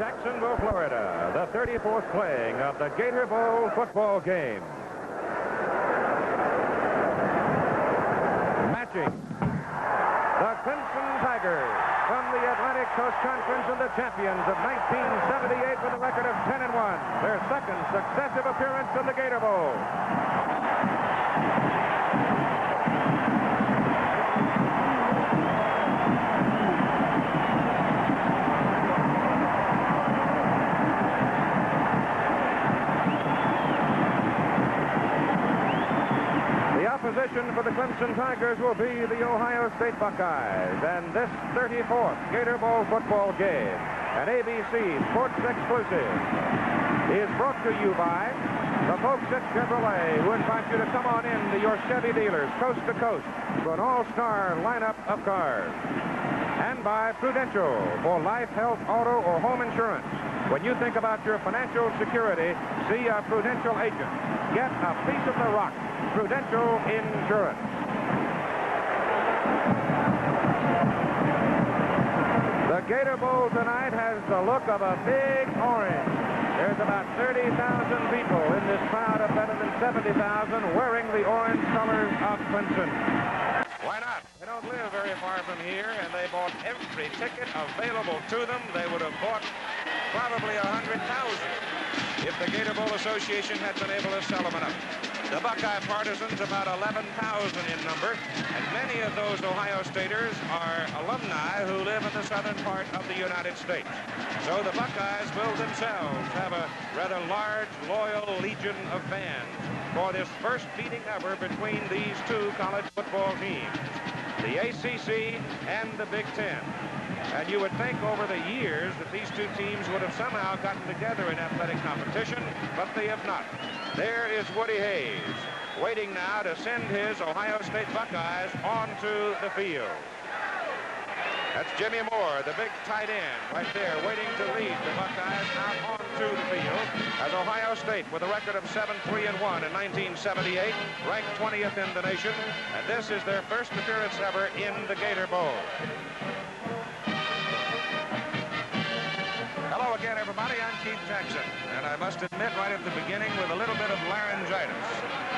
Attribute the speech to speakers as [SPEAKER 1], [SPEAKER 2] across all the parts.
[SPEAKER 1] Jacksonville, Florida, the 34th playing of the Gator Bowl football game. Matching the Clemson Tigers from the Atlantic Coast Conference and the champions of 1978 with a record of 10-1, their second successive appearance in the Gator Bowl. Opposition for the Clemson Tigers will be the Ohio State Buckeyes, and this 34th Gator Bowl football game, an ABC Sports exclusive, is brought to you by the folks at Chevrolet, who invite you to come on in to your Chevy dealers coast to coast for an all-star lineup of cars, and by Prudential for life, health, auto, or home insurance. When you think about your financial security, see a Prudential agent. Get a piece of the rock. Prudential Insurance. The Gator Bowl tonight has the look of a big orange. There's about 30,000 people in this crowd of better than 70,000 wearing the orange colors of Clemson. Why not? They don't live very far from here, and they bought every ticket available to them. They would have bought probably 100,000 if the Gator Bowl Association had been able to sell them enough. The Buckeye partisans, about 11,000 in number, and many of those Ohio Staters are alumni who live in the southern part of the United States. So the Buckeyes will themselves have a rather large, loyal legion of fans for this first meeting ever between these two college football teams, the ACC and the Big Ten. And you would think over the years that these two teams would have somehow gotten together in athletic competition, but they have not. There is Woody Hayes, waiting now to send his Ohio State Buckeyes onto the field. That's Jimmy Moore, the big tight end, right there, waiting to lead the Buckeyes out onto the field as Ohio State, with a record of 7-3-1 in 1978, ranked 20th in the nation, and this is their first appearance ever in the Gator Bowl. Hello again, everybody. I'm Keith Jackson, and I must admit right at the beginning with a little bit of laryngitis.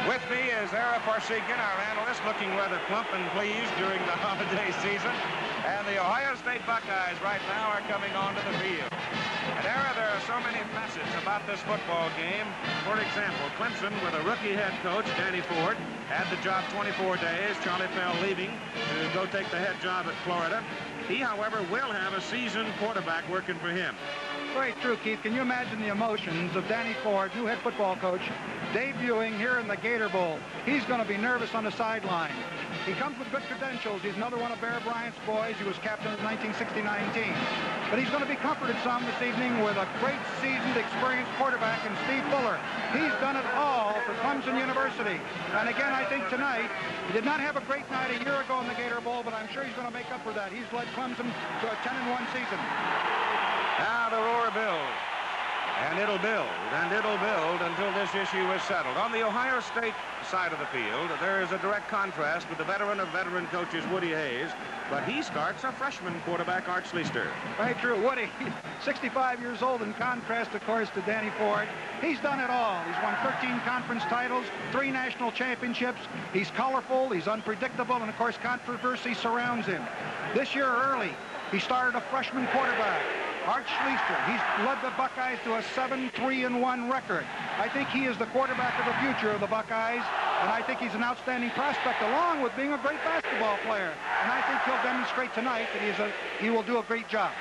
[SPEAKER 1] With me is Ara Parsegian, our analyst, looking rather plump and pleased during the holiday season. And the Ohio State Buckeyes right now are coming onto the field. And Ara, there are so many facets about this football game. For example, Clemson, with a rookie head coach, Danny Ford, had the job 24 days. Charlie Pell leaving to go take the head job at Florida. He, however, will have a seasoned quarterback working for him.
[SPEAKER 2] Very true, Keith. Can you imagine the emotions of Danny Ford, new head football coach, debuting here in the Gator Bowl? He's going to be nervous on the sideline. He comes with good credentials. He's another one of Bear Bryant's boys. He was captain of the 1969 team. But he's going to be comforted some this evening with a great, seasoned, experienced quarterback in Steve Fuller. He's done it all for Clemson University. And again, I think tonight, he did not have a great night a year ago in the Gator Bowl, but I'm sure he's going to make up for that. He's led Clemson to a 10-1 season.
[SPEAKER 1] Now the roar builds, and it'll build until this issue is settled. On the Ohio State side of the field, there is a direct contrast with the veteran of veteran coaches, Woody Hayes, but he starts a freshman quarterback, Art Schleister.
[SPEAKER 2] Very true. Woody, 65 years old, in contrast, of course, to Danny Ford. He's done it all. He's won 13 conference titles, 3 national championships. He's colorful, he's unpredictable, and, of course, controversy surrounds him. This year early, he started a freshman quarterback, Art Schleister. He's led the Buckeyes to a 7-3-1 record. I think he is the quarterback of the future of the Buckeyes, and I think he's an outstanding prospect, along with being a great basketball player. And I think he'll demonstrate tonight that he will do a great job.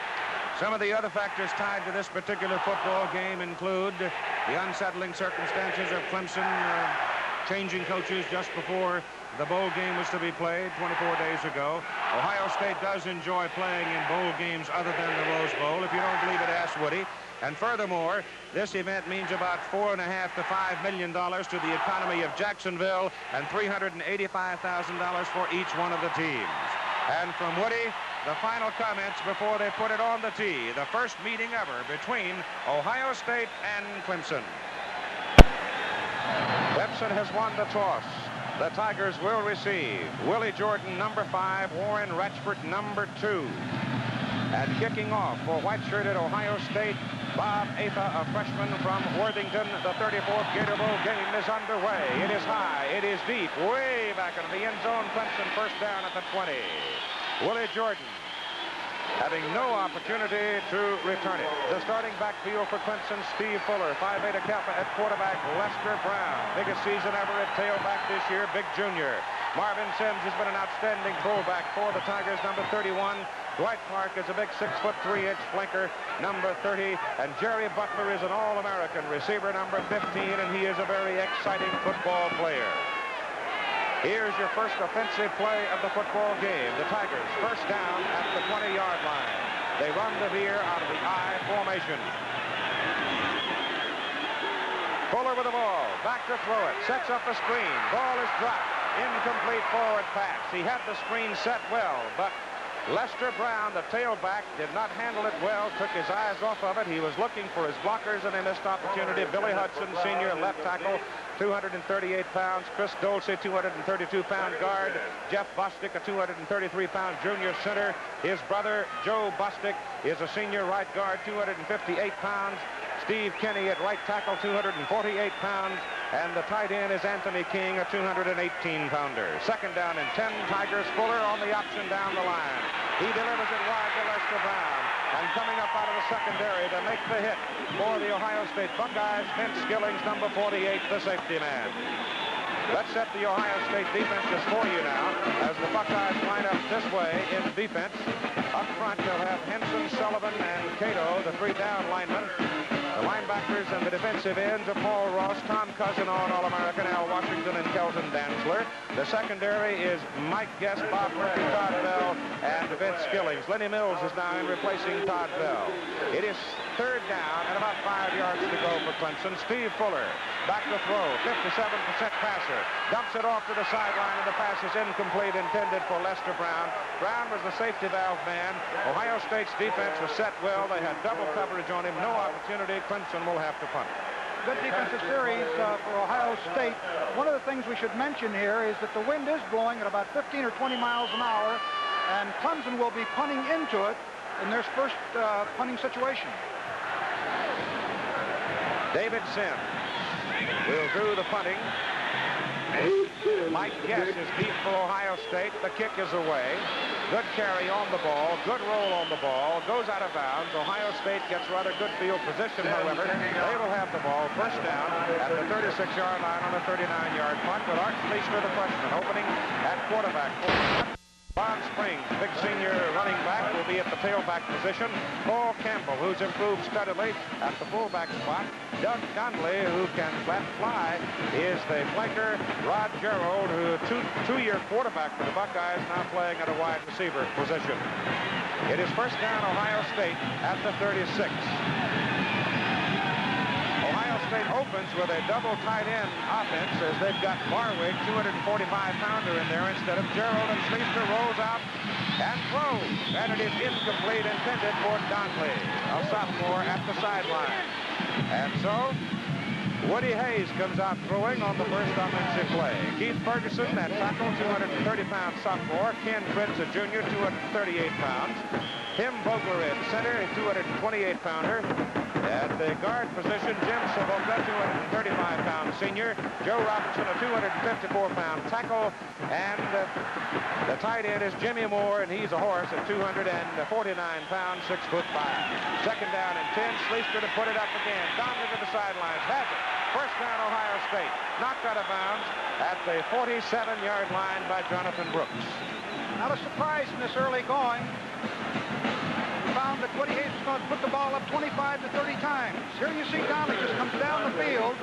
[SPEAKER 1] Some of the other factors tied to this particular football game include the unsettling circumstances of Clemson changing coaches just before the bowl game was to be played 24 days ago. Ohio State does enjoy playing in bowl games other than the Rose Bowl. If you don't believe it, ask Woody. And furthermore, this event means about $4.5 to $5 million to the economy of Jacksonville and $385,000 for each one of the teams. And from Woody, the final comments before they put it on the tee. The first meeting ever between Ohio State and Clemson. Clemson has won the toss. The Tigers will receive Willie Jordan, number 5, Warren Ratchford, number 2. And kicking off for white-shirted Ohio State, Bob Atha, a freshman from Worthington. The 34th Gator Bowl game is underway. It is high. It is deep. Way back into the end zone. Clemson first down at the 20. Willie Jordan having no opportunity to return it. The starting backfield for Clemson, Steve Fuller. Phi Beta Kappa at quarterback, Lester Brown. Biggest season ever at tailback this year, Big Junior. Marvin Sims has been an outstanding fullback for the Tigers, number 31. Dwight Clark is a big 6'3" flanker, number 30. And Jerry Butler is an All-American receiver, number 15, and he is a very exciting football player. Here's your first offensive play of the football game. The Tigers first down at the 20-yard line. They run the veer out of the I formation. Fuller with the ball, back to throw it, sets up a screen. Ball is dropped. Incomplete forward pass. He had the screen set well, but Lester Brown, the tailback, did not handle it well, took his eyes off of it. He was looking for his blockers, and they missed opportunity. Billy Hudson, senior left tackle, 238 pounds. Chris Dolce, 232-pound guard. Jeff Bostic, a 233-pound junior center. His brother, Joe Bostic, is a senior right guard, 258 pounds. Steve Kenny at right tackle, 248 pounds. And the tight end is Anthony King, a 218-pounder. Second down and 10. Tigers. Fuller on the option down the line. He delivers it wide to Lester Brown. And coming up out of the secondary to make the hit for the Ohio State Buckeyes, Vince Skillings, number 48, the safety man. Let's set the Ohio State defenses for you now as the Buckeyes line up this way in defense. Up front, they'll have Henson, Sullivan, and Cato, the three-down linemen. The linebackers and the defensive ends are Paul Ross, Tom Cousin, All-American, Al Washington, and Kelton Dantzler. The secondary is Mike Guest, Bob Murphy, Todd Bell, and Vince Skillings. Lenny Mills is now in replacing Todd Bell. It is third down and about 5 yards to go for Clemson. Steve Fuller back to throw, 57% passer. Dumps it off to the sideline, and the pass is incomplete, intended for Lester Brown. Brown was the safety valve man. Ohio State's defense was set well. They had double coverage on him. No opportunity. Clemson will have to punt.
[SPEAKER 2] Good defensive series for Ohio State. One of the things we should mention here is that the wind is blowing at about 15 or 20 miles an hour, and Clemson will be punting into it in their first punting situation.
[SPEAKER 1] David Sims will do the punting. Mike Guest is deep for Ohio State. The kick is away. Good carry on the ball. Good roll on the ball. Goes out of bounds. Ohio State gets rather good field position, however. They will have the ball first down at the 36-yard line on a 39-yard punt with Art Fleischer, the freshman, opening at quarterback. Ron Springs, big senior running back, will be at the tailback position. Paul Campbell, who's improved steadily at the fullback spot. Doug Donnelly, who can fly, is the flanker. Rod Gerald, who two-year quarterback for the Buckeyes, now playing at a wide receiver position. It is first down, Ohio State at the 36. Ohio State opens with a double tight end offense as they've got Barwig, 245-pounder in there instead of Gerald, and Schleister rolls out and throws. And it is incomplete, intended for Donnelly, a sophomore at the sideline. And so Woody Hayes comes out throwing on the first offensive play. Keith Ferguson, that tackle, 230-pound sophomore. Ken Prince, a junior, 238 pounds. Tim Vogler at center, a 228-pounder. At the guard position, Jim Savoca, 235-pound senior. Joe Robinson, a 254-pound tackle. And the tight end is Jimmy Moore, and he's a horse at 249 pounds, 6'5". Second down and 10. Schleister to put it up again. Donnelly to the sidelines. Has it. First down, Ohio State. Knocked out of bounds at the 47-yard line by Jonathan Brooks.
[SPEAKER 2] Not a surprise in this early going. We found that Woody Hayes was going to put the ball up 25 to 30 times. Here you see Donnelly just comes down the field.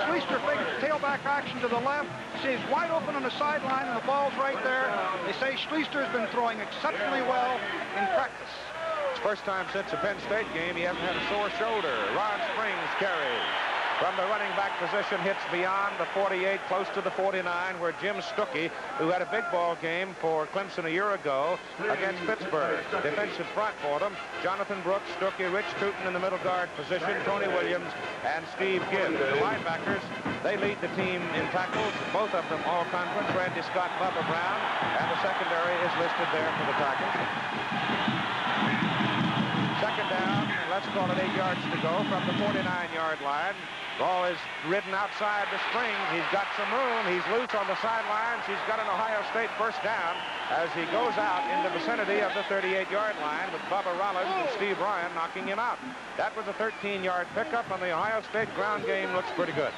[SPEAKER 2] Schleister fakes tailback action to the left. He's wide open on the sideline, and the ball's right there. They say Schleister has been throwing exceptionally well in practice.
[SPEAKER 1] It's first time since the Penn State game he hasn't had a sore shoulder. Ron Springs carries. From the running back position, hits beyond the 48, close to the 49, where Jim Stuckey, who had a big ball game for Clemson a year ago against Pittsburgh. Defensive front for them, Jonathan Brooks, Stuckey, Rich Tootin in the middle guard position, Tony Williams, and Steve Gibbs. The linebackers, they lead the team in tackles, both of them all conference. Randy Scott, Bubba Brown, and the secondary is listed there for the Tigers. call it 8 yards to go from the 49-yard line. Ball is ridden outside the Springs. He's got some room. He's loose on the sidelines. He's got an Ohio State first down as he goes out in the vicinity of the 38-yard line with Bubba Rollins and Steve Ryan knocking him out. That was a 13-yard pickup, and the Ohio State ground game looks pretty good.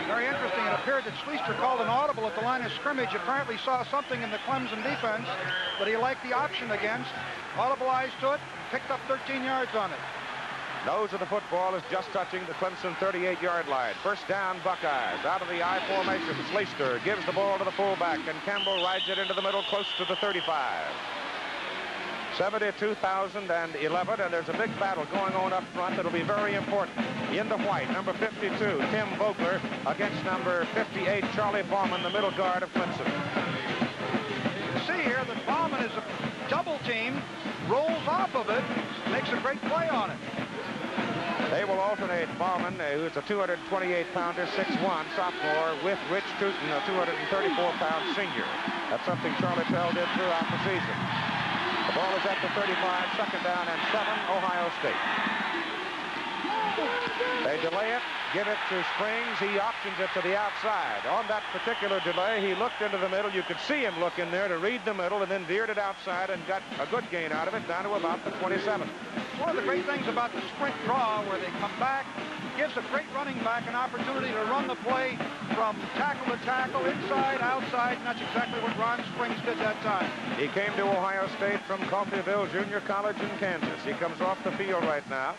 [SPEAKER 2] Very interesting. It appeared that Schleister called an audible at the line of scrimmage. Apparently saw something in the Clemson defense that he liked the option against. Audible eyes to it, picked up 13 yards on it.
[SPEAKER 1] Nose of the football is just touching the Clemson 38-yard line. First down, Buckeyes. Out of the I formation, Schleister gives the ball to the fullback, and Campbell rides it into the middle close to the 35. 72,011, and there's a big battle going on up front that'll be very important. In the white, number 52, Tim Vogler, against number 58, Charlie Bauman, the middle guard of Clemson.
[SPEAKER 2] You see here that Bauman is a double team, rolls off of it, makes a great play on it.
[SPEAKER 1] They will alternate Bauman, who's a 228-pounder, 6'1", sophomore, with Rich Tootin, a 234-pound senior. That's something Charlie Pell did throughout the season. The ball is at the 35, second down and 7, Ohio State. They delay it, give it to Springs. He options it to the outside. On that particular delay, he looked into the middle. You could see him look in there to read the middle and then veered it outside and got a good gain out of it down to about the 27.
[SPEAKER 2] One of the great things about the sprint draw where they come back, gives a great running back an opportunity to run the play from tackle to tackle, inside, outside, and that's exactly what Ron Springs did that time.
[SPEAKER 1] He came to Ohio State from Coffeyville Junior College in Kansas. He comes off the field right now.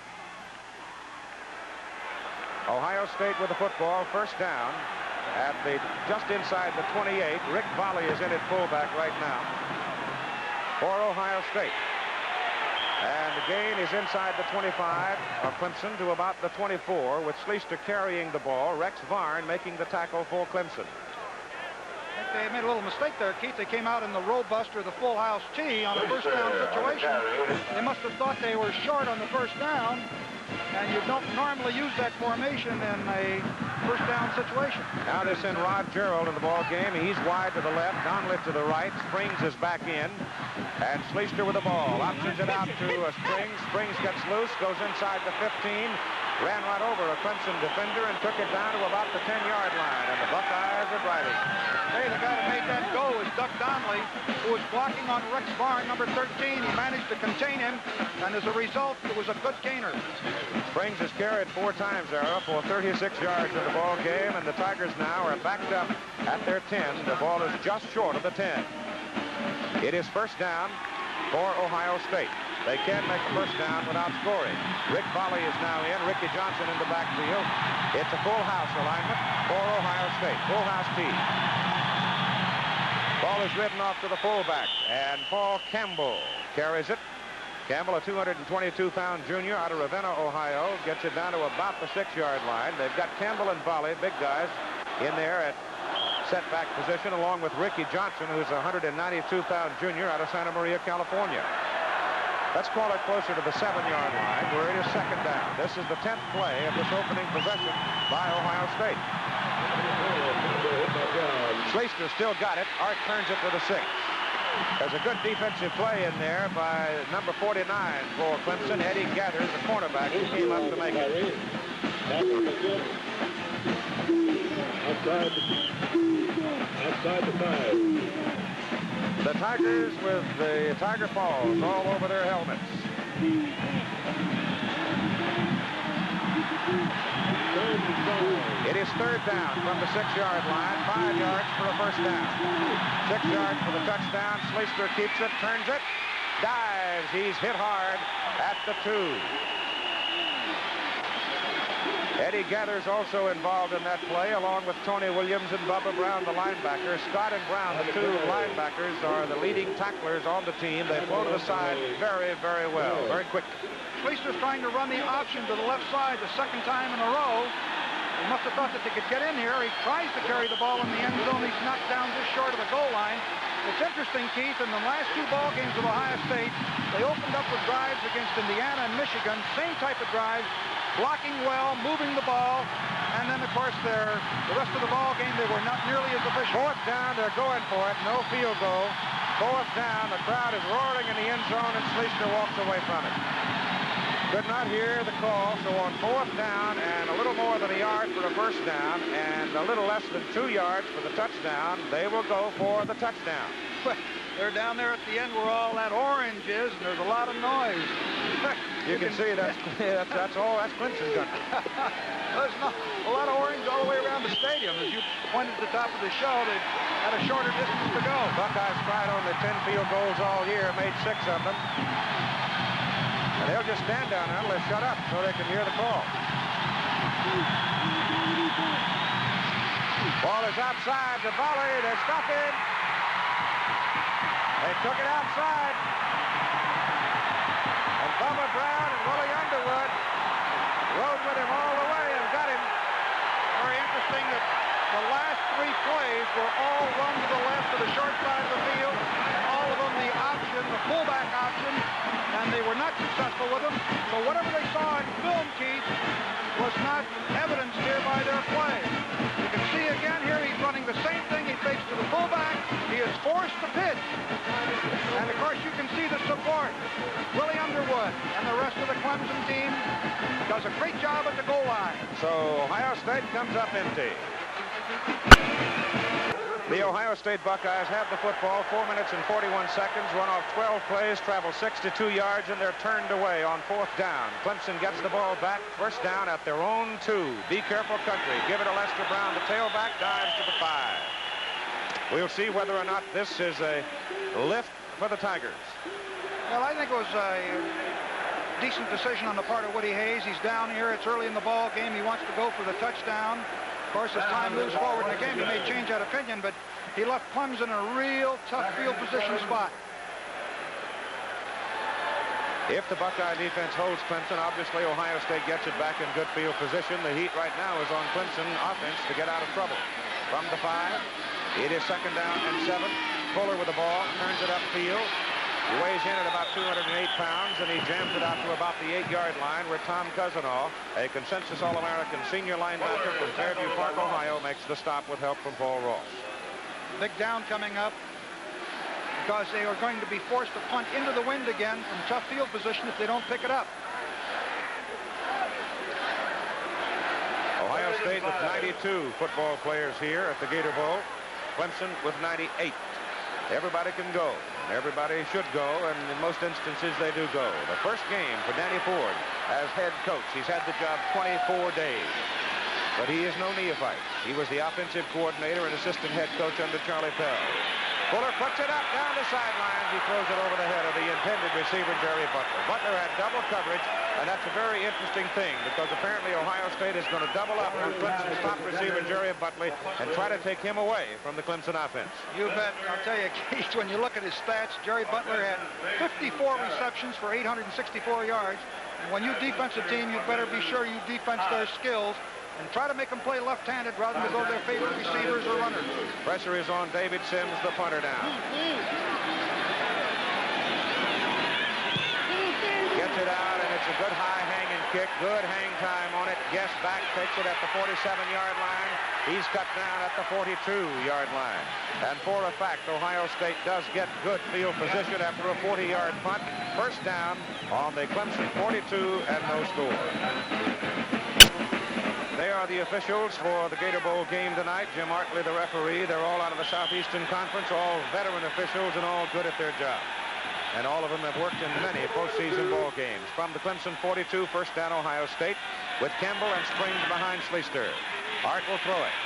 [SPEAKER 1] Ohio State with the football, first down at the just inside the 28. Rick Volley is in at fullback right now for Ohio State. And the gain is inside the 25 of Clemson to about the 24, with Schleister carrying the ball. Rex Varn making the tackle for Clemson.
[SPEAKER 2] I think they made a little mistake there, Keith. They came out in the roll buster, the full house tee on a first down situation. They must have thought they were short on the first down, and you don't normally use that formation in a first down situation.
[SPEAKER 1] Now they send Rod Gerald in the ball game. He's wide to the left, Donlett to the right. Springs is back in, and Schleister with the ball. Options it out to Springs. Springs gets loose, goes inside the 15, ran right over a Clemson defender and took it down to about the 10-yard line, and the Buckeyes are driving.
[SPEAKER 2] Hey, the guy that made that go is Duck Donnelly, who was blocking on Rex Varn, number 13. He managed to contain him, and as a result, it was a good gainer.
[SPEAKER 1] Springs has carried 4 times there for 36 yards in the ball game, and the Tigers now are backed up at their 10. The ball is just short of the 10. It is first down for Ohio State. They can make a first down without scoring. Rick Volley is now in. Ricky Johnson in the backfield. It's a full house alignment for Ohio State. Full house tee. Ball is ridden off to the fullback, and Paul Campbell carries it. Campbell, a 222-pound junior out of Ravenna, Ohio, gets it down to about the 6-yard line. They've got Campbell and Volley, big guys, in there at setback position, along with Ricky Johnson, who's a 192-pound junior out of Santa Maria, California. Let's call it closer to the 7-yard line, where it is second down. This is the 10th play of this opening possession by Ohio State. Schleister still got it. Art turns it for the 6. There's a good defensive play in there by number 49 for Clemson. Eddie Gathers, the cornerback, who came up to make it.
[SPEAKER 3] Outside the 5.
[SPEAKER 1] The Tigers with the Tiger Paws all over their helmets. It is third down from the 6-yard line. 5 yards for a first down. 6 yards for the touchdown. Schleister keeps it, turns it, dives. He's hit hard at the 2. Eddie Gathers also involved in that play, along with Tony Williams and Bubba Brown, the linebackers. Scott and Brown, the 2 linebackers, are the leading tacklers on the team. They flow to the side very, very well, very quick.
[SPEAKER 2] Schleister's trying to run the option to the left side the second time in a row. They must have thought that they could get in here. He tries to carry the ball in the end zone. He's knocked down just short of the goal line. It's interesting, Keith, in the last 2 ball games of Ohio State, they opened up with drives against Indiana and Michigan, same type of drives, blocking well, moving the ball, and then, of course, the rest of the ball game, they were not nearly as efficient.
[SPEAKER 1] 4th down, they're going for it, no field goal. 4th down, the crowd is roaring in the end zone, and Schleister walks away from it. Could not hear the call, so on 4th down and a little more than a yard for a first down and a little less than 2 yards for the touchdown, they will go for the touchdown.
[SPEAKER 2] They're down there at the end where all that orange is, and there's a lot of noise.
[SPEAKER 1] You can see that's Clemson country.
[SPEAKER 2] There's a lot of orange all the way around the stadium. As you pointed at the top of the show, they've had a shorter distance to go.
[SPEAKER 1] Buckeyes tried only 10 field goals all year, made 6 of them. And they'll just stand down there until they shut up so they can hear the call. Ball is outside. The volley. They're stopping. They took it outside. And Bubba Brown and Willie Underwood rode with him all the way and got him.
[SPEAKER 2] Very interesting that the last 3 plays were all run to the left of the short side of the field. All of them the option, the fullback option, and they were not successful with them. So whatever they saw in film, Keith, was not evidenced here by their play. You can see again here he's running the same thing. He fakes to the fullback. He is forced to pitch. And of course you can see the support. Willie Underwood and the rest of the Clemson team does a great job at the goal line.
[SPEAKER 1] So Ohio State comes up empty. The Ohio State Buckeyes have the football, 4 minutes and 41 seconds, run off 12 plays, travel 62 yards, and they're turned away on 4th down. Clemson gets the ball back, first down at their own 2. Be careful country. Give it to Lester Brown, the tailback, dives to the 5. We'll see whether or not this is a lift for the Tigers.
[SPEAKER 2] Well, I think it was a decent decision on the part of Woody Hayes. He's down here. It's early in the ball game. He wants to go for the touchdown. Of course, as time moves forward in the game, he may change that opinion, but he left Clemson in a real tough field position spot.
[SPEAKER 1] If the Buckeye defense holds Clemson, obviously Ohio State gets it back in good field position. The heat right now is on Clemson offense to get out of trouble. From the 5, it is 2nd down and 7. Fuller with the ball, turns it upfield. He weighs in at about 208 pounds, and he jams it out to about the 8-yard line where Tom Cousinall, a consensus All-American senior linebacker from Fairview Park, Ohio, makes the stop with help from Paul Ross.
[SPEAKER 2] Big down coming up because they are going to be forced to punt into the wind again from tough field position if they don't pick it up.
[SPEAKER 1] Ohio State with 92 football players here at the Gator Bowl. Clemson with 98. Everybody can go. Everybody should go, and in most instances they do go. The first game for Danny Ford as head coach. He's had the job 24 days, but he is no neophyte. He was the offensive coordinator and assistant head coach under Charlie Pell. Fuller puts it up down the sidelines. He throws it over the head of the intended receiver, Jerry Butler. Butler had double coverage, and that's a very interesting thing because apparently Ohio State is going to double up on Clemson's top receiver, Jerry Butler, and try to take him away from the Clemson offense.
[SPEAKER 2] You bet. I'll tell you, Keith, when you look at his stats, Jerry Butler had 54 receptions for 864 yards. And when you defensive team, you better be sure you defense their skills and try to make them play left-handed rather than go to their favorite receivers or runners.
[SPEAKER 1] Pressure is on David Sims, the punter down. Gets it out, and it's a good high-hanging kick. Good hang time on it. Guess back takes it at the 47-yard line. He's cut down at the 42-yard line. And for a fact, Ohio State does get good field position after a 40-yard punt. First down on the Clemson 42 and no score. They are the officials for the Gator Bowl game tonight. Jim Artley, the referee. They're all out of the Southeastern Conference, all veteran officials and all good at their job. And all of them have worked in many postseason ball games. From the Clemson 42, first down Ohio State, with Campbell and Springs behind Schleister. Art will throw it.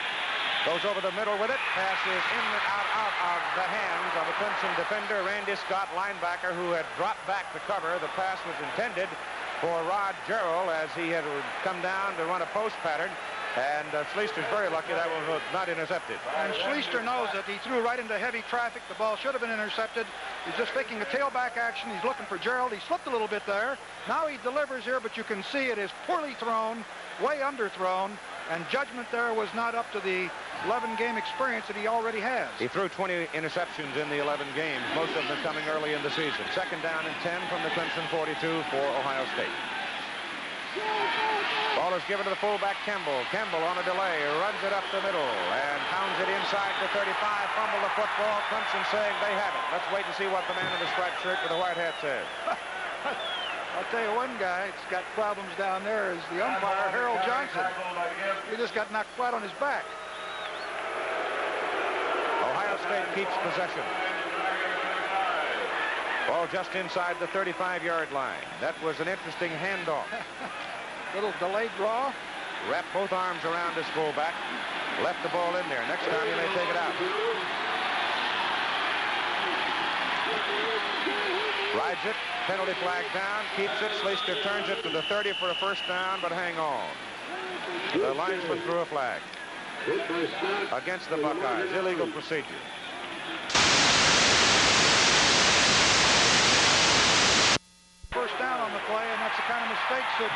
[SPEAKER 1] Goes over the middle with it. Passes in and out of the hands of a Clemson defender, Randy Scott, linebacker, who had dropped back to cover. The pass was intended for Rod Jarrell as he had come down to run a post pattern. And Schleister's very lucky that was not intercepted.
[SPEAKER 2] And Schleister knows that he threw right into heavy traffic. The ball should have been intercepted. He's just faking a tailback action. He's looking for Jarrell. He slipped a little bit there. Now he delivers here, but you can see it is poorly thrown, way underthrown, and judgment there was not up to the 11-game experience that he already has.
[SPEAKER 1] He threw 20 interceptions in the 11 games, most of them coming early in the season. Second down and 10 from the Clemson 42 for Ohio State. Ball is given to the fullback, Campbell. Campbell on a delay, runs it up the middle, and pounds it inside the 35, fumble the football. Clemson saying they have it. Let's wait and see what the man in the striped shirt with the white hat says.
[SPEAKER 2] I'll I'll tell you one guy that's got problems down there is the umpire, Harold Johnson. He just got knocked flat on his back.
[SPEAKER 1] Ohio State keeps possession. Ball just inside the 35-yard line. That was an interesting handoff.
[SPEAKER 2] Little delayed draw.
[SPEAKER 1] Wrapped both arms around his fullback. Left the ball in there. Next time he may take it out. Rides it. Penalty flag down. Keeps it. Schleister turns it to the 30 for a first down, but hang on. The linesman threw a flag against the Buckeyes. Illegal procedure.
[SPEAKER 2] First down on the play, and that's the kind of mistakes that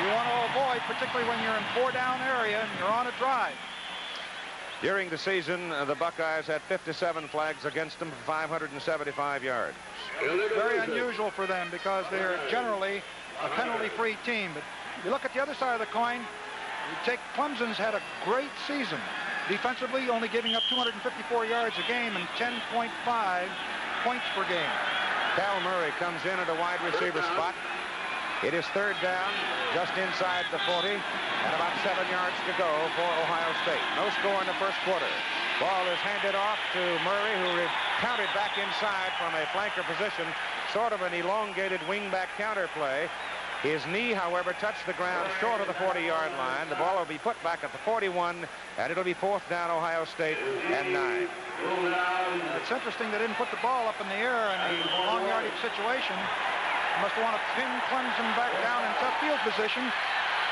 [SPEAKER 2] you want to avoid, particularly when you're in 4-down area and you're on a drive.
[SPEAKER 1] During the season, the Buckeyes had 57 flags against them for 575 yards.
[SPEAKER 2] Very unusual for them because they're generally a penalty-free team. But you look at the other side of the coin, you take Clemson's had a great season. Defensively, only giving up 254 yards a game and 10.5 points per game.
[SPEAKER 1] Cal Murray comes in at a wide receiver spot. It is third down, just inside the 40, and about 7 yards to go for Ohio State. No score in the first quarter. Ball is handed off to Murray, who countered back inside from a flanker position, sort of an elongated wingback counter play. His knee, however, touched the ground short of the 40-yard line. The ball will be put back at the 41, and it'll be fourth down, Ohio State, and 9.
[SPEAKER 2] It's interesting they didn't put the ball up in the air in a long yardage situation. They must want to pin Clemson back down in tough field position.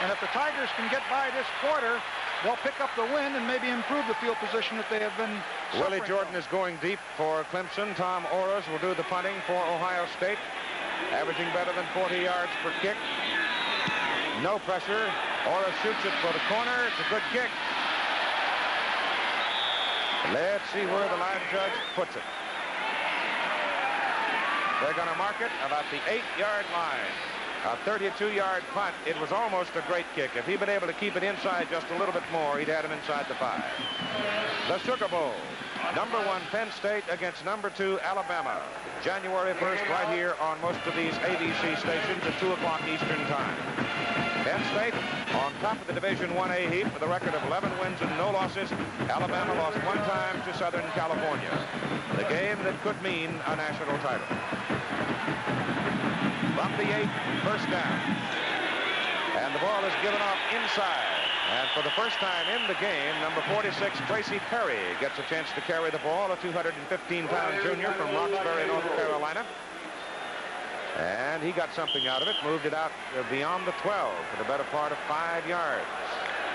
[SPEAKER 2] And if the Tigers can get by this quarter, they'll pick up the win and maybe improve the field position that they have been suffering.
[SPEAKER 1] Willie Jordan is going deep for Clemson. Tom Orris will do the punting for Ohio State, averaging better than 40 yards per kick. No pressure. Orris shoots it for the corner. It's a good kick. Let's see where the line judge puts it. They're going to mark it about the 8-yard line. A 32-yard punt. It was almost a great kick. If he'd been able to keep it inside just a little bit more, he'd had him inside the 5. The Sugar Bowl. Number 1 Penn State against number 2 Alabama. January 1st right here on most of these ABC stations at 2 o'clock Eastern Time. Penn State on top of the Division 1A heap with a record of 11 wins and no losses. Alabama lost 1 time to Southern California. The game that could mean a national title. From the 8, first down. And the ball is given off inside. And for the first time in the game, number 46, Tracy Perry, gets a chance to carry the ball, a 215-pound junior from Roxbury, North Carolina. And he got something out of it, moved it out beyond the 12 for the better part of 5 yards.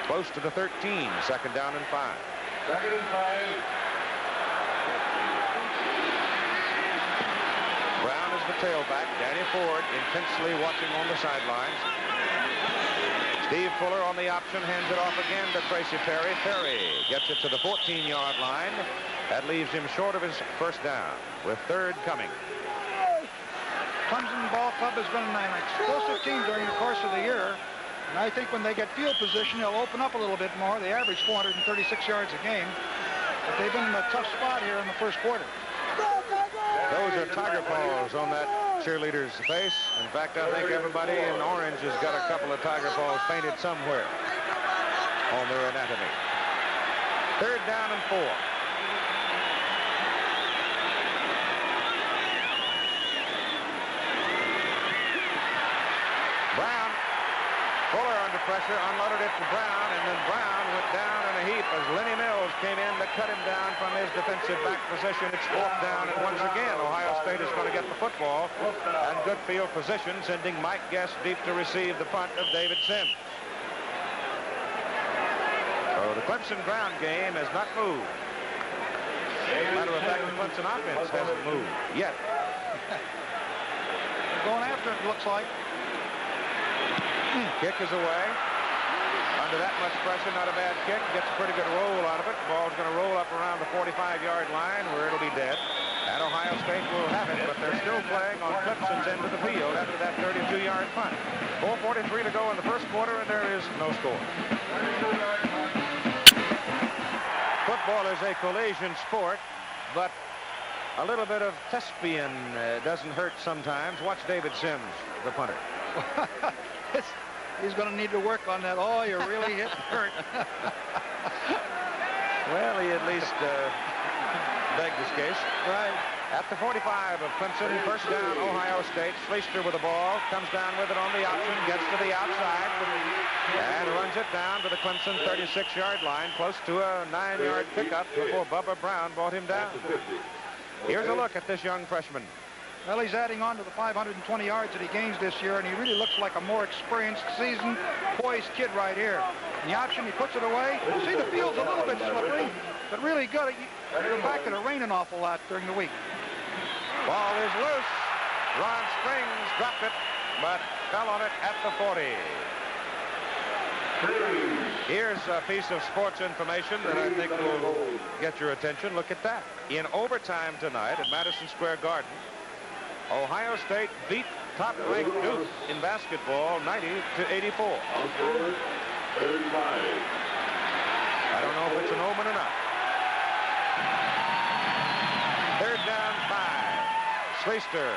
[SPEAKER 1] Close to the 13, second down and 5.
[SPEAKER 3] Second and 5.
[SPEAKER 1] Brown is the tailback. Danny Ford intensely watching on the sidelines. Steve Fuller on the option, hands it off again to Tracy Perry. Perry gets it to the 14-yard line. That leaves him short of his first down with third coming.
[SPEAKER 2] Clemson Ball Club has been an explosive team during the course of the year. And I think when they get field position, they'll open up a little bit more. They average 436 yards a game. But they've been in a tough spot here in the first quarter.
[SPEAKER 1] Those are tiger paws on that cheerleader's face. In fact, I think everybody in orange has got a couple of tiger paws painted somewhere on their anatomy. Third down and 4. Brown, Fuller under pressure, unloaded it to Brown, and then Brown went down in a heap as Lenny Mills came in to cut him down from his defensive back position. It's fourth down, and once again, Ohio State is going to get the football and good field position, sending Mike Guest deep to receive the punt of David Sims. So the Clemson ground game has not moved. Matter of fact, the Clemson offense hasn't moved yet.
[SPEAKER 2] They're going after it, looks like.
[SPEAKER 1] Kick is away. Under that much pressure, not a bad kick. Gets a pretty good roll out of it. The ball's going to roll up around the 45-yard line where it'll be dead. And Ohio State will have it, but they're still playing on Clemson's end of the field after that 32-yard punt. 4:43 to go in the first quarter, and there is no score. Football is a collision sport, but a little bit of thespian doesn't hurt sometimes. Watch David Sims, the punter.
[SPEAKER 2] He's going to need to work on that. Oh, you're really hitting hurt.
[SPEAKER 1] Well, he at least begged his case.
[SPEAKER 2] Right.
[SPEAKER 1] At the 45 of Clemson, first down, Ohio State. Schleister with the ball, comes down with it on the option, gets to the outside, and runs it down to the Clemson 36-yard line, close to a 9-yard pickup before Bubba Brown brought him down. Here's a look at this young freshman.
[SPEAKER 2] Well, he's adding on to the 520 yards that he gains this year, and he really looks like a more experienced, seasoned, poised kid right here. And the option, he puts it away. See, the field's a little bit slippery, but really good. The fact that it rained an awful lot during the week.
[SPEAKER 1] Ball is loose. Ron Springs dropped it, but fell on it at the 40. Here's a piece of sports information that I think will get your attention. Look at that. In overtime tonight at Madison Square Garden, Ohio State beat top-ranked Duke in basketball 90-84. I don't know if it's an omen or not. Third down, 5. Schleister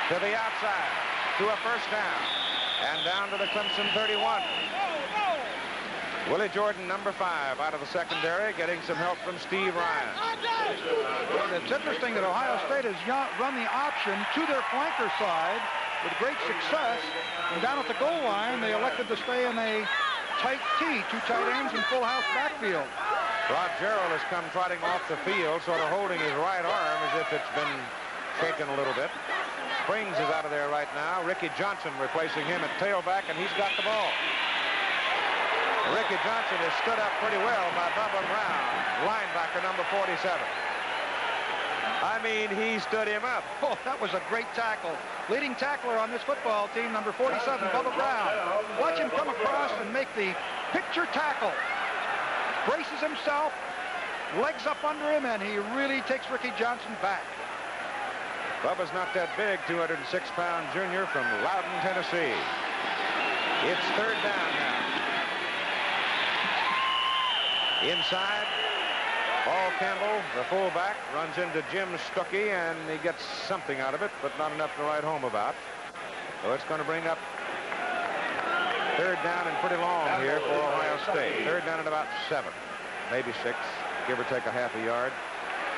[SPEAKER 1] to the outside, to a first down, and down to the Clemson 31. Willie Jordan, number 5, out of the secondary, getting some help from Steve Ryan.
[SPEAKER 2] It's interesting that Ohio State has run the option to their flanker side with great success. And down at the goal line, they elected to stay in a tight T, 2 tight ends and full house backfield.
[SPEAKER 1] Rod Gerald has come trotting off the field, sort of holding his right arm as if it's been shaken a little bit. Springs is out of there right now. Ricky Johnson replacing him at tailback, and he's got the ball. Ricky Johnson has stood up pretty well by Bubba Brown, linebacker number 47. I mean, he stood him up.
[SPEAKER 2] Oh, that was a great tackle. Leading tackler on this football team, number 47, Bubba Brown. Watch him come across and make the picture tackle. Braces himself, legs up under him, and he really takes Ricky Johnson back.
[SPEAKER 1] Bubba's not that big, 206-pound junior from Loudon, Tennessee. It's third down now. Inside, Paul Campbell, the fullback, runs into Jim Stuckey, and he gets something out of it, but not enough to write home about. So it's going to bring up third down and pretty long here for Ohio State. Third down at about 7, maybe 6, give or take a half a yard.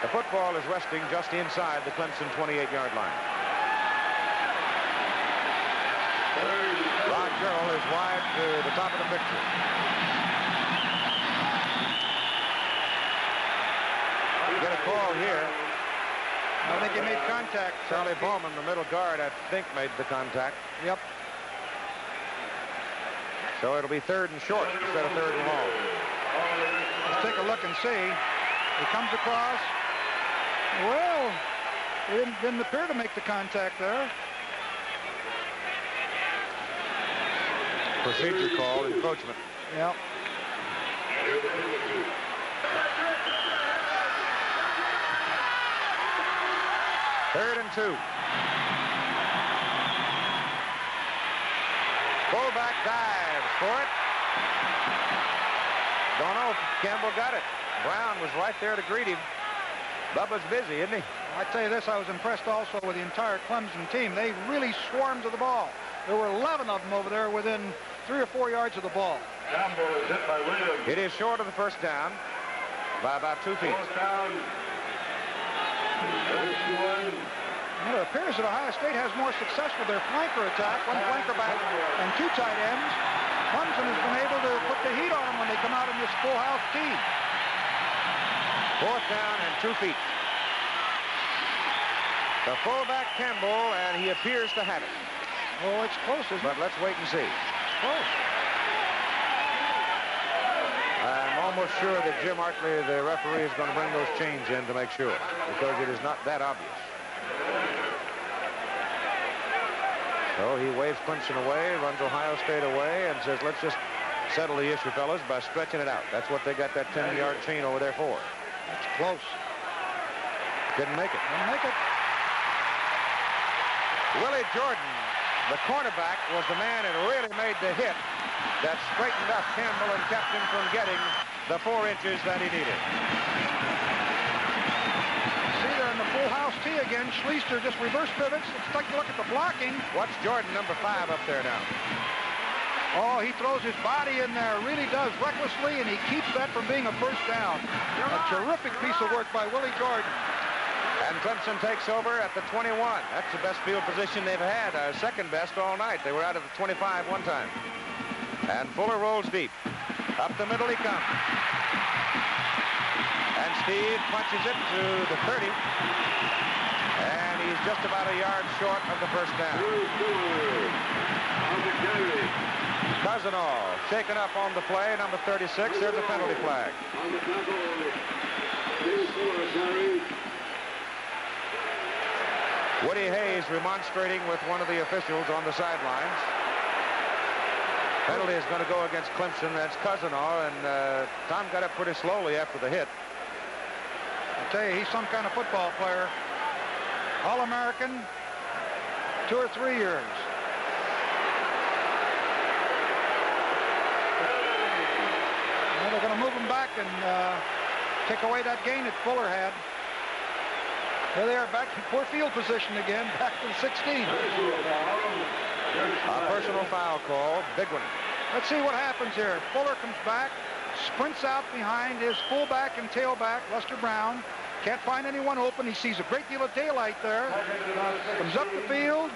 [SPEAKER 1] The football is resting just inside the Clemson 28-yard line. Rod Gerald is wide to the top of the picture. Get a call here.
[SPEAKER 2] I think he made contact.
[SPEAKER 1] Charlie Bowman, the middle guard, I think made the contact.
[SPEAKER 2] Yep.
[SPEAKER 1] So it'll be third and short instead of third and long.
[SPEAKER 2] Let's take a look and see. He comes across. Well, he didn't appear to make the contact there.
[SPEAKER 1] Procedure call, encroachment.
[SPEAKER 2] Yep.
[SPEAKER 1] Third and 2. Fullback dives for it. Don't know if Campbell got it. Brown was right there to greet him. Bubba's busy, isn't he?
[SPEAKER 2] I tell you this, I was impressed also with the entire Clemson team. They really swarmed to the ball. There were 11 of them over there within 3 or 4 yards of the ball.
[SPEAKER 3] Campbell is hit by Williams.
[SPEAKER 1] It is short of the first down by about 2 feet.
[SPEAKER 3] Fourth down.
[SPEAKER 2] Well, it appears that Ohio State has more success with their flanker attack, 1 flanker back and 2 tight ends. Clemson has been able to put the heat on them when they come out in this full house team.
[SPEAKER 1] Fourth down and 2 feet. The fullback Campbell, and he appears to have it.
[SPEAKER 2] Oh, it's close, isn't
[SPEAKER 1] But
[SPEAKER 2] it?
[SPEAKER 1] let's wait and see.
[SPEAKER 2] Close.
[SPEAKER 1] I'm almost sure that Jim Hartley, the referee, is going to bring those chains in to make sure, because it is not that obvious. So he waves Clemson away, runs Ohio State away, and says, let's just settle the issue, fellas, by stretching it out. That's what they got that 10-yard chain over there for.
[SPEAKER 2] That's close.
[SPEAKER 1] Didn't make it.
[SPEAKER 2] Didn't make it.
[SPEAKER 1] Willie Jordan, the cornerback, was the man that really made the hit that straightened up Campbell and kept him from getting the 4 inches that he needed.
[SPEAKER 2] See there in the T again. Schleister just reverse pivots. Let's take a look at the blocking.
[SPEAKER 1] What's Jordan, number 5, up there now?
[SPEAKER 2] Oh, he throws his body in there, really does, recklessly, and he keeps that from being a first down. A terrific piece of work by Willie Jordan.
[SPEAKER 1] And Clemson takes over at the 21. That's the best field position they've had, second best all night. They were out of the 25 one time. And Fuller rolls deep. Up the middle he comes. And Steve punches it to the 30. And he's just about a yard short of the first down. Cousinall shaken up on the play, number 36. There's a penalty flag. Woody Hayes remonstrating with one of the officials on the sidelines. Penalty is going to go against Clemson. That's Cousinall, and Tom got up pretty slowly after the hit.
[SPEAKER 2] I tell you, he's some kind of football player. All-American, 2 or 3 years. Well, they're going to move him back and take away that gain that Fuller had. There they are, back to poor field position again, back to the 16.
[SPEAKER 1] A personal foul call, big one.
[SPEAKER 2] Let's see what happens here. Fuller comes back, sprints out behind his fullback and tailback, Lester Brown. Can't find anyone open. He sees a great deal of daylight there. Comes up the field.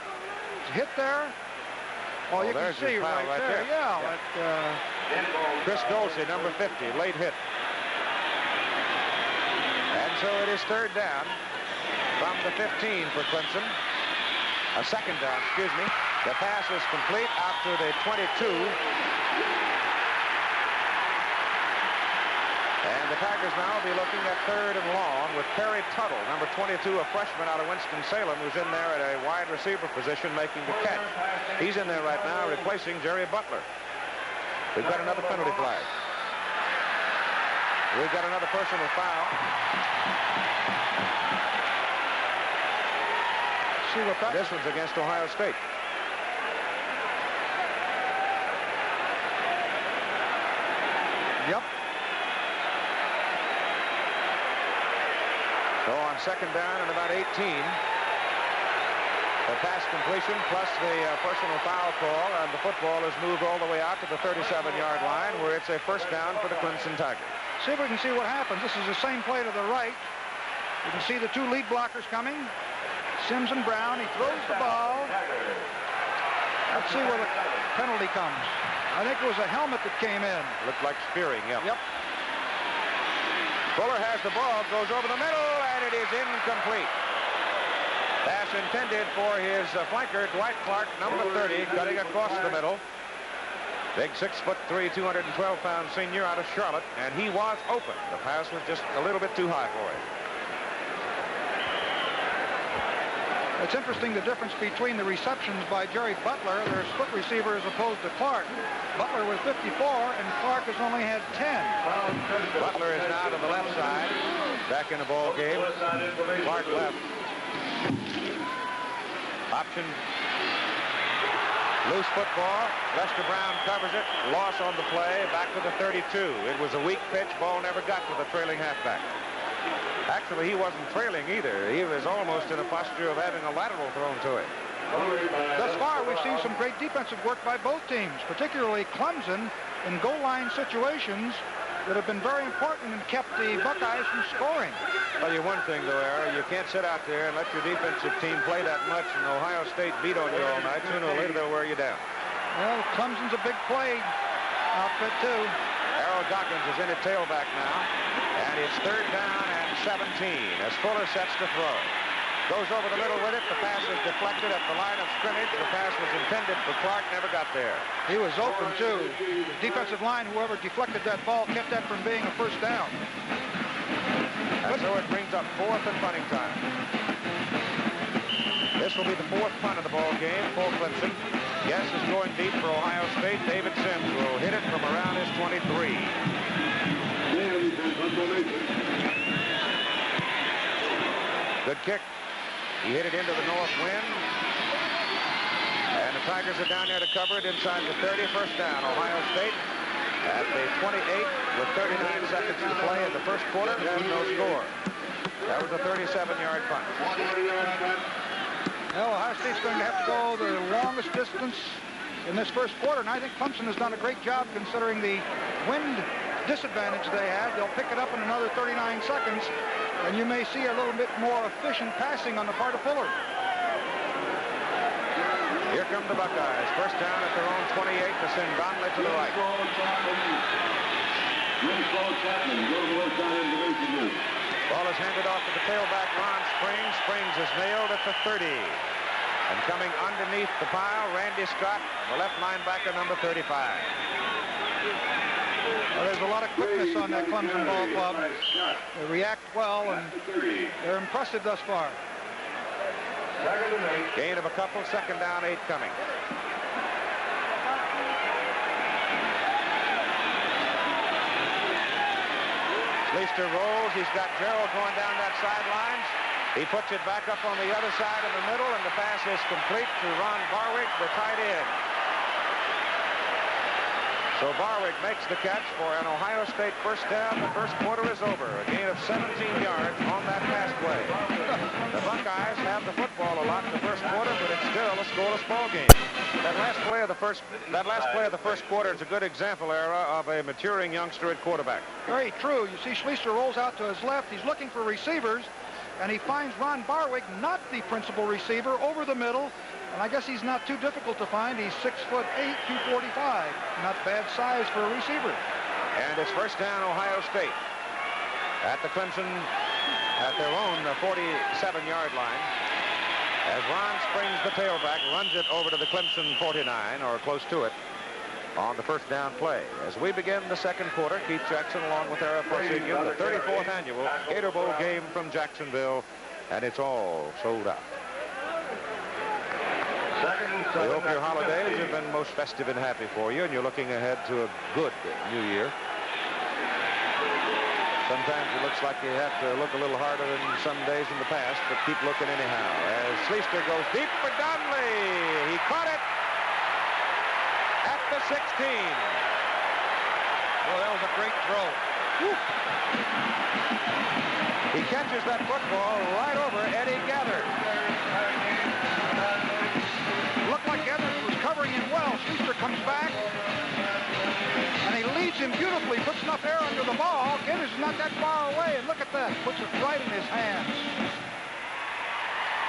[SPEAKER 2] Hit there. Oh, you can see right there. Yeah.
[SPEAKER 1] Chris Dolce, number 50, late hit. And so it is third down from the 15 for Clemson. A second down, excuse me. The pass is complete out to the 22. And the Tigers now will be looking at third and long with Perry Tuttle, number 22, a freshman out of Winston-Salem, who's in there at a wide receiver position making the catch. He's in there right now replacing Jerry Butler. We've got another penalty flag. We've got another personal foul.
[SPEAKER 2] See what that
[SPEAKER 1] This one's against Ohio State.
[SPEAKER 2] Yep.
[SPEAKER 1] So on second down and about 18, the pass completion plus the personal foul call, and the football is moved all the way out to the 37-yard line, where it's a first down for the Clemson Tigers.
[SPEAKER 2] See if we can see what happens. This is the same play to the right. You can see the 2 lead blockers coming. Sims and Brown. He throws the ball. Let's see where the penalty comes. I think it was a helmet that came in.
[SPEAKER 1] Looked like spearing, yeah.
[SPEAKER 2] Yep.
[SPEAKER 1] Fuller has the ball, goes over the middle, and it is incomplete. Pass intended for his flanker, Dwight Clark, number 30, cutting across the middle. Big 6'3", 212-pound senior out of Charlotte, and he was open. The pass was just a little bit too high for him.
[SPEAKER 2] It's interesting the difference between the receptions by Jerry Butler, their split receiver, as opposed to Clark. Butler was 54, and Clark has only had 10.
[SPEAKER 1] Butler is now to the left side, back in the ball game. Clark left. Option. Loose football. Lester Brown covers it. Loss on the play. Back to the 32. It was a weak pitch. Ball never got to the trailing halfback. Actually, he wasn't trailing either. He was almost in a posture of having a lateral thrown to him.
[SPEAKER 2] Thus far, we've seen some great defensive work by both teams, particularly Clemson in goal line situations that have been very important and kept the Buckeyes from scoring.
[SPEAKER 1] I'll tell you one thing, though, Aaron. You can't sit out there and let your defensive team play that much, and Ohio State beat on you all night. Sooner or later, they'll wear you down.
[SPEAKER 2] Well, Clemson's a big play outfit, too.
[SPEAKER 1] Errol Dawkins is in at tailback now, and it's third down and 17 as Fuller sets to throw. Goes over the middle with it. The pass is deflected at the line of scrimmage. The pass was intended for Clark, never got there.
[SPEAKER 2] He was open, too. The defensive line, whoever deflected that ball, kept that from being a first down.
[SPEAKER 1] And so it brings up fourth and punting time. This will be the fourth punt of the ball game for Clemson. Guess is going deep for Ohio State. David Sims will hit it from around his 23. Good kick. He hit it into the north wind. And the Tigers are down there to cover it inside the 30. First down, Ohio State at the 28 with 39 seconds to play in the first quarter. There's no score. That was a 37-yard punt.
[SPEAKER 2] Well, Ohio State's going to have to go the longest distance in this first quarter, and I think Clemson has done a great job considering the wind disadvantage they had. They'll pick it up in another 39 seconds, and you may see a little bit more efficient passing on the part of Fuller.
[SPEAKER 1] Here come the Buckeyes. First down at their own 28 to send Donnelly to the right. Ball is handed off to the tailback, Ron Springs. Springs is nailed at the 30. And coming underneath the pile, Randy Scott, the left linebacker, number 35.
[SPEAKER 2] Well, there's a lot of quickness on that Clemson ball club. They react well, and they're impressive thus far.
[SPEAKER 1] Gain of a couple, second down, 8 coming. Schleister rolls. He's got Gerald going down that sidelines. He puts it back up on the other side of the middle, and the pass is complete to Ron Barwick, the tight end. So Barwick makes the catch for an Ohio State first down. The first quarter is over. A gain of 17 yards on that pass play. The Buckeyes have the football a lot in the first quarter, but it's still a scoreless ball game. That last play of the first quarter is a good example, Era, of a maturing youngster at quarterback.
[SPEAKER 2] Very true. You see Schleister rolls out to his left. He's looking for receivers, and he finds Ron Barwick, not the principal receiver, over the middle. And I guess he's not too difficult to find. He's 6'8", 245. Not bad size for a receiver.
[SPEAKER 1] And it's first down, Ohio State at the Clemson, at their own 47-yard line. As Ron Springs, the tailback, runs it over to the Clemson 49, or close to it, on the first down play. As we begin the second quarter, Keith Jackson, along with Era Porcinian, the 34th annual Gator Bowl game from Jacksonville, and it's all sold out. We hope your holidays have been most festive and happy for you, and you're looking ahead to a good New Year. Sometimes it looks like you have to look a little harder than some days in the past, but keep looking anyhow. As Schleister goes deep for Donnelly. He caught it at the 16.
[SPEAKER 2] Well, that was a great throw. Woo.
[SPEAKER 1] He catches that football right over Eddie Gator.
[SPEAKER 2] Looked like Evans was covering him well. Schleister comes back, and he leads him beautifully, puts enough air under the ball. Gator's not that far away, and look at that. Puts it right in his hands.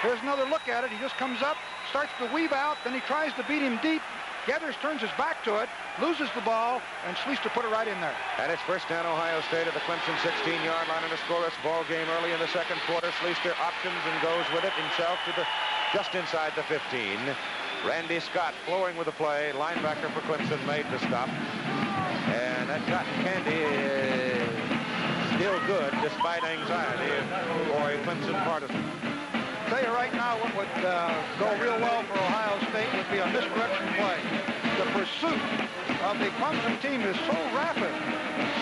[SPEAKER 2] Here's another look at it. He just comes up, starts to weave out, then he tries to beat him deep. Gathers turns his back to it, loses the ball, and Schleister put it right in there.
[SPEAKER 1] And it's first down, Ohio State at the Clemson 16-yard line in a scoreless ball game early in the second quarter. Schleister options and goes with it himself to the just inside the 15. Randy Scott flowing with the play. Linebacker for Clemson made the stop. And that cotton candy is still good despite anxiety for a Clemson partisan.
[SPEAKER 2] I'll tell you right now what would go real well for Ohio State would be a misdirection play. The pursuit of the Clemson team is so rapid,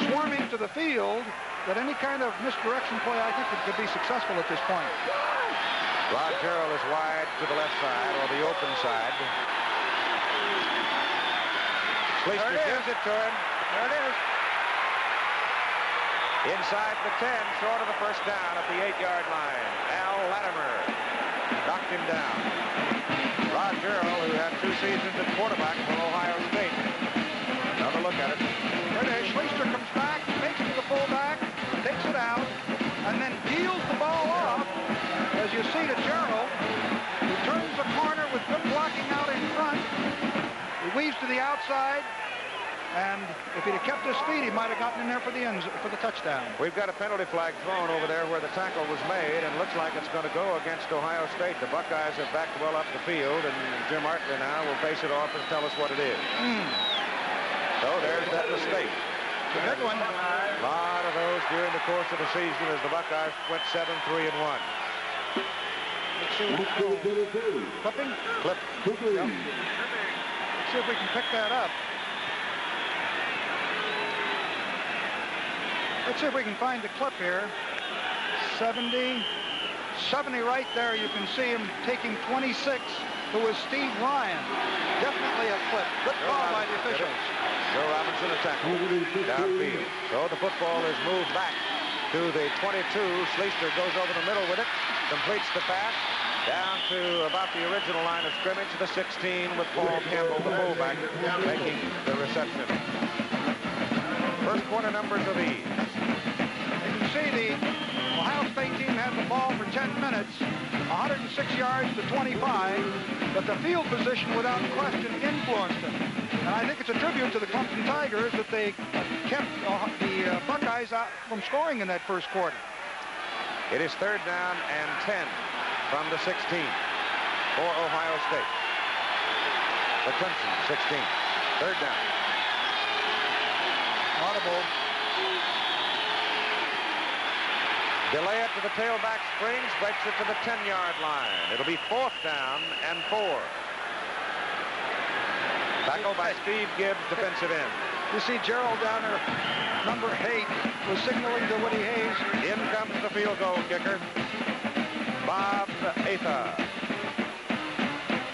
[SPEAKER 2] swarming to the field, that any kind of misdirection play, I think, could be successful at this point.
[SPEAKER 1] Rod Terrell is wide to the left side, or the open side. Schleister gives it to him.
[SPEAKER 2] There it is.
[SPEAKER 1] Inside the 10, short of the first down at the 8-yard line. Al Latimer knocked him down. Rod Terrell, who had 2 seasons at quarterback for Ohio State. Another look at it.
[SPEAKER 2] There it is. Schleister comes back, takes it to the fullback, takes it out, and then deals the ball off. As you see to Gerald, who turns the corner with good blocking out in front. He weaves to the outside, and if he'd have kept his feet, he might have gotten in there for the touchdown.
[SPEAKER 1] We've got a penalty flag thrown over there where the tackle was made, and looks like it's going to go against Ohio State. The Buckeyes have backed well up the field, and Jim Hartley now will face it off and tell us what it is. So there's that mistake.
[SPEAKER 2] It's a good one.
[SPEAKER 1] A lot of those during the course of the season as the Buckeyes went 7-3-1.
[SPEAKER 2] Let's see what clipping?
[SPEAKER 1] Clip.
[SPEAKER 2] Yep. Let's see if we can pick that up. Let's see if we can find the clip here. 70 right there. You can see him taking 26, who was Steve Ryan. Definitely a clip. Good call by the officials.
[SPEAKER 1] Joe Robinson attacked downfield. So the football is moved back to the 22. Schleister goes over the middle with it, completes the pass down to about the original line of scrimmage, the 16, with Paul Campbell, the fullback, making the reception. First quarter numbers of these.
[SPEAKER 2] You can see the Ohio State team had the ball for 10 minutes, 106 yards to 25, but the field position without question influenced them. And I think it's a tribute to the Clemson Tigers that they kept the Buckeyes out from scoring in that first quarter.
[SPEAKER 1] It is 3rd down and 10 from the 16 for Ohio State. The Clemson 16. 3rd down.
[SPEAKER 2] Audible.
[SPEAKER 1] Delay it to the tailback Springs, breaks it to the 10-yard line. It'll be 4th down and 4. Tackle by Steve Gibbs, defensive end.
[SPEAKER 2] You see Gerald down there, number 8, was signaling to Woody Hayes.
[SPEAKER 1] In comes the field goal kicker, Bob Atha.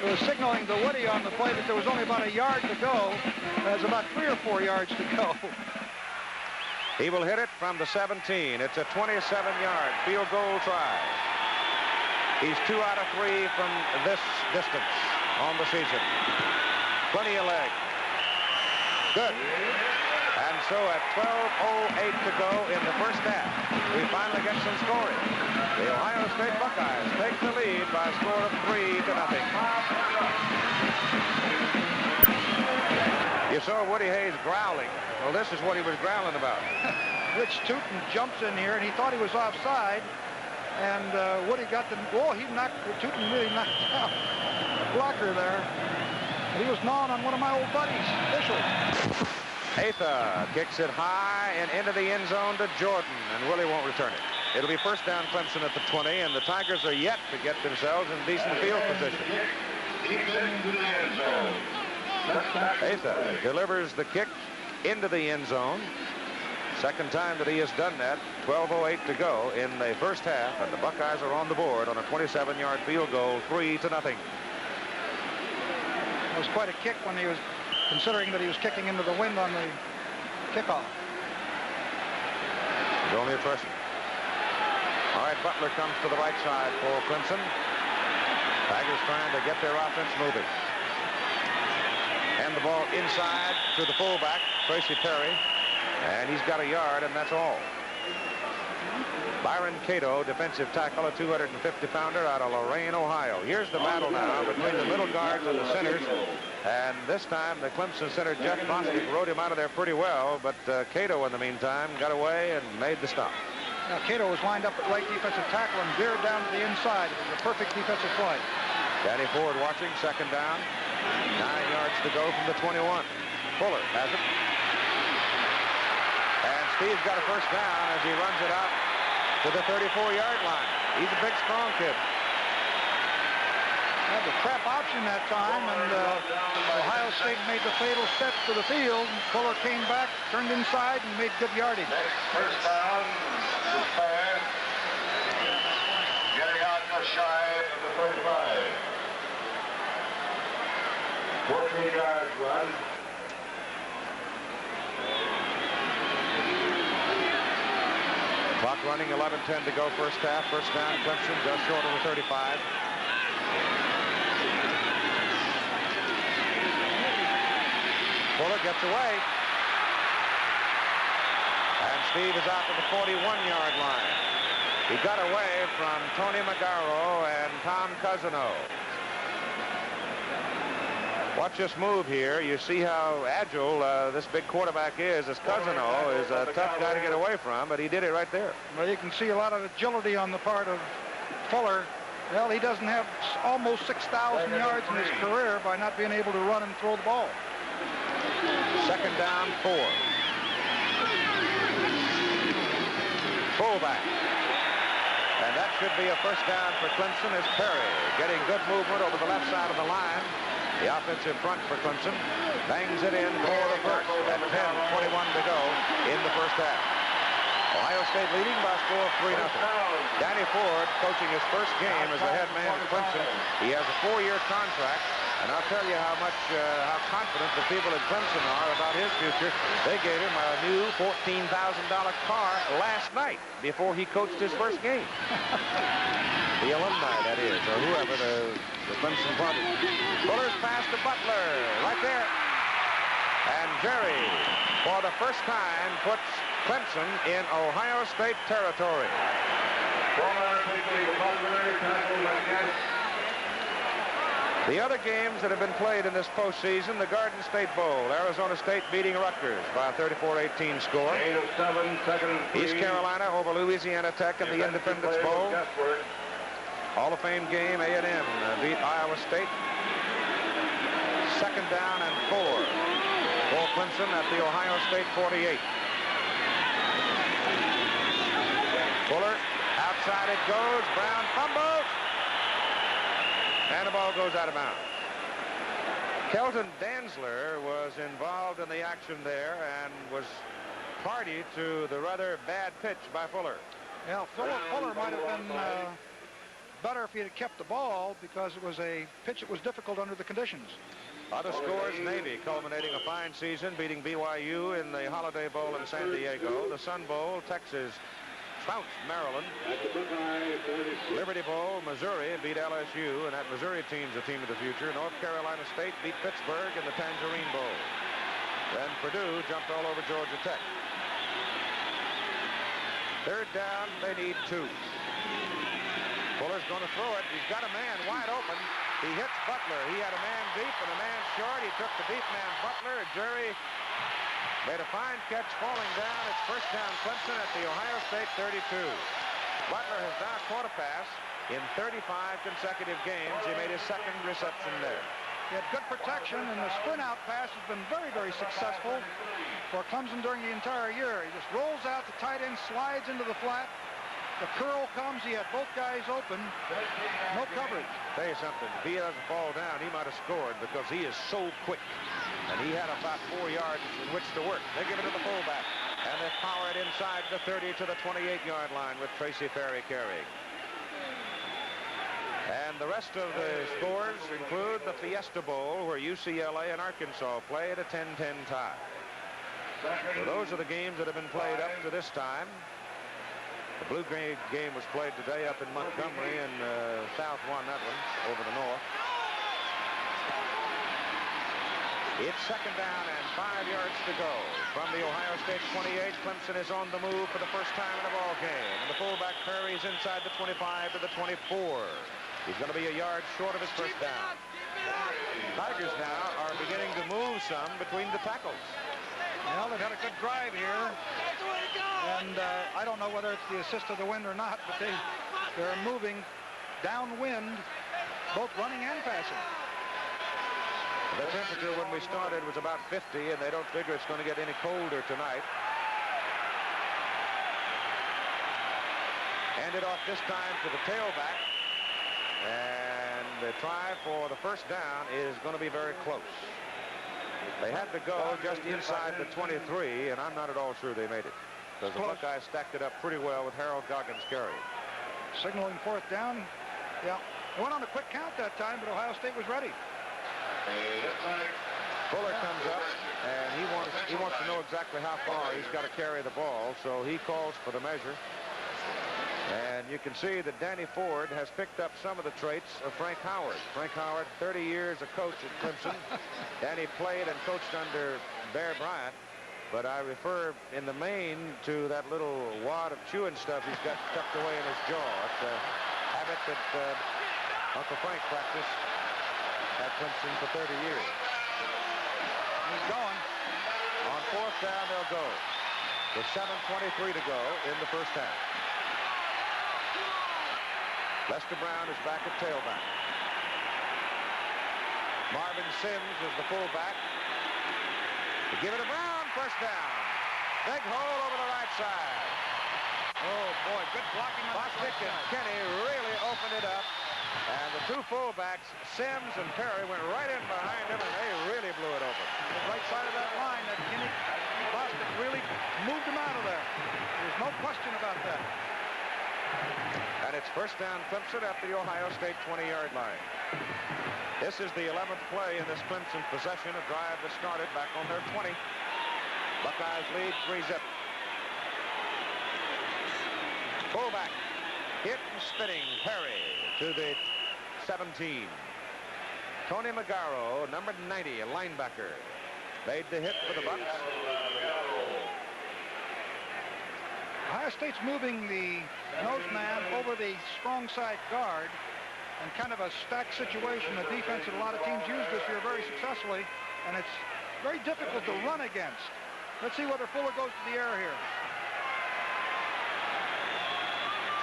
[SPEAKER 2] It was signaling to Woody on the play that there was only about a yard to go. There's about 3 or 4 yards to go.
[SPEAKER 1] He will hit it from the 17. It's a 27-yard field goal try. He's 2 out of 3 from this distance on the season. Plenty of leg. Good. And so at 12:08 to go in the first half, we finally get some scoring. The Ohio State Buckeyes take the lead by a score of 3-0. You saw Woody Hayes growling. Well, this is what he was growling about.
[SPEAKER 2] Rich Tootin jumps in here, and he thought he was offside. And Woody got the... Oh, Tootin really knocked out the blocker there. He was gnawing on one of my old buddies, officially.
[SPEAKER 1] Atha kicks it high and into the end zone to Jordan, and Willie won't return it. It'll be first down Clemson at the 20, and the Tigers are yet to get themselves in decent field position. Atha delivers the kick into the end zone. Second time that he has done that. 12:08 to go in the first half, and the Buckeyes are on the board on a 27-yard field goal, 3-0.
[SPEAKER 2] It was quite a kick when he was considering that he was kicking into the wind on the kickoff.
[SPEAKER 1] He's only a freshman. All right, Butler comes to the right side for Clemson. Tigers trying to get their offense moving. And the ball inside to the fullback, Tracy Perry. And he's got a yard, and that's all. Byron Cato, defensive tackle, a 250-pounder out of Lorain, Ohio. Here's the battle now between the middle guards and the centers. And this time, the Clemson center, Jeff Bostic, rode him out of there pretty well. But Cato, in the meantime, got away and made the stop.
[SPEAKER 2] Now, Cato was lined up at right defensive tackle and veered down to the inside. It was a perfect defensive play.
[SPEAKER 1] Danny Ford watching, second down. 9 yards to go from the 21. Fuller has it. And Steve's got a first down as he runs it out to the 34-yard line. He's a big, strong kid.
[SPEAKER 2] Had the trap option that time, and Ohio State made the fatal step to the field. Fuller came back, turned inside, and made good yardage.
[SPEAKER 3] Next first down is fair. Getting out just shy of the 35. 14 yards run.
[SPEAKER 1] Clock running, 11:10 to go first half. First down, Clemson, just short of the 35. Fuller gets away. And Steve is out to the 41-yard line. He got away from Tony Magaro and Tom Cousino. Watch this move here. You see how agile this big quarterback is. As Cousino is a tough guy to get away from, but he did it right there.
[SPEAKER 2] Well, you can see a lot of agility on the part of Fuller. Well, he doesn't have almost 6,000 yards in his career by not being able to run and throw the ball.
[SPEAKER 1] Second down, 4. Fullback. And that should be a first down for Clemson as Perry getting good movement over the left side of the line. The offensive front for Clemson bangs it in for the first at 10:21 to go in the first half. Ohio State leading by a score of 3-0. Danny Ford coaching his first game as the head man at Clemson. He has a 4-year contract. And I'll tell you how confident the people at Clemson are about his future. They gave him a new $14,000 car last night before he coached his first game. The alumni, that is, or whoever the Clemson party. Fuller's pass to Butler, right there. And Jerry, for the first time, puts Clemson in Ohio State territory. The other games that have been played in this postseason, the Garden State Bowl, Arizona State beating Rutgers by a 34-18 score.
[SPEAKER 3] 8 of 7, second and 3.
[SPEAKER 1] East Carolina over Louisiana Tech in the Independence Bowl. Hall of Fame game, A&M beat Iowa State. Second down and 4 for Clemson at the Ohio State 48. Fuller, outside it goes. Brown fumbles. And the ball goes out of bounds. Kelton Dantzler was involved in the action there and was party to the rather bad pitch by Fuller.
[SPEAKER 2] Yeah, Fuller might have been better if he had kept the ball because it was a pitch that was difficult under the conditions.
[SPEAKER 1] Other scores, Navy culminating a fine season, beating BYU in the Holiday Bowl in San Diego. The Sun Bowl, Texas trounced Maryland. Liberty Bowl, Missouri beat LSU, and that Missouri team's a team of the future. North Carolina State beat Pittsburgh in the Tangerine Bowl. Then Purdue jumped all over Georgia Tech. Third down, they need 2. Fuller's going to throw it. He's got a man wide open. He hits Butler. He had a man deep and a man short. He took the deep man, Butler. Jerry made a fine catch falling down. It's first down Clemson at the Ohio State 32. Butler has now caught a pass in 35 consecutive games. He made his second reception there.
[SPEAKER 2] He had good protection, and the sprint out pass has been very, very successful for Clemson during the entire year. He just rolls out, the tight end slides into the flat. The curl comes, he had both guys open. No coverage.
[SPEAKER 1] Tell you something, if he doesn't fall down, he might have scored because he is so quick. And he had about 4 yards in which to work. They give it to the fullback. And they power it inside the 30 to the 28-yard line with Tracy Ferry carrying. And the rest of the scores include the Fiesta Bowl, where UCLA and Arkansas play at a 10-10 tie. So those are the games that have been played up to this time. The Blue Gray game was played today up in Montgomery, and South won that one over the North. It's second down and 5 yards to go. From the Ohio State 28, Clemson is on the move for the first time in the ball game. And the fullback Perry's inside the 25 to the 24. He's going to be a yard short of his first down. Tigers now are beginning to move some between the tackles.
[SPEAKER 2] Well, they've had a good drive here. And I don't know whether it's the assist of the wind or not, but they're moving downwind, both running and passing.
[SPEAKER 1] The temperature when we started was about 50, and they don't figure it's going to get any colder tonight. Handed off this time to the tailback. And the try for the first down is going to be very close. They had to go just inside the 23, and I'm not at all sure they made it. Because the Buckeyes stacked it up pretty well with Harold Goggins carrying.
[SPEAKER 2] Signaling fourth down. Yeah, they went on a quick count that time, but Ohio State was ready.
[SPEAKER 1] Fuller comes up, and he wants to know exactly how far he's got to carry the ball, so he calls for the measure. And you can see that Danny Ford has picked up some of the traits of Frank Howard. Frank Howard, 30 years a coach at Clemson. Danny played and coached under Bear Bryant. But I refer in the main to that little wad of chewing stuff he's got tucked away in his jaw. It's a habit that Uncle Frank practiced at Clemson for 30 years.
[SPEAKER 2] He's going.
[SPEAKER 1] On fourth down, they'll go. With 7:23 to go in the first half. Lester Brown is back at tailback. Marvin Sims is the fullback. They give it to Brown, first down. Big hole over the right side.
[SPEAKER 2] Oh, boy, good blocking on
[SPEAKER 1] Bostic and Kenny really opened it up. And the two fullbacks, Sims and Perry, went right in behind him, and they really blew it open.
[SPEAKER 2] The right side of that line, that Kenny Bostic really moved him out of there. There's no question about that.
[SPEAKER 1] And it's first down Clemson at the Ohio State 20-yard line. This is the 11th play in this Clemson possession. A drive that started back on their 20. Buckeyes lead 3-zip. Fullback. Hit and spinning. Perry to the 17. Tony Magaro, number 90, a linebacker, made the hit for the Bucks.
[SPEAKER 2] Ohio State's moving the nose man over the strong side guard, and kind of a stacked situation, a defense that a lot of teams use this year very successfully, and it's very difficult to run against. Let's see whether Fuller goes to the air here.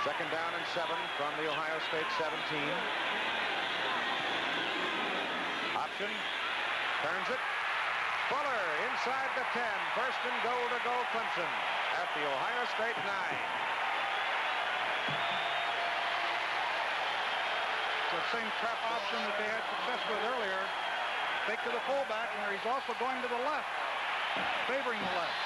[SPEAKER 1] Second down and 7 from the Ohio State 17. Option, turns it. Fuller inside the 10. First and goal to go Clemson at the Ohio State 9.
[SPEAKER 2] The same trap option that they had success with earlier. Fake to the fullback, and he's also going to the left, favoring the left.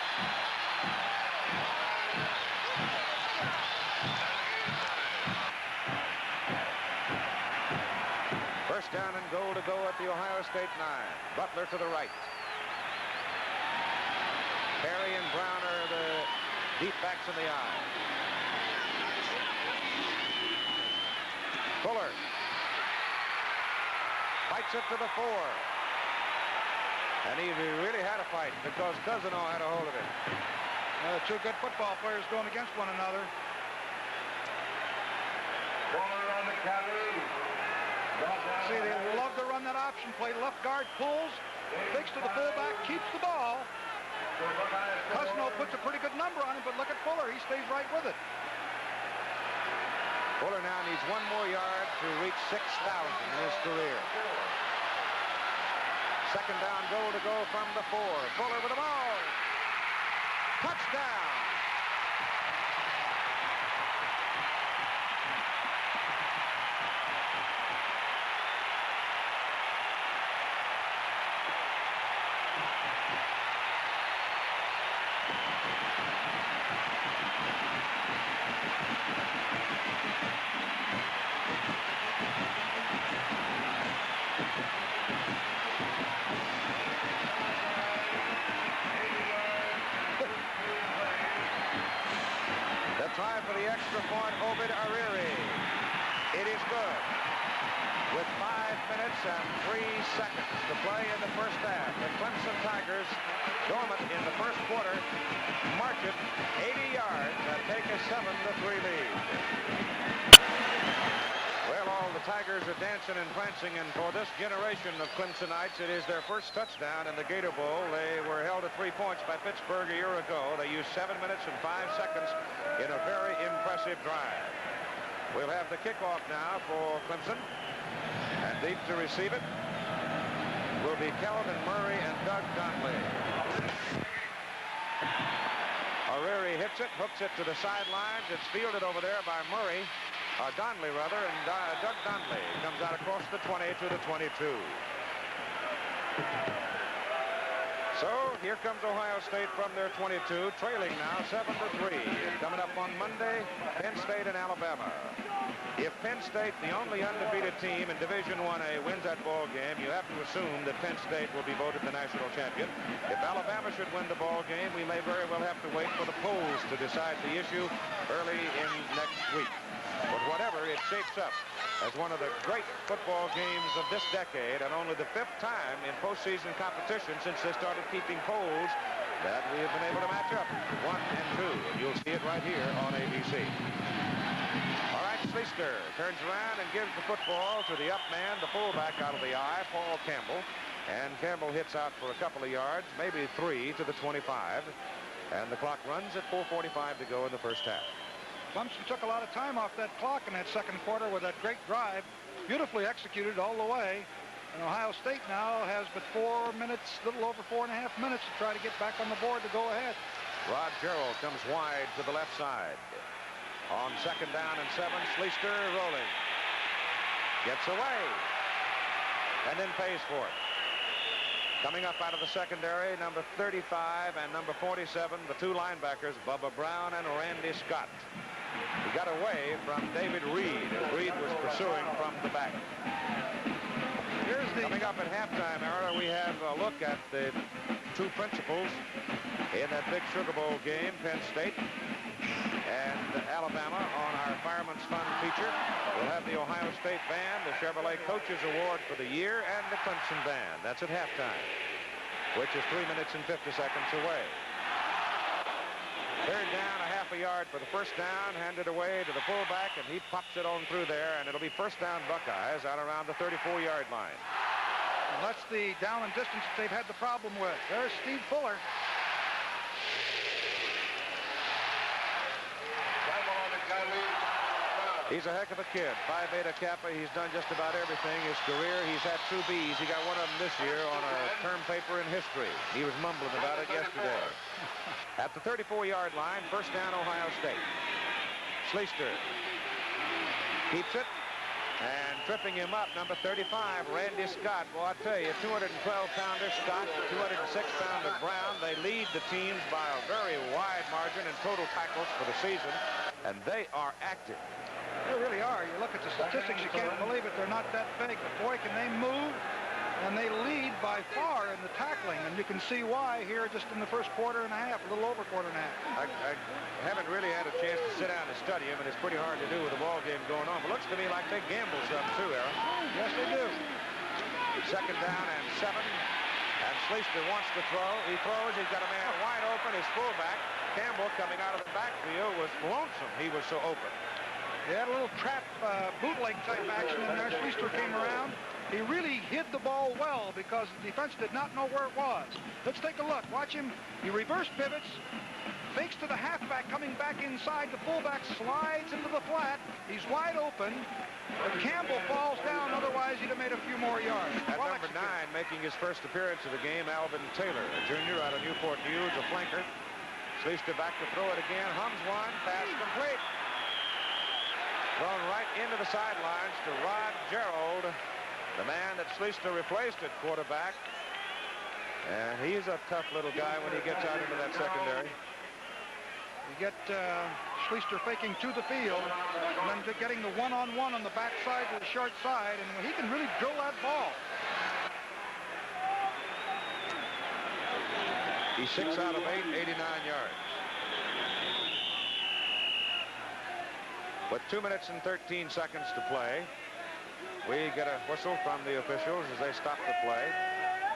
[SPEAKER 1] First down and goal to go at the Ohio State 9. Butler to the right. Perry and Brown are the deep backs in the eye. Fuller fights it to the 4. And he really had a fight because Cousino had a hold of it.
[SPEAKER 2] Two good football players going against one another.
[SPEAKER 3] Fuller on the carry.
[SPEAKER 2] See, they love to run that option play. Left guard pulls, fakes to the fullback, keeps the ball. Cousino puts a pretty good number on him, but look at Fuller. He stays right with it.
[SPEAKER 1] Fuller now needs one more yard to reach 6,000 in his career. Second down, goal to go from the 4. Fuller with the ball. Touchdown. Try for the extra point, Obed Ariri. It is good. With 5 minutes and 3 seconds to play in the first half, the Clemson Tigers, dormant in the first quarter, march it 80 yards and take a 7-3 lead. Well, all the Tigers are dancing and prancing, and for this generation of Clemsonites, it is their first touchdown in the Gator Bowl. They were held to 3 points by Pittsburgh a year ago. They used 7 minutes and 5 seconds in a very impressive drive. We'll have the kickoff now for Clemson, and deep to receive it will be Kelvin Murray and Doug Donley. Ariri hits it, hooks it to the sidelines. It's fielded over there by Murray. Donley, rather, and Doug Donley comes out across the 20 to the 22. So here comes Ohio State from their 22, trailing now 7-3. Coming up on Monday, Penn State and Alabama. If Penn State, the only undefeated team in Division 1A, wins that ball game, you have to assume that Penn State will be voted the national champion. If Alabama should win the ball game, we may very well have to wait for the polls to decide the issue early in next week. But whatever, it shapes up as one of the great football games of this decade, and only the 5th time in postseason competition since they started keeping polls that we have been able to match up 1 and 2. And you'll see it right here on ABC. All right, Schleister turns around and gives the football to the up man, the fullback out of the eye, Paul Campbell. And Campbell hits out for a couple of yards, maybe 3 to the 25. And the clock runs at 4:45 to go in the first half.
[SPEAKER 2] Clemson took a lot of time off that clock in that second quarter with that great drive, beautifully executed all the way. And Ohio State now has but 4 minutes, a little over 4.5 minutes to try to get back on the board to go ahead.
[SPEAKER 1] Rod Carroll comes wide to the left side. On second down and 7, Schleister rolling. Gets away. And then pays for it. Coming up out of the secondary, number 35 and number 47, the 2 linebackers, Bubba Brown and Randy Scott. He got away from David Reed, and Reed was pursuing from the back.
[SPEAKER 2] Here's
[SPEAKER 1] Coming up at halftime, Aaron, we have a look at the two principals in that big Sugar Bowl game, Penn State and Alabama, on our Fireman's Fund feature. We'll have the Ohio State Band, the Chevrolet Coaches Award for the year, and the Clemson Band. That's at halftime, which is 3 minutes and 50 seconds away. Third down, a half a yard for the first down, handed away to the fullback, and he pops it on through there, and it'll be first down Buckeyes out around the 34-yard line.
[SPEAKER 2] And that's the down and distance that they've had the problem with. There's Steve Fuller.
[SPEAKER 1] He's a heck of a kid. Phi Beta Kappa. He's done just about everything. His career, he's had 2 B's. He got one of them this year on a term paper in history. He was mumbling about it yesterday. At the 34-yard line, first down Ohio State. Schleister keeps it. And tripping him up, number 35, Randy Scott. Well, I tell you, 212-pounder Scott, 206-pounder Brown. They lead the teams by a very wide margin in total tackles for the season, and they are active.
[SPEAKER 2] They really are. You look at the statistics, you can't believe it. They're not that big, but boy, can they move. And they lead by far in the tackling, and you can see why here just in the first quarter and a half, a little over quarter and a half.
[SPEAKER 1] I haven't really had a chance to sit down and study him, and it's pretty hard to do with the ball game going on. But looks to me like they gamble some too, Aaron.
[SPEAKER 2] Yes, they do.
[SPEAKER 1] Second down and 7. And Schleister wants to throw. He throws. He's got a man wide open. His fullback, Campbell, coming out of the backfield, was lonesome. He was so open.
[SPEAKER 2] They had a little trap bootleg type action in there. Schleister came around. He really hid the ball well because the defense did not know where it was. Let's take a look. Watch him. He reverse pivots, fakes to the halfback coming back inside. The fullback slides into the flat. He's wide open. But Campbell falls down. Otherwise, he'd have made a few more yards.
[SPEAKER 1] At number 9, making his first appearance of the game, Alvin Taylor, a junior out of Newport News, a flanker. Schleister back to throw it again. Hums one. Pass complete. Thrown right into the sidelines to Rod Gerald, the man that Schleister replaced at quarterback. And he's a tough little guy when he gets out into that secondary.
[SPEAKER 2] You get Schleister faking to the field and then getting the one-on-one on the backside to the short side, and he can really drill that ball.
[SPEAKER 1] He's 6 out of 8, 89 yards. With 2 minutes and 13 seconds to play, we get a whistle from the officials as they stop the play.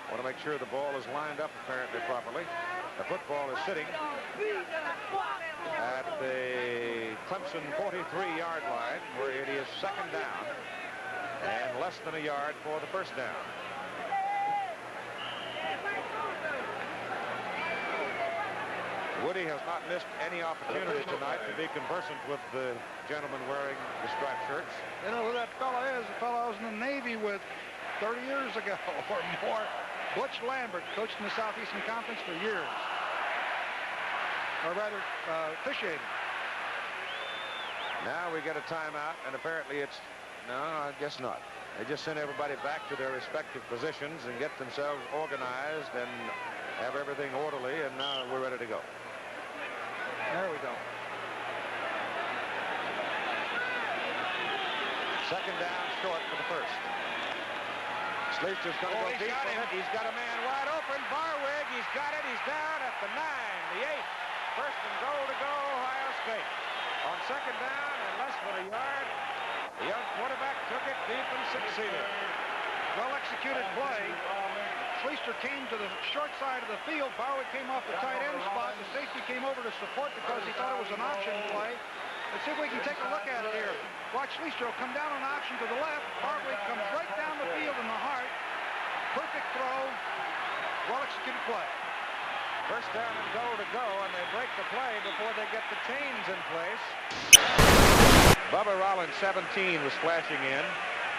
[SPEAKER 1] Want to make sure the ball is lined up apparently properly. The football is sitting at the Clemson 43-yard line, where it is second down and less than a yard for the first down. Woody has not missed any opportunity tonight to be conversant with the gentleman wearing the striped shirts.
[SPEAKER 2] You know who that fellow is? The fellow I was in the Navy with 30 years ago or more. Butch Lambert, coached in the Southeastern Conference for years. Or rather, officiated.
[SPEAKER 1] Now we get a timeout, and apparently it's... No, I guess not. They just send everybody back to their respective positions and get themselves organized and have everything orderly, and now we're ready to go.
[SPEAKER 2] There we go.
[SPEAKER 1] Second down short for the first. Schleister's going to go deep with it. He's got a man wide open. Barwig, he's got it. He's down at the 9, the 8. First and goal to go, Ohio State. On second down and less than a yard, the young quarterback took it deep and succeeded.
[SPEAKER 2] Well-executed play. Schleister came to the short side of the field. Barwick came off the tight end spot. The safety came over to support because he thought it was an option play. Let's see if we can take a look at it here. Watch Schleister come down on option to the left. Barwick comes right down the field in the heart. Perfect throw. Well-executed play.
[SPEAKER 1] First down and goal to go, and they break the play before they get the chains in place. Bubba Rollins, 17, was flashing in.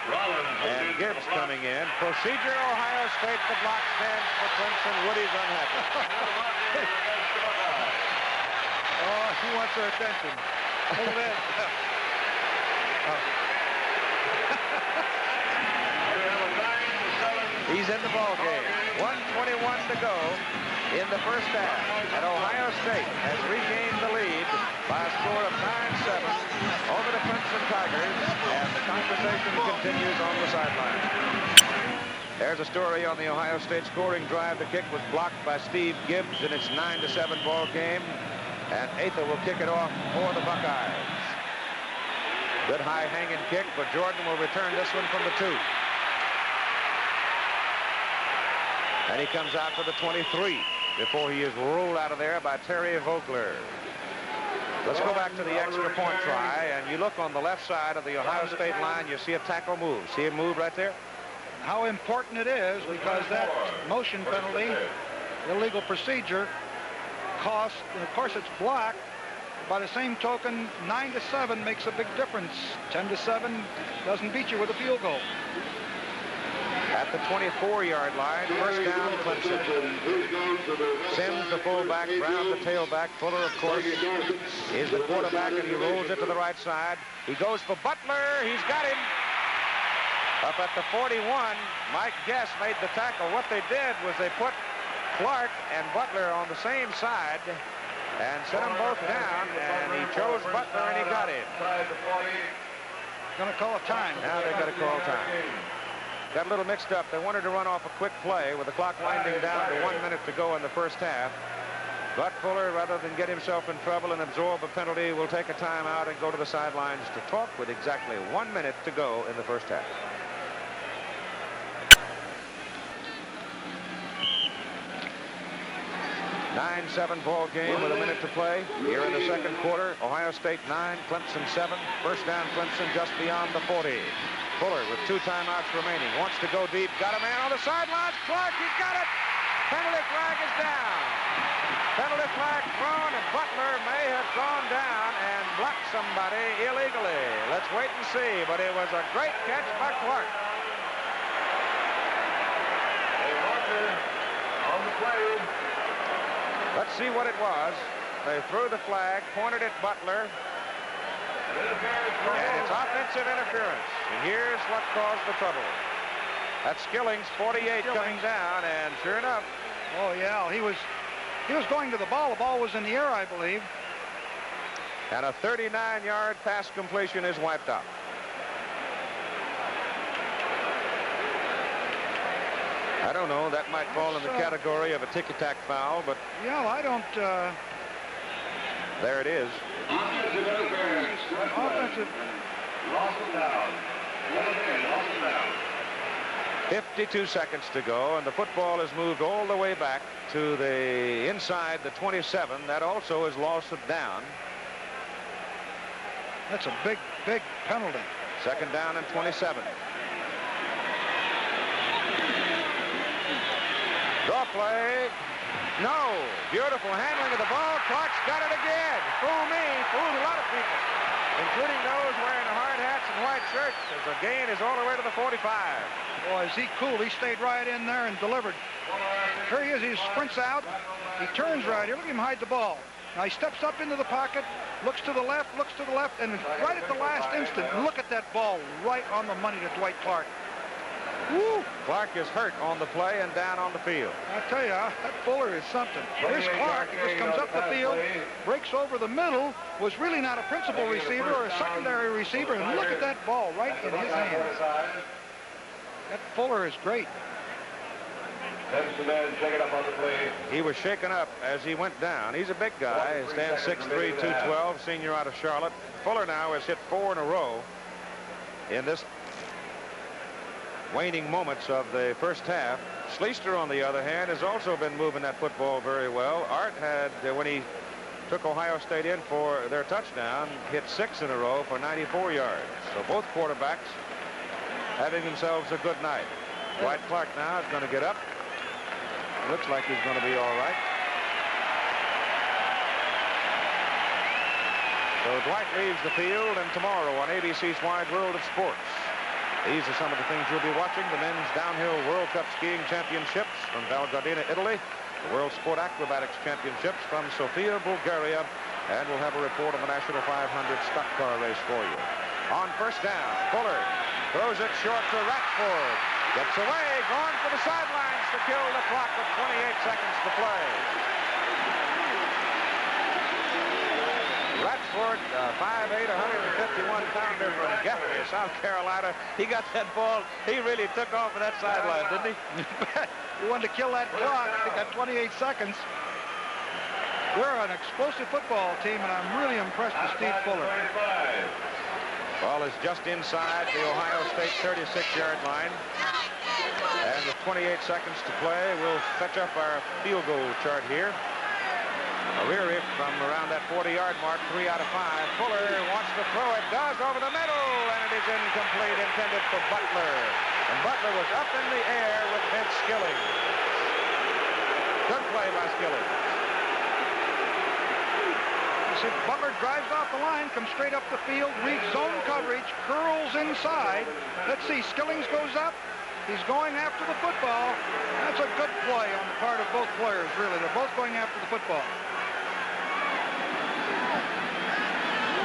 [SPEAKER 1] And Gibbs coming in. Procedure, Ohio State. The block stands for Clemson. Woody's unhappy.
[SPEAKER 2] Oh, he wants their attention. Look at that.
[SPEAKER 1] He's in the ball game. 1:21 to go in the first half. And Ohio State has regained the lead by a score of 9-7 over the Clemson Tigers. And the conversation continues on the sideline. There's a story on the Ohio State scoring drive. The kick was blocked by Steve Gibbs, and it's 9-7 ball game. And Atha will kick it off for the Buckeyes. Good high hanging kick, but Jordan will return this one from the 2. And he comes out to the 23 before he is rolled out of there by Terry Vogler. Let's go back to the extra point try, and you look on the left side of the Ohio State line, you see a tackle move. See him move right there?
[SPEAKER 2] How important it is, because that motion penalty, illegal procedure, cost, and of course it's blocked. By the same token, 9-7 makes a big difference. 10-7 doesn't beat you with a field goal.
[SPEAKER 1] At the 24-yard line, first down, Clemson. Sims, the fullback, Brown, the tailback. Fuller, of course, is the quarterback, and he rolls it to the right side. He goes for Butler. He's got him. Up at the 41, Mike Guess made the tackle. What they did was they put Clark and Butler on the same side and set them both down, and he chose Butler, and he got him.
[SPEAKER 2] Going to call a time.
[SPEAKER 1] Now they've got to call time. Got a little mixed up. They wanted to run off a quick play with the clock winding down to 1 minute to go in the first half. But Fuller, rather than get himself in trouble and absorb a penalty, will take a timeout and go to the sidelines to talk with exactly 1 minute to go in the first half. A 9-7 ball game with a minute to play. Here in the second quarter, Ohio State 9, Clemson 7. First down, Clemson just beyond the 40. Fuller with 2 timeouts remaining. Wants to go deep. Got a man on the sidelines. Clark, he's got it. Penalty flag is down. Penalty flag thrown, and Butler may have gone down and blocked somebody illegally. Let's wait and see, but it was a great catch by Clark.
[SPEAKER 3] On the play.
[SPEAKER 1] Let's see what it was. They threw the flag, pointed at Butler, and it's offensive interference. And here's what caused the trouble. That's Skillings, 48, coming down, and sure enough.
[SPEAKER 2] Oh, yeah, he was going to the ball. The ball was in the air, I believe.
[SPEAKER 1] And a 39-yard pass completion is wiped out. I don't know. That might fall in the category of a ticky-tack foul, but...
[SPEAKER 2] Yeah, I don't...
[SPEAKER 1] There it is.
[SPEAKER 2] Offensive.
[SPEAKER 3] Lost it down.
[SPEAKER 1] 52 seconds to go, and the football is moved all the way back to the inside the 27. That also is lost it down.
[SPEAKER 2] That's a big, big penalty.
[SPEAKER 1] Second down and 27. Draw play. No. Beautiful handling of the ball. Clark's got it again. Fool me. Fooled a lot of people, including those wearing hard hats and white shirts, as the gain is all the way to the 45.
[SPEAKER 2] Boy, is he cool. He stayed right in there and delivered. Here he is. He sprints out. He turns right here. Look at him hide the ball. Now he steps up into the pocket, looks to the left, and right at the last instant, look at that ball right on the money to Dwight Clark. Woo!
[SPEAKER 1] Clark is hurt on the play and down on the field.
[SPEAKER 2] I tell you, that Fuller is something. Here's Clark. He just comes up the field, breaks over the middle, was really not a principal receiver or a secondary receiver, and look at that ball right in his hands. That Fuller is great.
[SPEAKER 1] He was shaken up as he went down. He's a big guy. He stands 6'3", 212, senior out of Charlotte. Fuller now has hit 4 in a row in this waning moments of the first half. Schleister, on the other hand, has also been moving that football very well. Art had, when he took Ohio State in for their touchdown, hit 6 in a row for 94 yards. So both quarterbacks having themselves a good night. Dwight Clark now is going to get up. Looks like he's going to be all right. So Dwight leaves the field, and tomorrow on ABC's Wide World of Sports, these are some of the things you'll be watching. The men's downhill World Cup skiing championships from Val Gardena, Italy. The World Sport Acrobatics Championships from Sofia, Bulgaria. And we'll have a report on the National 500 stock car race for you. On first down, Fuller throws it short to Ratford. Gets away, going for the sidelines to kill the clock with 28 seconds to play. Ford, 5'8", 151-pounder from Gator, South Carolina. He got that ball. He really took off of that sideline, didn't he?
[SPEAKER 2] He wanted to kill that clock. He got 28 seconds. We're an explosive football team, and I'm really impressed with Steve Fuller.
[SPEAKER 1] Ball is just inside the Ohio State 36-yard line. And with 28 seconds to play, we'll fetch up our field goal chart here. O'Leary from around that 40-yard mark, 3 out of 5. Fuller wants to throw it, does over the middle, and it is incomplete, intended for Butler. And Butler was up in the air with Vince Skilling. Good play by Skilling.
[SPEAKER 2] See, Butler drives off the line, comes straight up the field, reads zone coverage, curls inside. Let's see, Skillings goes up. He's going after the football. That's a good play on the part of both players, really. They're both going after the football.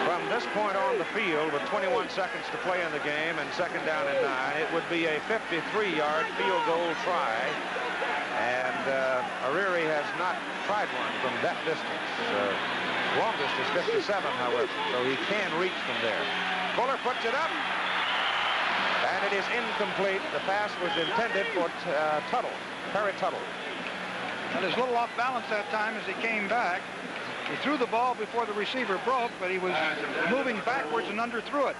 [SPEAKER 1] From this point on the field, with 21 seconds to play in the game and second down and 9, it would be a 53-yard field goal try. And O'Leary has not tried one from that distance. Longest is 57, however, so he can reach from there. Fuller puts it up, and it is incomplete. The pass was intended for Tuttle, Perry Tuttle.
[SPEAKER 2] And he was a little off balance that time as he came back. He threw the ball before the receiver broke, but he was moving backwards and underthrew it.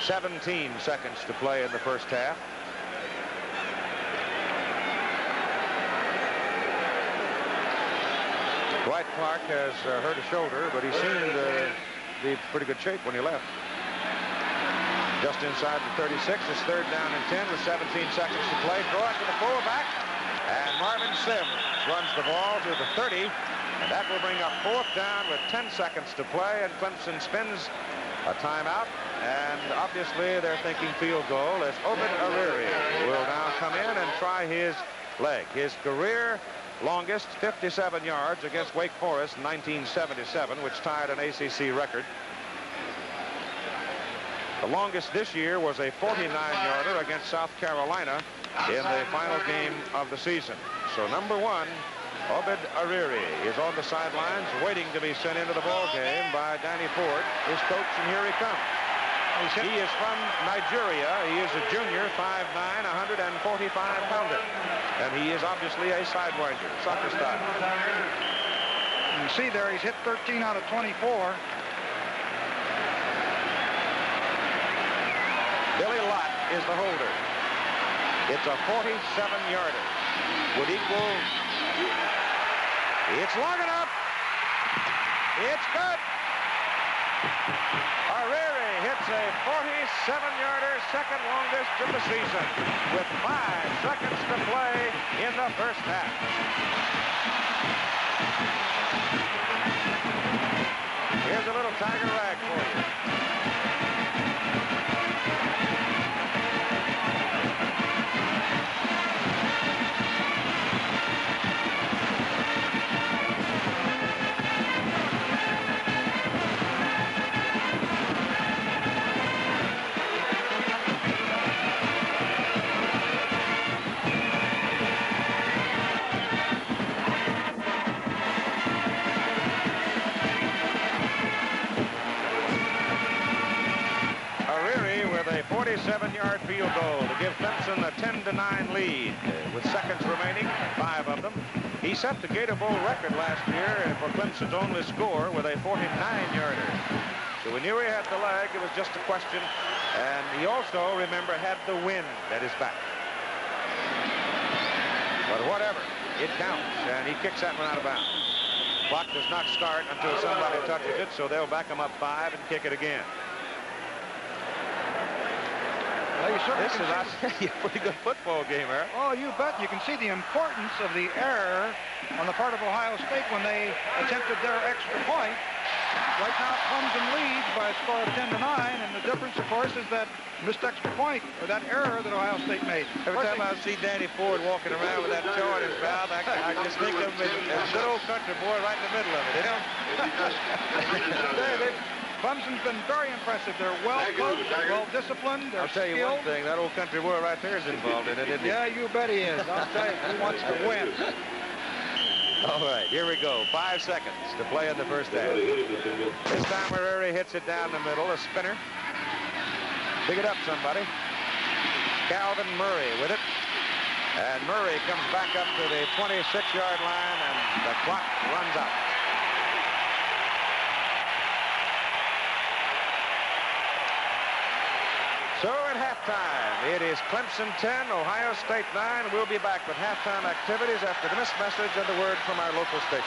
[SPEAKER 1] 17 seconds to play in the first half. Dwight Clark has hurt a shoulder, but he seemed to be in pretty good shape when he left. Just inside the 36, it's third down and 10 with 17 seconds to play. Throw it to the fullback, and Marvin Sims runs the ball to the 30, and that will bring up fourth down with 10 seconds to play, and Clemson spins a timeout, and obviously they're thinking field goal as Obed O'Leary will now come in and try his leg. His career longest, 57 yards against Wake Forest in 1977, which tied an ACC record. The longest this year was a 49-yarder against South Carolina in the final game of the season. So number 1, Obed O'Leary, is on the sidelines waiting to be sent into the ball game by Danny Ford, his coach, and here he comes. He is from Nigeria. He is a junior, 5'9", 145-pounder. And he is obviously a sidewinder, soccer style.
[SPEAKER 2] You see there, he's hit 13 out of 24.
[SPEAKER 1] Billy Lott is the holder. It's a 47-yarder. Would equal... It's long enough. It's good. O'Leary hits a 47-yarder, second longest of the season, with 5 seconds to play in the first half. Here's a little Tiger rag for you. With a 47-yard field goal to give Clemson a 10-9 lead. With seconds remaining, 5 of them. He set the Gator Bowl record last year for Clemson's only score with a 49-yarder. So we knew he had the leg. It was just a question. And he also, remember, had the wind at his back. But whatever, it counts. And he kicks that one out of bounds. Clock does not start until somebody touches it, so they'll back him up 5 and kick it again.
[SPEAKER 2] Well,
[SPEAKER 1] this is a pretty good football game, Eric.
[SPEAKER 2] Oh, you bet. You can see the importance of the error on the part of Ohio State when they attempted their extra point. Right now, Clemson leads by a score of 10-9, and the difference, of course, is that missed extra point, or that error that Ohio State made.
[SPEAKER 1] Every time I see Danny Ford walking around with that toe in his mouth, I just think of him as a good old country boy right in the middle of it, isn't he?
[SPEAKER 2] Clemson's been very impressive. They're well coached, well disciplined. They're
[SPEAKER 1] I'll tell you one thing, that old country boy right there is involved in it, isn't he?
[SPEAKER 2] Yeah, you bet he is. I'll tell you, he wants to win.
[SPEAKER 1] All right, here we go. 5 seconds to play in the first half. This time Murray hits it down the middle, a spinner. Pick it up, somebody. Calvin Murray with it. And Murray comes back up to the 26-yard line, and the clock runs out. So at halftime, it is Clemson 10, Ohio State 9. We'll be back with halftime activities after the missed message and the word from our local station.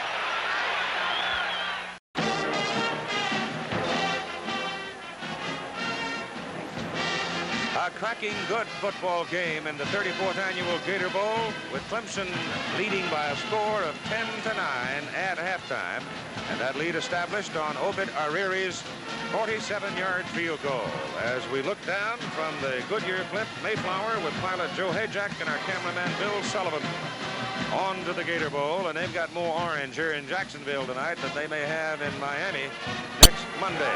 [SPEAKER 1] A cracking good football game in the 34th annual Gator Bowl, with Clemson leading by a score of 10-9 at halftime, and that lead established on Obed Ariri's 47-yard field goal. As we look down from the Goodyear Blimp Mayflower with pilot Joe Hayjack and our cameraman Bill Sullivan on to the Gator Bowl, and they've got more orange here in Jacksonville tonight than they may have in Miami next Monday.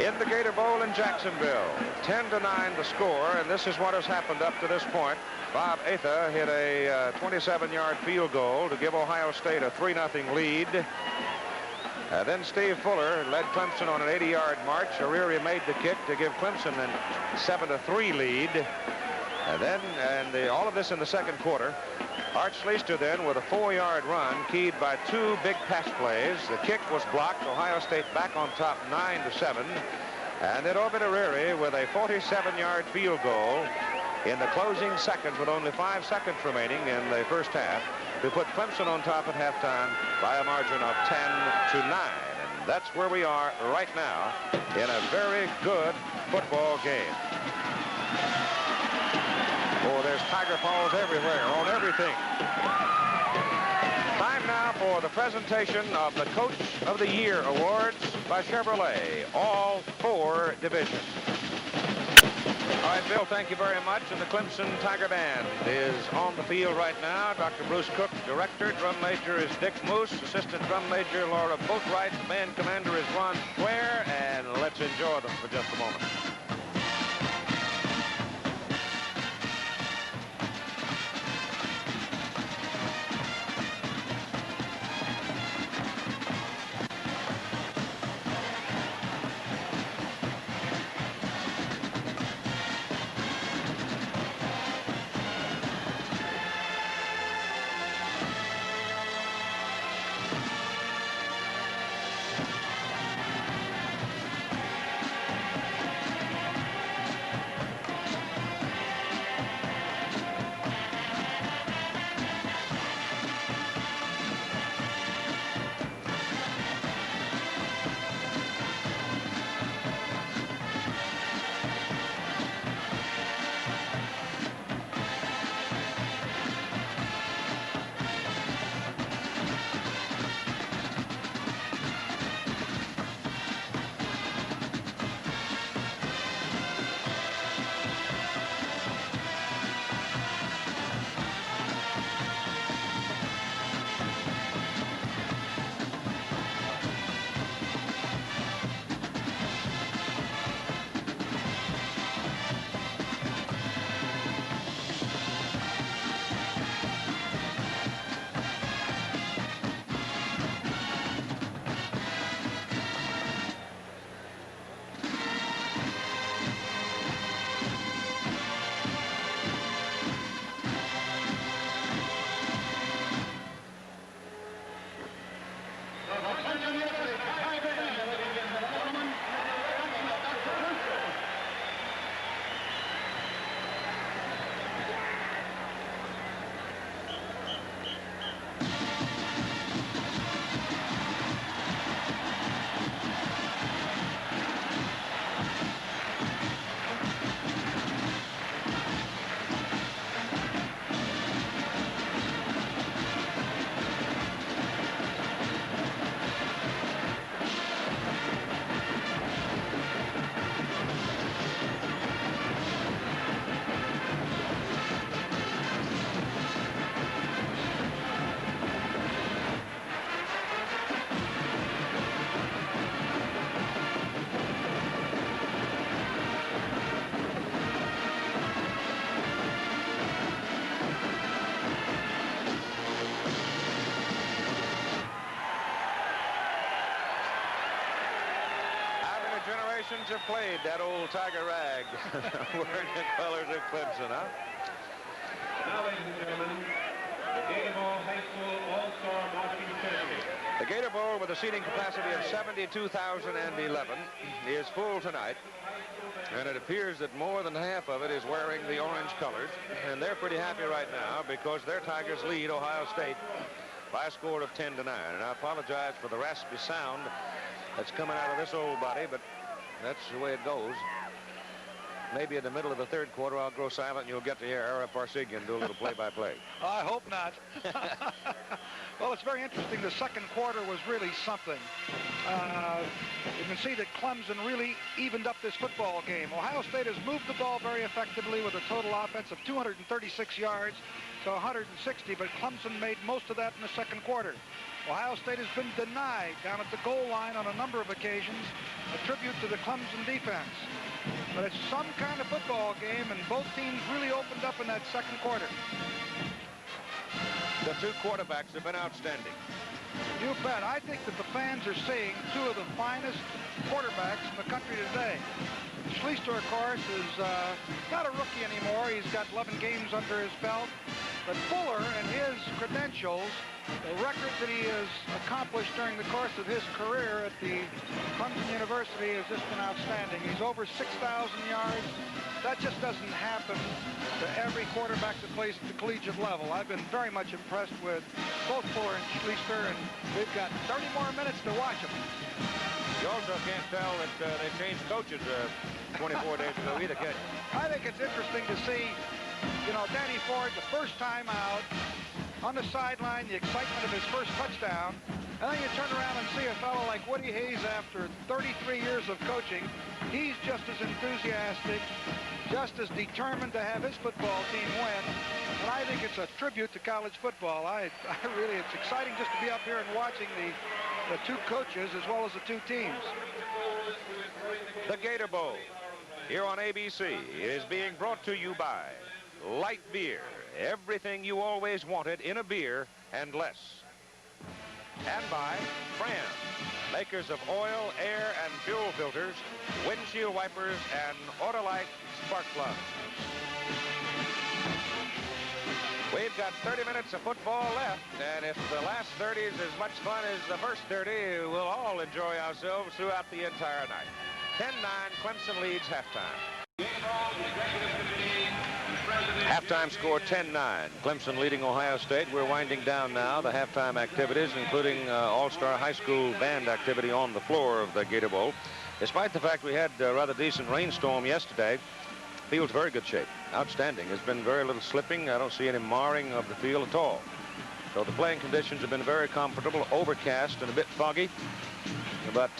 [SPEAKER 1] In the Gator Bowl in Jacksonville, 10-9 the score, and this is what has happened up to this point. Bob Atha hit a 27-yard field goal to give Ohio State a 3-0 lead. Then Steve Fuller led Clemson on an 80-yard march. Ariri made the kick to give Clemson a 7-3 lead. And all of this in the second quarter. Art Schleister then with a 4-yard run, keyed by 2 big pass plays. The kick was blocked. Ohio State back on top 9-7. And then Obed Ariri with a 47-yard field goal in the closing seconds with only 5 seconds remaining in the first half to put Clemson on top at halftime by a margin of 10-9. And that's where we are right now in a very good football game. Oh, there's Tiger Falls everywhere, on everything. Time now for the presentation of the Coach of the Year Awards by Chevrolet, all 4 divisions. All right, Bill, thank you very much. And the Clemson Tiger Band is on the field right now. Dr. Bruce Cook, director. Drum major is Dick Moose. Assistant drum major Laura Boatwright. The band commander is Ron Square. And let's enjoy them for just a moment. have played that old Tiger rag wearing the colors of Clemson, huh?
[SPEAKER 4] Now, ladies and gentlemen, the Gator Bowl High School All-Star Marching Championship.
[SPEAKER 1] The Gator Bowl, with a seating capacity of 72,011, is full tonight. And it appears that more than half of it is wearing the orange colors. And they're pretty happy right now because their Tigers lead Ohio State by a score of 10-9. And I apologize for the raspy sound that's coming out of this old body, but that's the way it goes. Maybe in the middle of the third quarter, I'll grow silent and you'll get to hear Ara Parsegian do a little play-by-play.
[SPEAKER 2] I hope not. Well, it's very interesting. The second quarter was really something. You can see that Clemson really evened up this football game. Ohio State has moved the ball very effectively with a total offense of 236 yards to 160, but Clemson made most of that in the second quarter. Ohio State has been denied down at the goal line on a number of occasions, a tribute to the Clemson defense. But it's some kind of football game, and both teams really opened up in that second quarter.
[SPEAKER 1] The two quarterbacks have been outstanding.
[SPEAKER 2] You bet. I think that the fans are seeing two of the finest quarterbacks in the country today. Schleister, of course, is not a rookie anymore. He's got 11 games under his belt. But Fuller and his credentials, the records that he has accomplished during the course of his career at the Clemson University has just been outstanding. He's over 6,000 yards. That just doesn't happen to every quarterback that plays at the collegiate level. I've been very much impressed with both Fuller and Schleister, and we've got 30 more minutes to watch them.
[SPEAKER 1] You also can't tell that they changed coaches 24 days ago either, can you?
[SPEAKER 2] I think it's interesting to see, you know, Danny Ford, the first time out, on the sideline, the excitement of his first touchdown, and then you turn around and see a fellow like Woody Hayes after 33 years of coaching. He's just as enthusiastic, just as determined to have his football team win, and I think it's a tribute to college football. I really, it's exciting just to be up here and watching the two coaches as well as the two teams.
[SPEAKER 1] The Gator Bowl, here on ABC, is being brought to you by Light Beer. Everything you always wanted in a beer and less. And by Fram, makers of oil, air, and fuel filters, windshield wipers, and Autolite spark plugs. We've got 30 minutes of football left, and if the last 30 is as much fun as the first 30, we'll all enjoy ourselves throughout the entire night. 10-9, Clemson leads halftime. Halftime score 10-9. Clemson leading Ohio State. We're winding down now the halftime activities, including all-star high school band activity on the floor of the Gator Bowl. Despite the fact we had a rather decent rainstorm yesterday, field's very good shape. Outstanding. There's been very little slipping. I don't see any marring of the field at all. So the playing conditions have been very comfortable, overcast and a bit foggy. But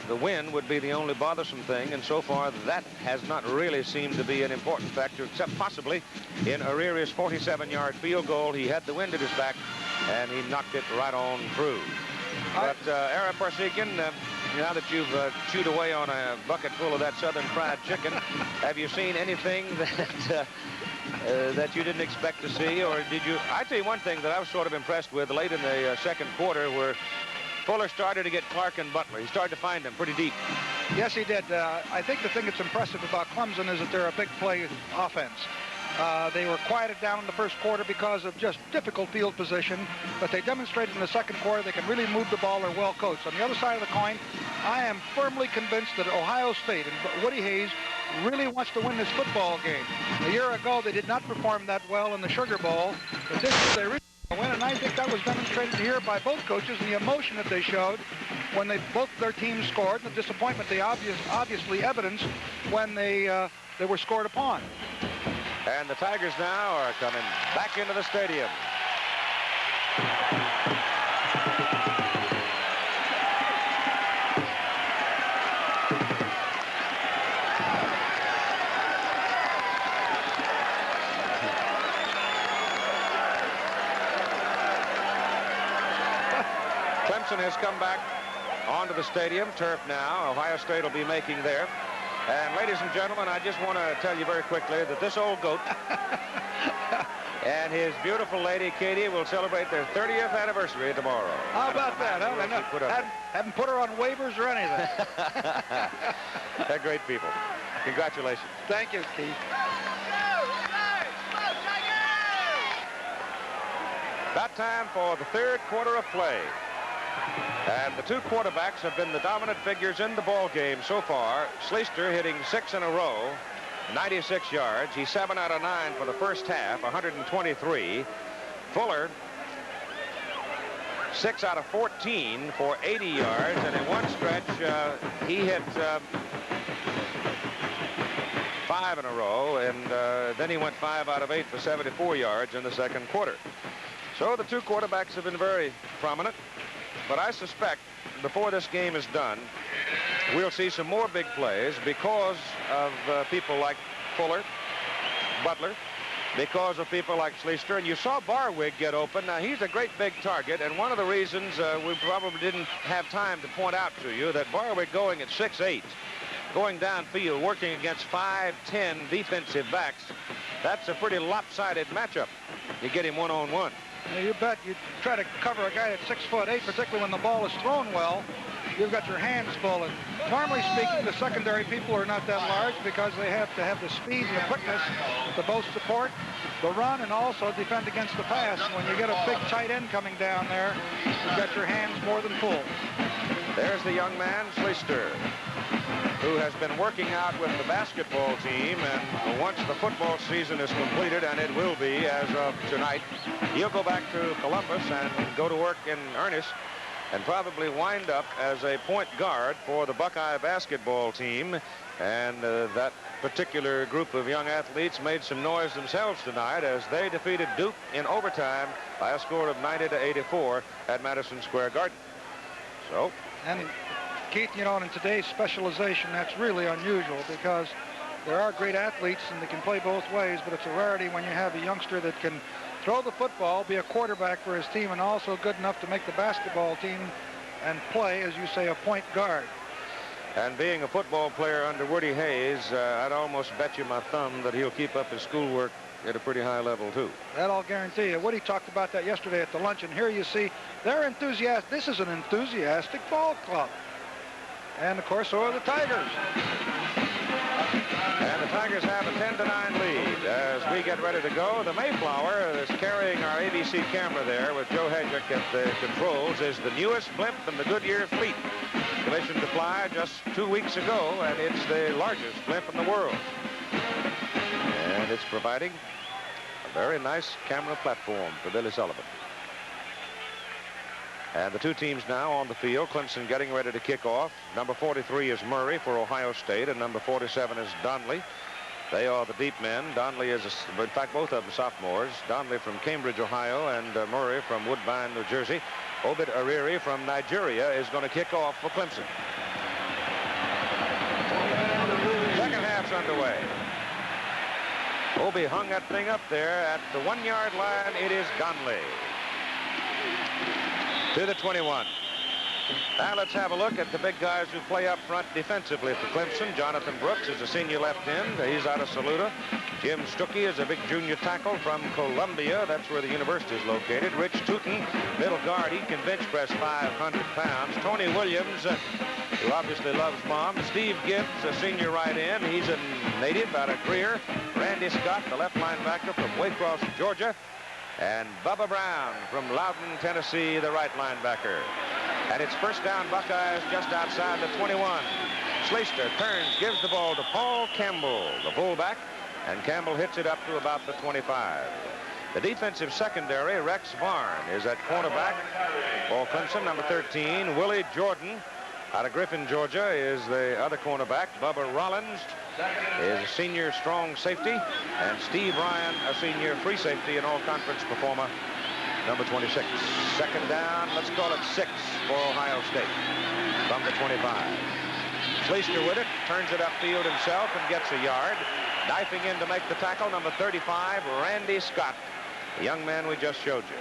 [SPEAKER 1] the wind would be the only bothersome thing, and so far that has not really seemed to be an important factor, except possibly in Arreara's 47-yard field goal. He had the wind at his back, and he knocked it right on through. But Ara Parsegian, now that you've chewed away on a bucket full of that Southern fried chicken, have you seen anything that that you didn't expect to see, or did you? I tell you one thing that I was sort of impressed with late in the second quarter, where Fuller started to get Clark and Butler. He started to find them pretty deep.
[SPEAKER 2] Yes, he did. I think the thing that's impressive about Clemson is that they're a big play offense. They were quieted down in the first quarter because of just difficult field position, but they demonstrated in the second quarter they can really move the ball. They're well coached. On the other side of the coin, I am firmly convinced that Ohio State and Woody Hayes really wants to win this football game. A year ago, they did not perform that well in the Sugar Bowl, but this year they really win, and I think that was demonstrated here by both coaches and the emotion that they showed when both their teams scored, and the disappointment they obviously evidenced when they were scored upon.
[SPEAKER 1] And the Tigers now are coming back into the stadium. Clemson has come back onto the stadium, turf now. Ohio State will be making there. And ladies and gentlemen, I just want to tell you very quickly that this old goat and his beautiful lady, Katie, will celebrate their 30th anniversary tomorrow.
[SPEAKER 2] How about that? Haven't put her on waivers or anything.
[SPEAKER 1] They're great people. Congratulations.
[SPEAKER 2] Thank you, Keith.
[SPEAKER 1] About time for the third quarter of play. And the two quarterbacks have been the dominant figures in the ball game so far. Schleister hitting 6 in a row, 96 yards. He's 7 out of 9 for the first half, 123. Fuller, 6 out of 14 for 80 yards. And in one stretch, he hit 5 in a row. And then he went 5 out of 8 for 74 yards in the second quarter. So the two quarterbacks have been very prominent. But I suspect before this game is done, we'll see some more big plays because of people like Fuller, Butler, because of people like Schleister. And you saw Barwig get open. Now, he's a great big target, and one of the reasons we probably didn't have time to point out to you that Barwig going at 6'8", going downfield, working against 5'10" defensive backs, that's a pretty lopsided matchup. You get him one-on-one.
[SPEAKER 2] You bet. You try to cover a guy at 6'8", particularly when the ball is thrown well. You've got your hands full. And normally speaking, the secondary people are not that large because they have to have the speed and the quickness to both support the run and also defend against the pass. When you get a big tight end coming down there, you've got your hands more than full.
[SPEAKER 1] There's the young man, Schleister, who has been working out with the basketball team, and once the football season is completed, and it will be as of tonight, he'll go back to Columbus and go to work in earnest and probably wind up as a point guard for the Buckeye basketball team. And that particular group of young athletes made some noise themselves tonight as they defeated Duke in overtime by a score of 90-84 at Madison Square Garden. So,
[SPEAKER 2] and Keith, you know, in today's specialization, that's really unusual because there are great athletes and they can play both ways, but it's a rarity when you have a youngster that can throw the football, be a quarterback for his team, and also good enough to make the basketball team and play, as you say, a point guard.
[SPEAKER 1] And being a football player under Woody Hayes, I'd almost bet you my thumb that he'll keep up his schoolwork at a pretty high level, too.
[SPEAKER 2] That I'll guarantee you. Woody talked about that yesterday at the lunch, and here you see they're enthusiastic. This is an enthusiastic ball club. And, of course, so are the Tigers.
[SPEAKER 1] And the Tigers have a 10-9 lead as we get ready to go. The Mayflower is carrying our ABC camera there with Joe Hedrick at the controls, is the newest blimp in the Goodyear fleet. Commissioned to fly just 2 weeks ago, and it's the largest blimp in the world. And it's providing a very nice camera platform for Billy Sullivan. And the two teams now on the field. Clemson getting ready to kick off. Number 43 is Murray for Ohio State, and number 47 is Donnelly. They are the deep men. Donnelly is, in fact, both of them sophomores. Donnelly from Cambridge, Ohio, and Murray from Woodbine, New Jersey. Obed Ariri from Nigeria is going to kick off for Clemson. Second half's underway. Obi hung that thing up there at the 1-yard line. It is Donnelly to the 21. Now let's have a look at the big guys who play up front defensively for Clemson. Jonathan Brooks is a senior left end. He's out of Saluda. Jim Stuckey is a big junior tackle from Columbia. That's where the university is located. Rich Tootin, middle guard. He can bench press 500 pounds. Tony Williams, who obviously loves mom. Steve Gibbs, a senior right end. He's a native out of Greer. Randy Scott, the left linebacker from Waycross, Georgia. And Bubba Brown from Loudon, Tennessee, the right linebacker. And it's first down Buckeyes just outside the 21. Schleister turns, gives the ball to Paul Campbell, the fullback, and Campbell hits it up to about the 25. The defensive secondary, Rex Vaughn, is at cornerback for Clemson, number 13. Willie Jordan out of Griffin, Georgia, is the other cornerback. Bubba Rollins is a senior strong safety, and Steve Ryan, a senior free safety and all-conference performer, number 26. Second down, let's call it 6 for Ohio State from the 25. Schleister with it, turns it upfield himself and gets a yard. Diving in to make the tackle, number 35, Randy Scott, the young man we just showed you.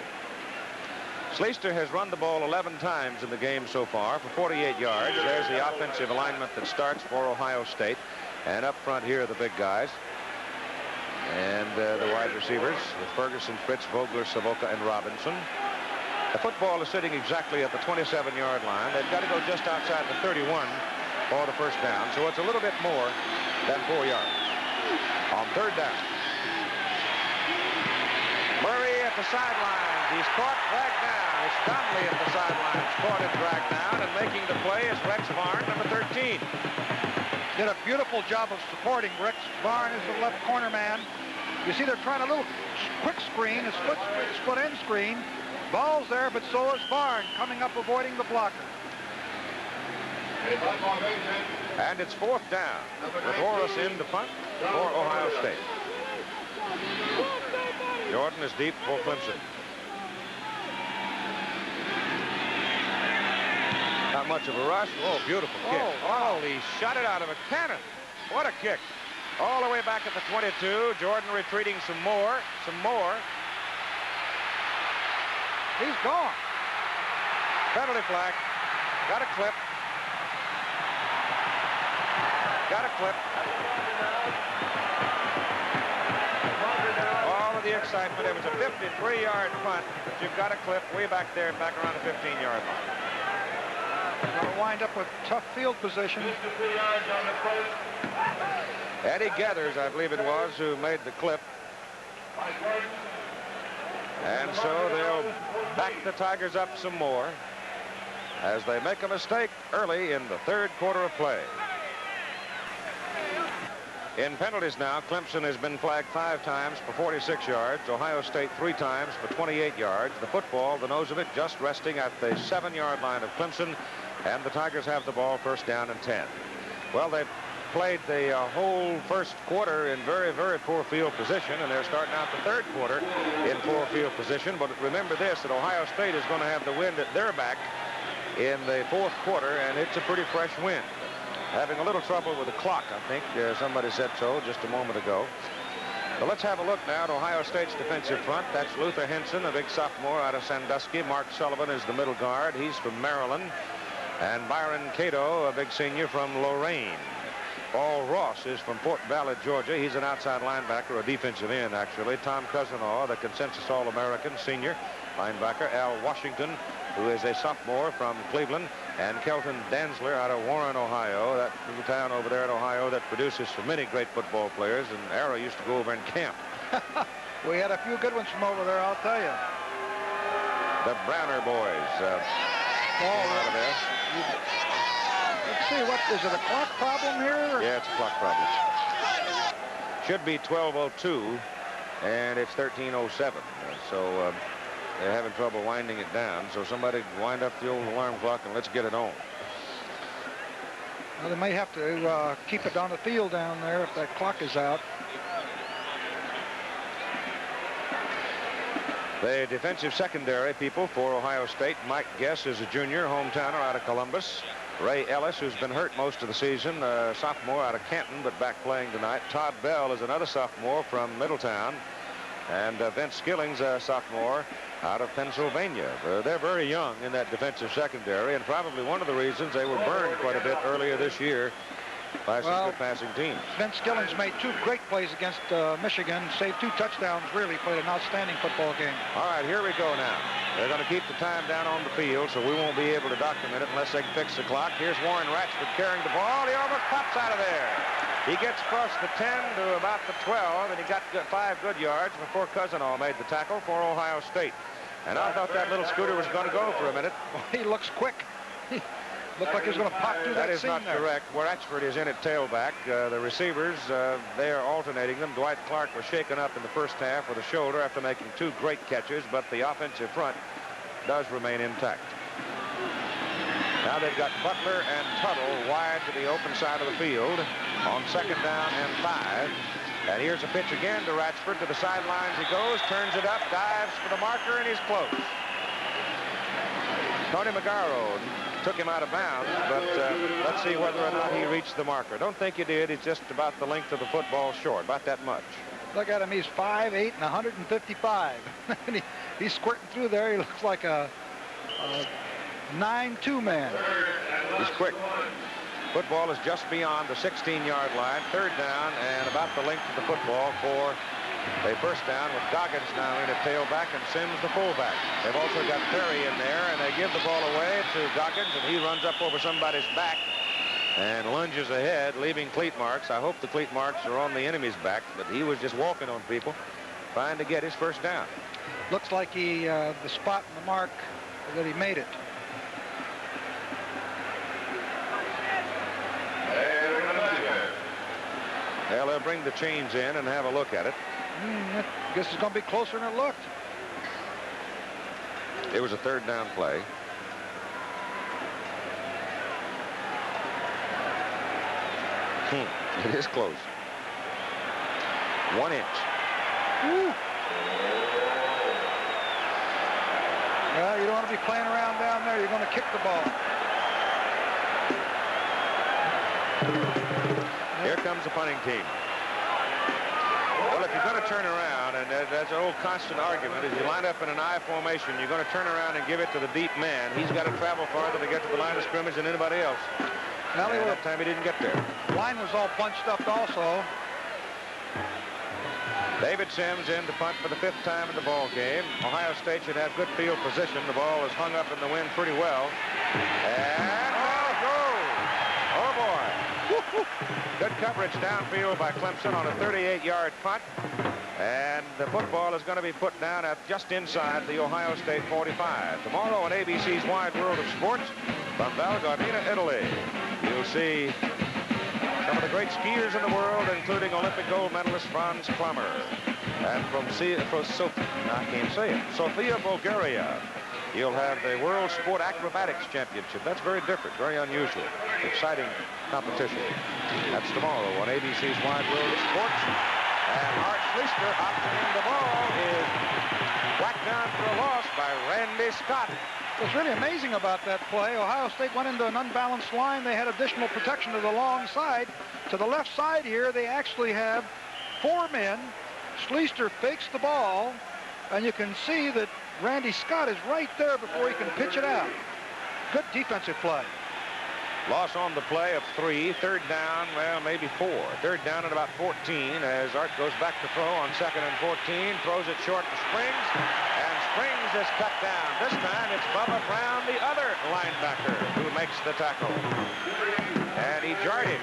[SPEAKER 1] Schleister has run the ball 11 times in the game so far for 48 yards. There's the offensive alignment that starts for Ohio State. And up front here are the big guys. And the wide receivers with Ferguson, Fritz, Vogler, Savoca, and Robinson. The football is sitting exactly at the 27-yard line. They've got to go just outside the 31 for the first down. So it's a little bit more than 4 yards. On third down. Murray at the sidelines. He's caught, dragged down. It's Donnelly at the sidelines. Caught and dragged down. And making the play is Rex Varn, number 13.
[SPEAKER 2] Did a beautiful job of supporting. Rex Varn is the left corner man. You see they're trying a little quick screen, a split end screen. Ball's there, but so is Varn coming up avoiding the blocker.
[SPEAKER 1] And it's fourth down with Horace in to punt for Ohio State. Jordan is deep for Clemson. Not much of a rush. Oh, beautiful kick. Oh, he shot it out of a cannon. What a kick. All the way back at the 22. Jordan retreating some more.
[SPEAKER 2] He's gone.
[SPEAKER 1] Penalty flag. Got a clip. All of the excitement. It was a 53-yard punt, but you've got a clip way back there, back around the 15-yard line.
[SPEAKER 2] Going to wind up with tough field position.
[SPEAKER 1] Eddie Gathers, I believe it was, who made the clip. And so they'll back the Tigers up some more as they make a mistake early in the third quarter of play. In penalties now, Clemson has been flagged 5 times for 46 yards. Ohio State 3 times for 28 yards. The football, the nose of it, just resting at the 7-yard line of Clemson. And the Tigers have the ball first down and 10. Well, they've played the whole first quarter in very, very poor field position, and they're starting out the third quarter in poor field position. But remember this, that Ohio State is going to have the wind at their back in the fourth quarter, and it's a pretty fresh wind. Having a little trouble with the clock, I think. Somebody said so just a moment ago. So let's have a look now at Ohio State's defensive front. That's Luther Henson, a big sophomore out of Sandusky. Mark Sullivan is the middle guard. He's from Maryland. And Byron Cato, a big senior from Lorain. Paul Ross is from Fort Valley, Georgia. He's an outside linebacker, a defensive end, actually. Tom Cousineau, the consensus All-American senior linebacker. Al Washington, who is a sophomore from Cleveland. And Kelton Danzler out of Warren, Ohio, that little town over there in Ohio that produces so many great football players. And Arrow used to go over and camp.
[SPEAKER 2] We had a few good ones from over there, I'll tell you.
[SPEAKER 1] The Browner boys out of there.
[SPEAKER 2] Let's see, what is it, a clock problem here?
[SPEAKER 1] Yeah, it's a clock problem. Should be 12:02, and it's 13:07. So they're having trouble winding it down. So somebody wind up the old alarm clock and let's get it on.
[SPEAKER 2] Well, they may have to keep it on the field down there if that clock is out.
[SPEAKER 1] The defensive secondary people for Ohio State. Mike Guess is a junior, hometowner out of Columbus. Ray Ellis, who's been hurt most of the season, a sophomore out of Canton, but back playing tonight. Todd Bell is another sophomore from Middletown. And Vince Skilling's a sophomore out of Pennsylvania. They're very young in that defensive secondary, and probably one of the reasons they were burned quite a bit earlier this year by some good passing teams.
[SPEAKER 2] Vince Skilling's made 2 great plays against Michigan, saved 2 touchdowns, really played an outstanding football game.
[SPEAKER 1] All right, here we go now. They're going to keep the time down on the field, so we won't be able to document it unless they can fix the clock. Here's Warren Ratchford carrying the ball. He almost pops out of there. He gets across the 10 to about the 12, and he got 5 good yards before Cousineau made the tackle for Ohio State. And I thought that little scooter was going to go for a minute.
[SPEAKER 2] He looks quick. Looked like he was going to pop through that
[SPEAKER 1] is not
[SPEAKER 2] there.
[SPEAKER 1] correct. Ratchford is in at tailback. The receivers, they are alternating them. Dwight Clark was shaken up in the first half with a shoulder after making 2 great catches, but the offensive front does remain intact. Now they've got Butler and Tuttle wide to the open side of the field on 2nd down and 5. And here's a pitch again to Ratchford. To the sidelines he goes, turns it up, dives for the marker, and he's close. Tony Magaro took him out of bounds, but let's see whether or not he reached the marker. Don't think he did. He's just about the length of the football short, about that much.
[SPEAKER 2] Look at him. He's 5'8" and 155. And he's squirting through there. He looks like a 9-2 man.
[SPEAKER 1] He's quick. Football is just beyond the 16-yard line. Third down and about the length of the football for a first down with Goggins now in at tailback and Sims the fullback. They've also got Perry in there, and they give the ball away to Goggins, and he runs up over somebody's back and lunges ahead, leaving cleat marks. I hope the cleat marks are on the enemy's back, but he was just walking on people, trying to get his first down.
[SPEAKER 2] Looks like he, the spot and the mark that he made it.
[SPEAKER 1] Well, they'll bring the chains in and have a look at it.
[SPEAKER 2] I guess it's going to be closer than it looked.
[SPEAKER 1] It was a third down play. It is close. 1 inch.
[SPEAKER 2] Woo. Well, you don't want to be playing around down there. You're going to kick the ball.
[SPEAKER 1] Here comes the punting team. Well, if you're going to turn around, and that's an old constant argument, if you line up in an I formation, you're going to turn around and give it to the deep man. He's got to travel farther to get to the line of scrimmage than anybody else.
[SPEAKER 2] Well,
[SPEAKER 1] and that time he didn't get there.
[SPEAKER 2] Line was all bunched up also.
[SPEAKER 1] David Sims in to punt for the 5th time in the ball game. Ohio State should have good field position. The ball is hung up in the wind pretty well. And ball goes. Oh, boy. Good coverage downfield by Clemson on a 38-yard punt. And the football is going to be put down at just inside the Ohio State 45. Tomorrow on ABC's Wide World of Sports from Val Gardena, Italy, you'll see some of the great skiers in the world, including Olympic gold medalist Franz Klammer. And from Sofia, Bulgaria, you'll have the World Sport Acrobatics Championship. That's very different, very unusual, exciting competition. That's tomorrow on ABC's Wide World of Sports. And Art Schlichter optioning the ball is whacked down for a loss by Randy Scott.
[SPEAKER 2] What's really amazing about that play, Ohio State went into an unbalanced line. They had additional protection to the long side. To the left side here, they actually have 4 men. Schlichter fakes the ball, and you can see that Randy Scott is right there before he can pitch it out. Good defensive play.
[SPEAKER 1] Loss on the play of 3. Third down, well, maybe 4. Third down at about 14 as Art goes back to throw on 2nd and 14. Throws it short to Springs, and Springs is cut down. This time it's Bubba Brown, the other linebacker, who makes the tackle. And he jarred him.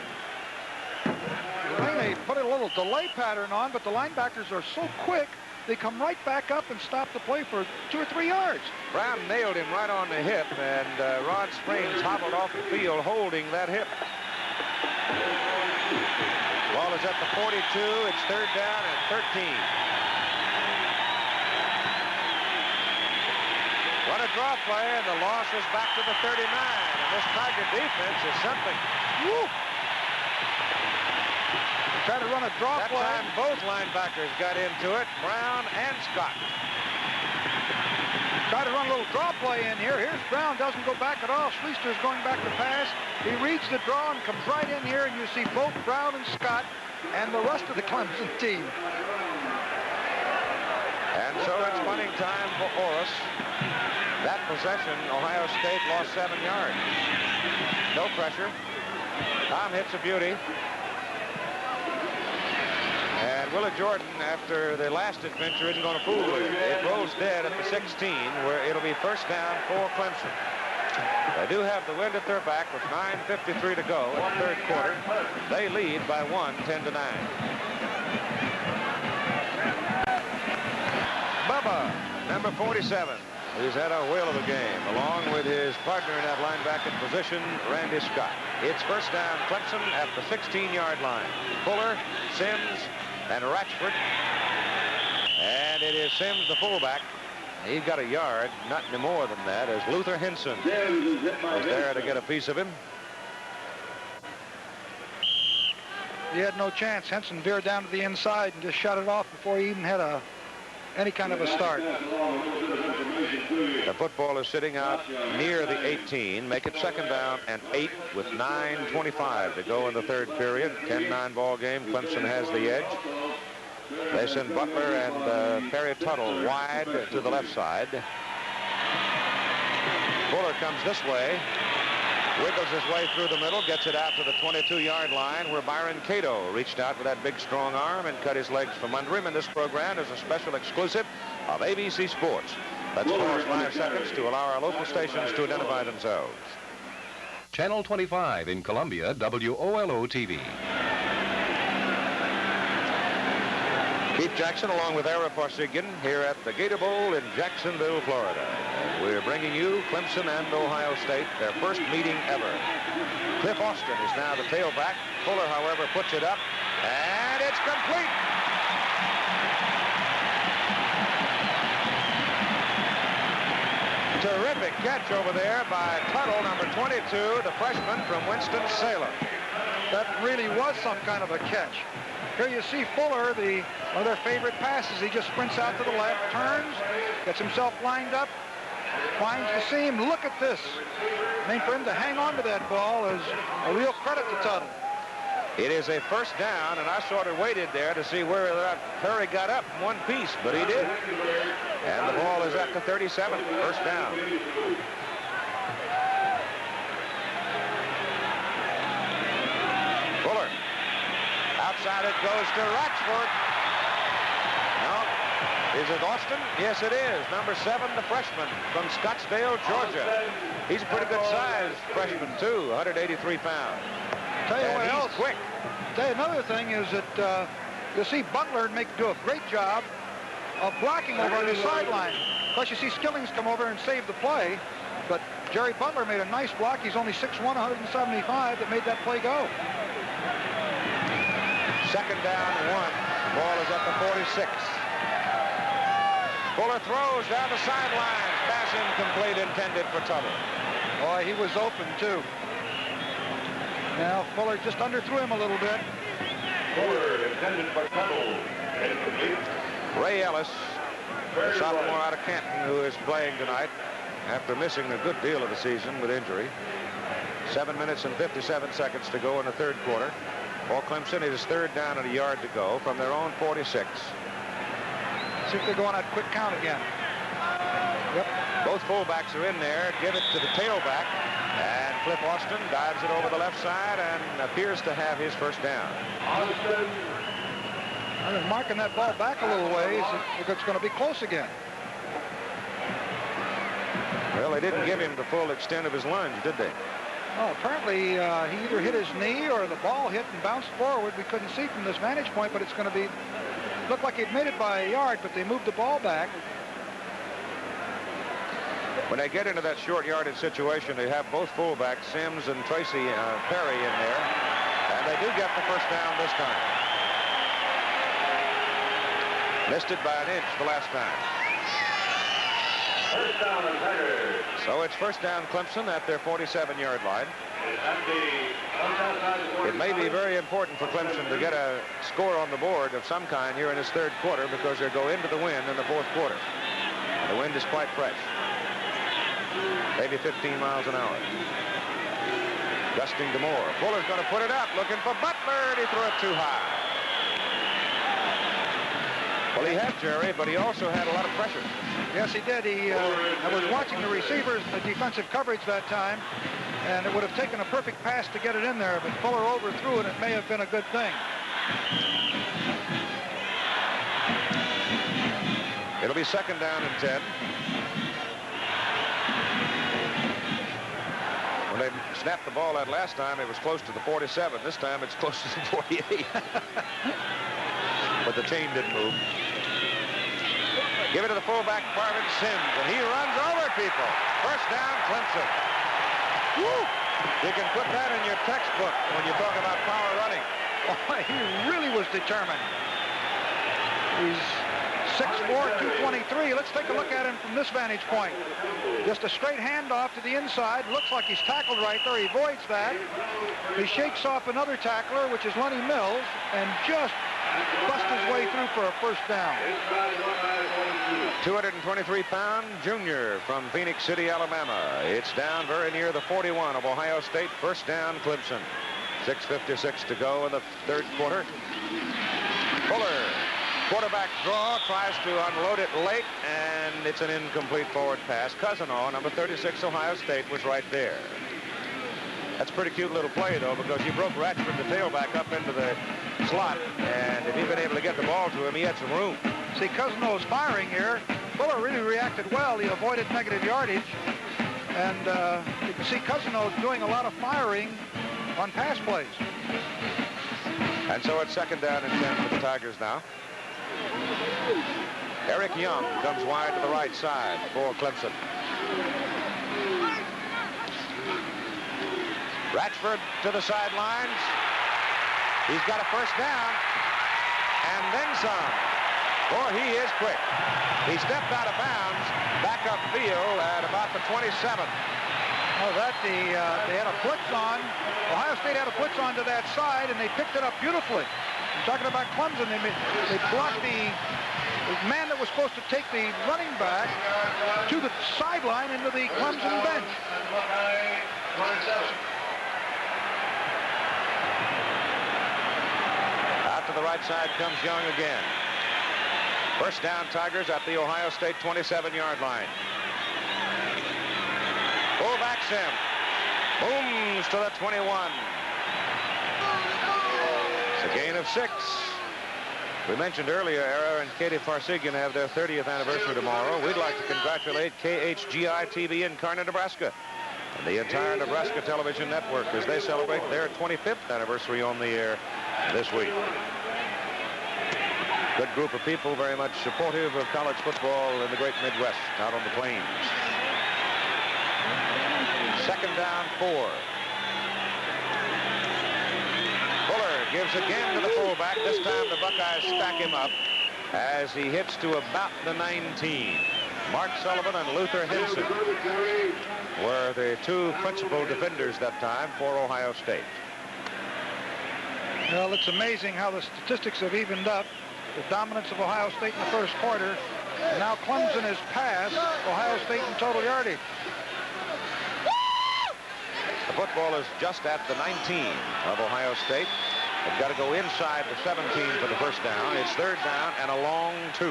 [SPEAKER 2] I think they put a little delay pattern on, but the linebackers are so quick, they come right back up and stop the play for 2 or 3 yards.
[SPEAKER 1] Brown nailed him right on the hip, and Rod Springs hobbled off the field holding that hip. Ball is at the 42. It's third down and 13. What a draw play, and the loss is back to the 39. And this Tiger defense is something.
[SPEAKER 2] Woo! Trying to run a draw
[SPEAKER 1] play. That time both linebackers got into it, Brown and Scott.
[SPEAKER 2] Try to run a little draw play in here. Here's Brown, doesn't go back at all. Schlichter's going back to pass. He reads the draw and comes right in here, and you see both Brown and Scott and the rest of the Clemson team.
[SPEAKER 1] And so it's punting time for Orris. That possession, Ohio State lost 7 yards. No pressure. Tom hits a beauty. And Willa Jordan, after the last adventure, isn't going to fool with it. It rolls dead at the 16, where it'll be first down for Clemson. They do have the wind at their back with 9:53 to go in the third quarter. They lead by 1, 10-9. Bubba, number 47, who's had a whale of a game, along with his partner in that linebacking position, Randy Scott. It's first down Clemson at the 16-yard line. Fuller, Sims, and Ratchford. And it is Sims, the fullback. He got a yard, not any more than that, as Luther Henson was there to get a piece of him.
[SPEAKER 2] He had no chance. Henson veered down to the inside and just shut it off before he even had any kind of a start.
[SPEAKER 1] The football is sitting out near the 18. Make it second down and 8 with 9:25 to go in the third period. 10-9 ball game. Clemson has the edge. They send Butler and Perry Tuttle wide to the left side. Fuller comes this way. Wiggles his way through the middle, gets it out to the 22-yard line where Byron Cato reached out with that big, strong arm and cut his legs from under him. And this program is a special exclusive of ABC Sports. Let's pause 5 seconds to allow our local stations to identify themselves.
[SPEAKER 5] Channel 25 in Columbia, WOLO-TV.
[SPEAKER 1] Keith Jackson along with Ara Parsigian here at the Gator Bowl in Jacksonville, Florida. We're bringing you Clemson and Ohio State, their first meeting ever. Cliff Austin is now the tailback. Fuller, however, puts it up, and it's complete. Terrific catch over there by Tuttle, number 22, the freshman from Winston-Salem.
[SPEAKER 2] That really was some kind of a catch. Here you see Fuller, one of their favorite passes. He just sprints out to the left, turns, gets himself lined up, finds the seam. Look at this. I mean, for him to hang on to that ball is a real credit to Tuttle.
[SPEAKER 1] It is a first down, and I sort of waited there to see where that Perry got up in one piece, but he did. And the ball is at the 37, first down. Fuller. Outside it goes to Rochford. No. Is it Austin? Yes, it is. Number 7, the freshman from Scottsdale, Georgia. He's a pretty good size freshman, too, 183 pounds.
[SPEAKER 2] Tell you what
[SPEAKER 1] he's
[SPEAKER 2] else.
[SPEAKER 1] Quick.
[SPEAKER 2] Tell you another thing is that you'll see Butler do a great job of blocking over on the sideline. Of course, you see Skillings come over and save the play, but Jerry Butler made a nice block. He's only 6'1", 175, that made that play go.
[SPEAKER 1] Second down, 1. The ball is at the 46. Fuller throws down the sideline. Pass incomplete, intended for Tuttle.
[SPEAKER 2] Boy, he was open, too. Now, Fuller just underthrew him a little bit.
[SPEAKER 3] Fuller intended for Tuttle.
[SPEAKER 1] Ray Ellis, a sophomore out of Canton, who is playing tonight after missing a good deal of the season with injury. 7 minutes and 57 seconds to go in the third quarter. For Clemson, it is third down and a yard to go from their own 46.
[SPEAKER 2] See if they go on that quick count again. Yep.
[SPEAKER 1] Both fullbacks are in there. Give it to the tailback. And Cliff Austin dives it over the left side and appears to have his first down.
[SPEAKER 3] Austin.
[SPEAKER 2] I was marking that ball back a little ways if it's going to be close again.
[SPEAKER 1] Well, they didn't give him the full extent of his lunge, did they?
[SPEAKER 2] Oh, apparently he either hit his knee or the ball hit and bounced forward. We couldn't see from this vantage point, but it's going to be, looked like he'd made it by a yard, but they moved the ball back.
[SPEAKER 1] When they get into that short yardage situation, they have both fullbacks, Sims and Tracy Perry, in there, and they do get the first down this time. Missed it by an inch the last time.
[SPEAKER 3] First down and Tigers.
[SPEAKER 1] So it's first down Clemson at their 47-yard line. It may be very important for Clemson to get a score on the board of some kind here in this third quarter because they'll go into the wind in the fourth quarter. And the wind is quite fresh. Maybe 15 miles an hour. Gusting to more. Fuller's going to put it up, looking for Butler, and he threw it too high. Well, he had Jerry, but he also had a lot of pressure.
[SPEAKER 2] Yes, he did. I was watching the receivers in the defensive coverage that time, and it would have taken a perfect pass to get it in there, but Fuller overthrew it. It may have been a good thing.
[SPEAKER 1] It'll be second down and 10. When they snapped the ball that last time, it was close to the 47. This time, it's close to the 48. But the chain didn't move. Give it to the fullback, Marvin Sims, and he runs over people. First down, Clemson. Woo! You can put that in your textbook when you talk about power running.
[SPEAKER 2] Oh, he really was determined. He's 6'4", 223. Let's take a look at him from this vantage point. Just a straight handoff to the inside. Looks like he's tackled right there. He avoids that. He shakes off another tackler, which is Lenny Mills, and just bust his way through for a first down.
[SPEAKER 1] 223-pound junior from Phoenix City, Alabama. It's down very near the 41 of Ohio State. First down, Clemson. 6:56 to go in the third quarter. Fuller, quarterback draw, tries to unload it late, and it's an incomplete forward pass. Cousineau, number 36, Ohio State, was right there. That's a pretty cute little play, though, because he broke Ratchford, the tailback, up into the slot, and if he'd been able to get the ball to him, he had some room.
[SPEAKER 2] See, Cousino's firing here. Fuller really reacted well. He avoided negative yardage. And you can see Cousino doing a lot of firing on pass plays.
[SPEAKER 1] And so it's 2nd down and 10 for the Tigers now. Eric Young comes wide to the right side for Clemson. Ratchford to the sidelines. He's got a first down and then some. Boy, he is quick. He stepped out of bounds back upfield at about the 27.
[SPEAKER 2] Oh, they had a blitz on. Ohio State had a blitz on to that side, and they picked it up beautifully. I'm talking about Clemson. They blocked the man that was supposed to take the running back to the sideline into the Clemson bench.
[SPEAKER 1] Out to the right side comes Young again. First down, Tigers at the Ohio State 27-yard line. Fullback Sim booms to the 21. It's a gain of 6. We mentioned earlier, Era and Katie Farsigian have their 30th anniversary tomorrow. We'd like to congratulate KHGI-TV in Kearney, Nebraska, and the entire Nebraska television network as they celebrate their 25th anniversary on the air this week. Good group of people, very much supportive of college football in the great Midwest, out on the plains. 2nd down, 4. Fuller gives again to the fullback. This time the Buckeyes stack him up as he hits to about the 19. Mark Sullivan and Luther Henson were the 2 principal defenders that time for Ohio State.
[SPEAKER 2] Well, it's amazing how the statistics have evened up. The dominance of Ohio State in the first quarter. And now Clemson has passed Ohio State in total yardage.
[SPEAKER 1] The football is just at the 19 of Ohio State. They've got to go inside the 17 for the first down. It's 3rd down and a long 2.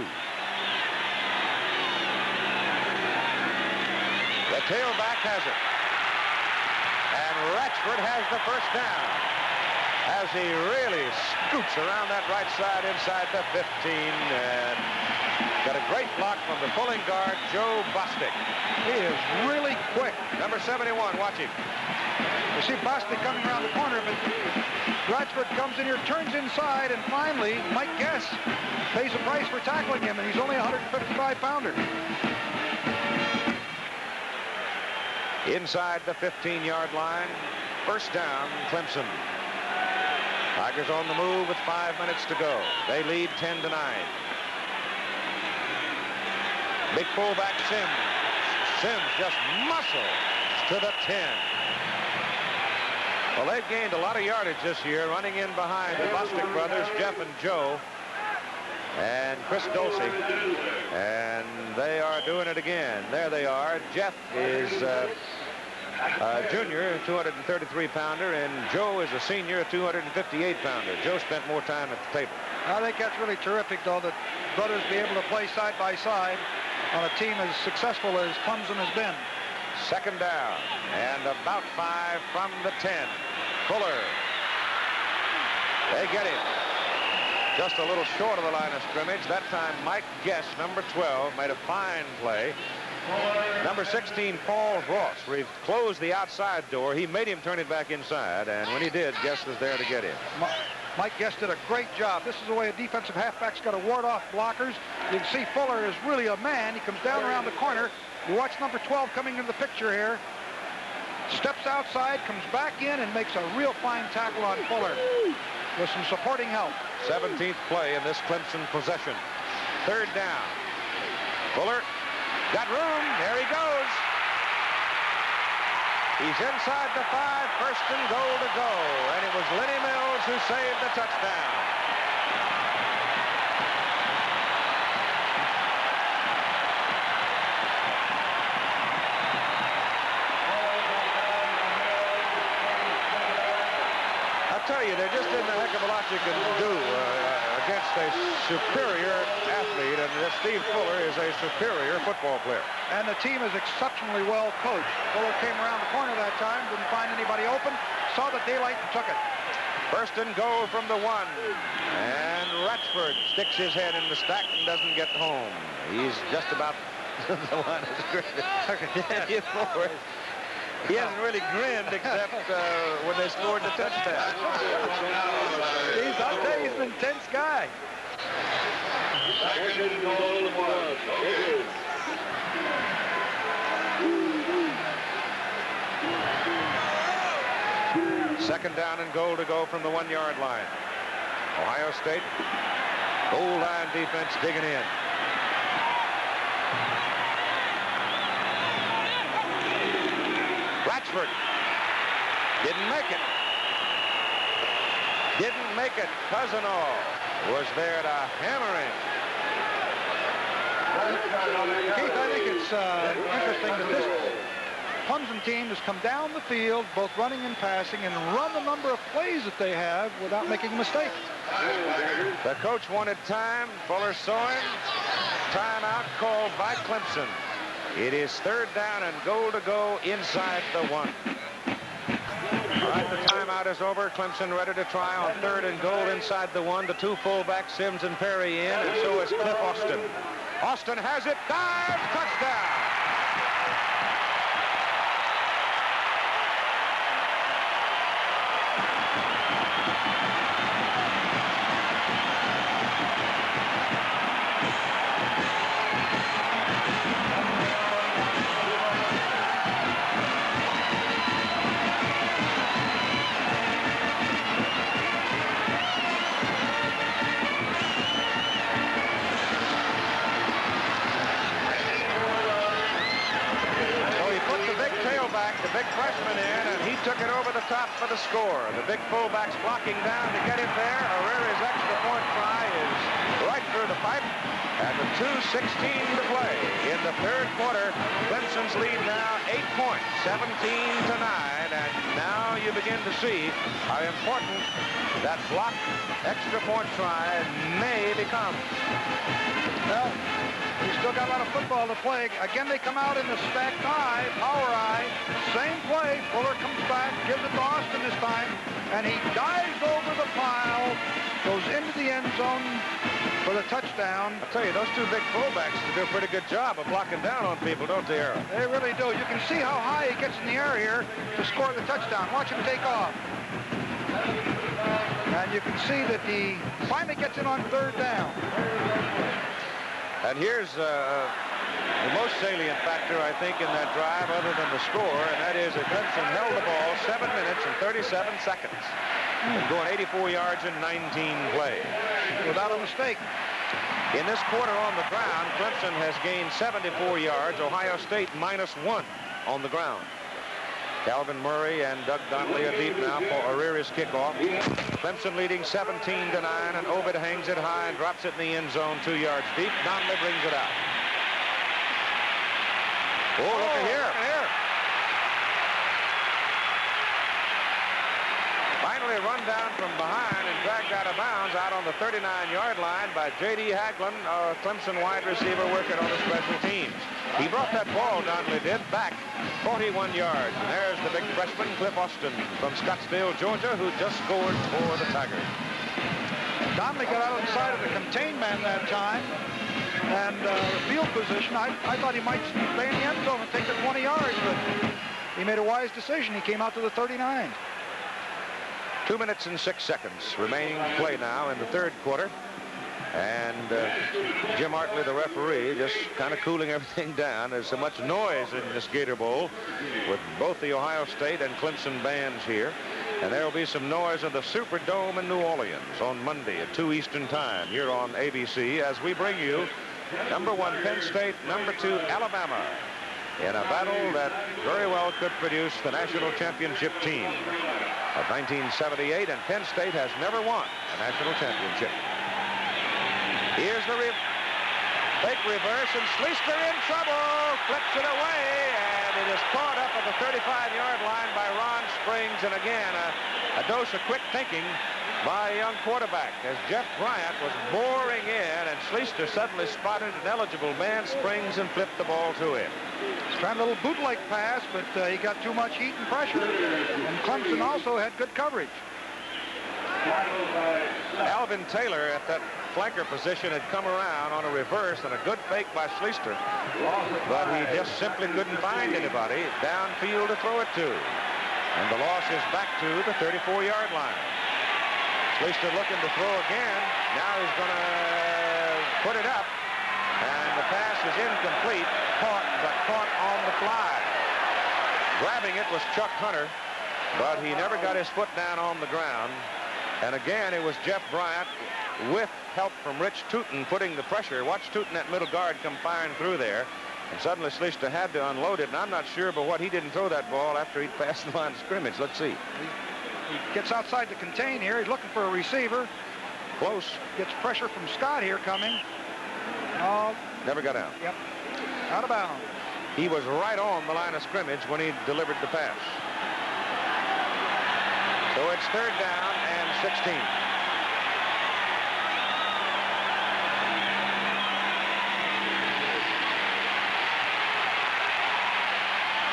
[SPEAKER 1] The tailback has it. And Ratchford has the first down as he really scoots around that right side inside the 15 and got a great block from the pulling guard, Joe Bostic.
[SPEAKER 2] He is really quick.
[SPEAKER 1] Number 71, watch him.
[SPEAKER 2] You see Bostic coming around the corner, but Ratchford comes in here, turns inside, and finally Mike Guess pays a price for tackling him, and he's only a 155-pounder.
[SPEAKER 1] Inside the 15-yard line, first down, Clemson. Tigers on the move with 5 minutes to go. They lead 10-9. Big fullback Sims. Sims just muscles to the 10. Well, they've gained a lot of yardage this year, running in behind the Bostic brothers, Jeff and Joe, and Chris Dulce. And they are doing it again. There they are. Jeff is junior, 233-pounder, and Joe is a senior, 258-pounder. Joe spent more time at the table.
[SPEAKER 2] I think that's really terrific, though, that brothers be able to play side by side on a team as successful as Clemson has been.
[SPEAKER 1] 2nd down and about 5 from the 10. Fuller. They get him. Just a little short of the line of scrimmage. That time Mike Guess, number 12, made a fine play. Number 16, Paul Ross, closed the outside door. He made him turn it back inside, and when he did, Guess was there to get him.
[SPEAKER 2] Mike Guess did a great job. This is the way a defensive halfback's got to ward off blockers. You can see Fuller is really a man. He comes down around the corner. You watch number 12 coming into the picture here. Steps outside, comes back in, and makes a real fine tackle on Fuller with some supporting help.
[SPEAKER 1] 17th play in this Clemson possession. 3rd down. Fuller got room. There he goes. He's inside the 5, 1st and goal to go. And it was Lenny Mills who saved the touchdown. I tell you, there just isn't a heck of a lot you can do against a superior athlete, and Steve Fuller is a superior football player.
[SPEAKER 2] And the team is exceptionally well coached. Fuller came around the corner that time, didn't find anybody open, saw the daylight and took it.
[SPEAKER 1] First and goal from the 1. And Ratchford sticks his head in the stack and doesn't get home. He's just about the one who's Danny Ford. He hasn't really grinned except when they scored the touchdown.
[SPEAKER 2] I'll tell you, he's an intense guy.
[SPEAKER 3] Second and goal for Gators.
[SPEAKER 1] Second down and goal to go from the 1-yard line. Ohio State, goal line defense digging in. Ratchford didn't make it. Didn't make it. Cousinall was there to hammer in.
[SPEAKER 2] Keith, I think it's interesting that this Clemson team has come down the field, both running and passing, and run the number of plays that they have without making a mistake.
[SPEAKER 1] The coach wanted time. Fuller saw him. Timeout called by Clemson. It is third down and goal to go inside the 1. All right, the timeout is over. Clemson ready to try on third and goal inside the 1. The 2 fullbacks, Sims and Perry, in, and so is Cliff Austin. Austin has it. Dives. Touchdown. The big freshman in, and he took it over the top for the score. The big fullback's blocking down to get him there. Herrera's extra point try is right through the pipe. And the 2:16 to play in the third quarter. Clemson's lead now 8 points, 17-9. And now you begin to see how important that blocked extra point try may become.
[SPEAKER 2] Well, we still got a lot of football to play. Again, they come out in the stacked eye, power eye. Same play. Fuller comes back, gives it to Austin this time, and he dives over the pile, goes into the end zone for the touchdown.
[SPEAKER 1] I'll tell you, those 2 big fullbacks do a pretty good job of blocking down on people, don't they, Aaron?
[SPEAKER 2] They really do. You can see how high he gets in the air here to score the touchdown. Watch him take off. And you can see that he finally gets in on third down.
[SPEAKER 1] And here's the most salient factor, I think, in that drive, other than the score, and that is that Clemson held the ball 7 minutes and 37 seconds. And going 84 yards in 19 plays.
[SPEAKER 2] Without a mistake.
[SPEAKER 1] In this quarter on the ground, Clemson has gained 74 yards. Ohio State -1 on the ground. Calvin Murray and Doug Donnelly are deep now for Herrera's kickoff. Clemson leading 17-9, and Ovid hangs it high and drops it in the end zone 2 yards deep. Donnelly brings it out. Oh, look at here. Finally run down from behind and dragged out of bounds out on the 39-yard line by J.D. Haglund, a Clemson wide receiver working on the special teams. He brought that ball, Donnelly did, back 41 yards. And there's the big freshman, Cliff Austin, from Scottsdale, Georgia, who just scored for the Tigers.
[SPEAKER 2] Donnelly got out on the side of the contained man that time. And the field position, I thought he might stay in the end zone and take the 20 yards, but he made a wise decision. He came out to the 39.
[SPEAKER 1] 2 minutes and 6 seconds remaining to play now in the third quarter. And Jim Hartley, the referee, just kind of cooling everything down. There's so much noise in this Gator Bowl with both the Ohio State and Clemson bands here. And there will be some noise in the Superdome in New Orleans on Monday at 2 Eastern Time here on ABC as we bring you number 1 Penn State, number 2 Alabama in a battle that very well could produce the national championship team of 1978, and Penn State has never won a national championship. Here's the fake reverse, and Schleister in trouble, flips it away, and it is caught up at the 35-yard line by Ron Springs, and again, a dose of quick thinking by a young quarterback as Jeff Bryant was boring in, and Schleister suddenly spotted an eligible man, springs and flipped the ball to him.
[SPEAKER 2] It's kind of a little bootleg pass, but he got too much heat and pressure, and Clemson also had good coverage.
[SPEAKER 1] Alvin Taylor at that flanker position had come around on a reverse and a good fake by Schleister, but he just simply couldn't find anybody downfield to throw it to. And the loss is back to the 34-yard line. Schleister looking to throw again. Now he's going to put it up, and the pass is incomplete, caught on the fly. Grabbing it was Chuck Hunter, but he never got his foot down on the ground. And again, it was Jeff Bryant with help from Rich Tootin putting the pressure. Watch Tootin, that middle guard, come firing through there. And suddenly Schleister had to unload it, and I'm not sure but what he didn't throw that ball after he'd passed the line of scrimmage. Let's see.
[SPEAKER 2] He gets outside to contain here. He's looking for a receiver.
[SPEAKER 1] Close.
[SPEAKER 2] Gets pressure from Scott here coming. Oh,
[SPEAKER 1] never got out.
[SPEAKER 2] Yep. Out of bounds.
[SPEAKER 1] He was right on the line of scrimmage when he delivered the pass. So it's 3rd down and 16.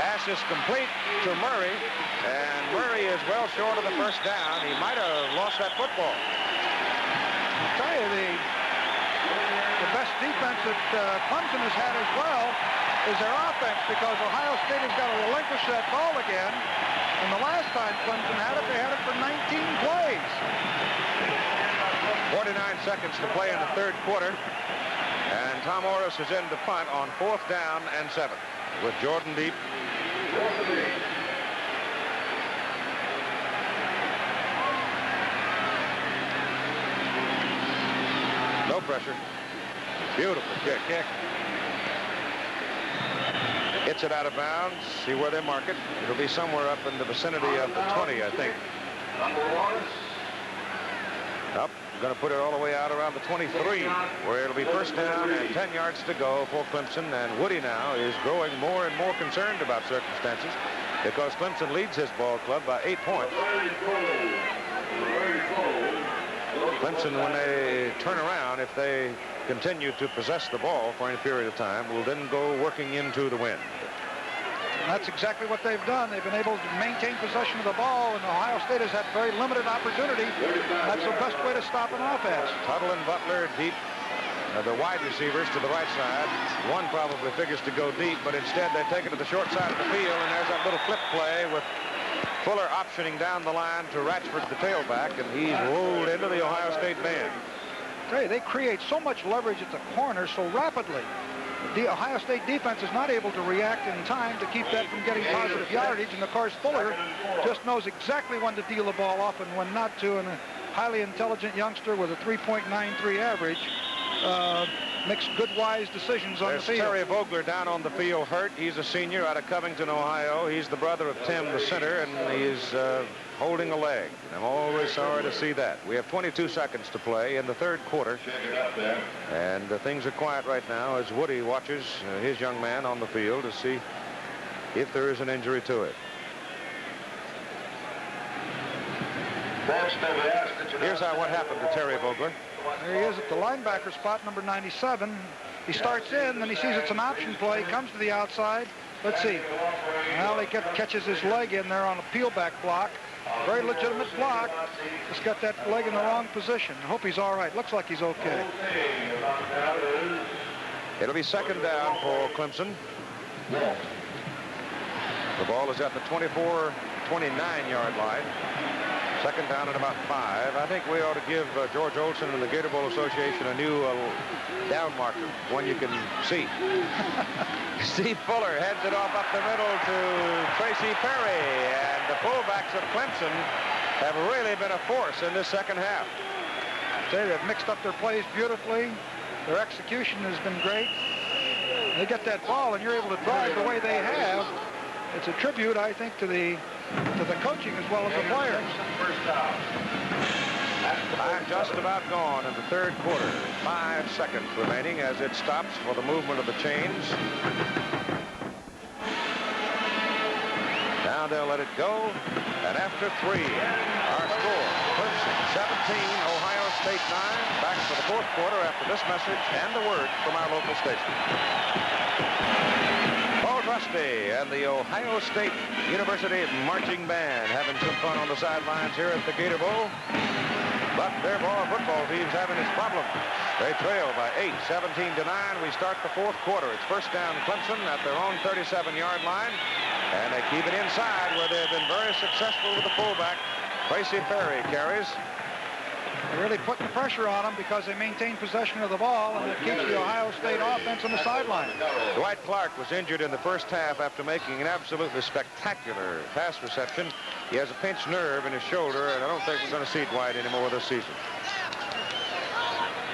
[SPEAKER 1] Pass is complete to Murray, and Murray is well short of the 1st down. He might have lost that football.
[SPEAKER 2] I'll tell you, the best defense that Clemson has had as well is their offense, because Ohio State has got to relinquish that ball again. And the last time Clemson had it, they had it for 19 plays.
[SPEAKER 1] 49 seconds to play in the 3rd quarter. And Tom Orris is in to punt on 4th down and 7 with Jordan deep. No pressure. Beautiful kick. Gets it out of bounds. See where they mark it. It'll be somewhere up in the vicinity of the 20, I think. Up. Going to put it all the way out around the 23, where it'll be 1st down and 10 yards to go for Clemson. And Woody now is growing more and more concerned about circumstances, because Clemson leads his ball club by 8 points. Clemson, when they turn around, if they continue to possess the ball for any period of time, will then go working into the wind.
[SPEAKER 2] And that's exactly what they've done. They've been able to maintain possession of the ball, and Ohio State has had very limited opportunity. That's the best way to stop an offense.
[SPEAKER 1] Tuttle and Butler deep. The wide receivers to the right side. One probably figures to go deep, but instead they take it to the short side of the field, and there's that little flip play with Fuller optioning down the line to Ratchford, the tailback, and he's rolled into the Ohio State band.
[SPEAKER 2] Hey, they create so much leverage at the corner so rapidly. The Ohio State defense is not able to react in time to keep that from getting positive yardage, and of course Fuller just knows exactly when to deal the ball off and when not to, and a highly intelligent youngster with a 3.93 average makes good, wise decisions on the field.
[SPEAKER 1] Terry Vogler down on the field hurt. He's a senior out of Covington, Ohio. He's the brother of Tim, the center, and he's holding a leg. I'm always sorry to see that. We have 22 seconds to play in the 3rd quarter. And things are quiet right now as Woody watches his young man on the field to see if there is an injury to it. Here's what happened to Terry Vogler.
[SPEAKER 2] There he is at the linebacker spot, number 97. He starts in, then he sees it's an option play, comes to the outside. Let's see. Well, he catches his leg in there on a peel-back block. Very legitimate block. Just got that leg in the wrong position. I hope he's all right. Looks like he's okay.
[SPEAKER 1] It'll be 2nd down for Clemson. The ball is at the 24, 29-yard line. 2nd down and about 5. I think we ought to give George Olson and the Gator Bowl Association a new down marker, one you can see. Steve Fuller heads it off up the middle to Tracy Perry, and the fullbacks of Clemson have really been a force in this 2nd half.
[SPEAKER 2] They've mixed up their plays beautifully. Their execution has been great. They get that ball, and you're able to drive the way they have. It's a tribute, I think, to the coaching as well as the players.
[SPEAKER 1] Time just about gone in the 3rd quarter. 5 seconds remaining as it stops for the movement of the chains. Now they'll let it go. And after 3, our score. Clemson 17, Ohio State 9. Back for the fourth quarter after this message and the word from our local station. Paul Rusty and the Ohio State University Marching Band having some fun on the sidelines here at the Gator Bowl. But their football team's having its problems. They trail by 8, 17-9. We start the fourth quarter. It's first down Clemson at their own 37-yard line. And they keep it inside where they've been very successful with the fullback. Tracy Perry carries.
[SPEAKER 2] They're really putting the pressure on them because they maintain possession of the ball, and it keeps the Ohio State offense on the sideline.
[SPEAKER 1] Dwight Clark was injured in the first half after making an absolutely spectacular pass reception. He has a pinched nerve in his shoulder, and I don't think we're going to see Dwight anymore this season.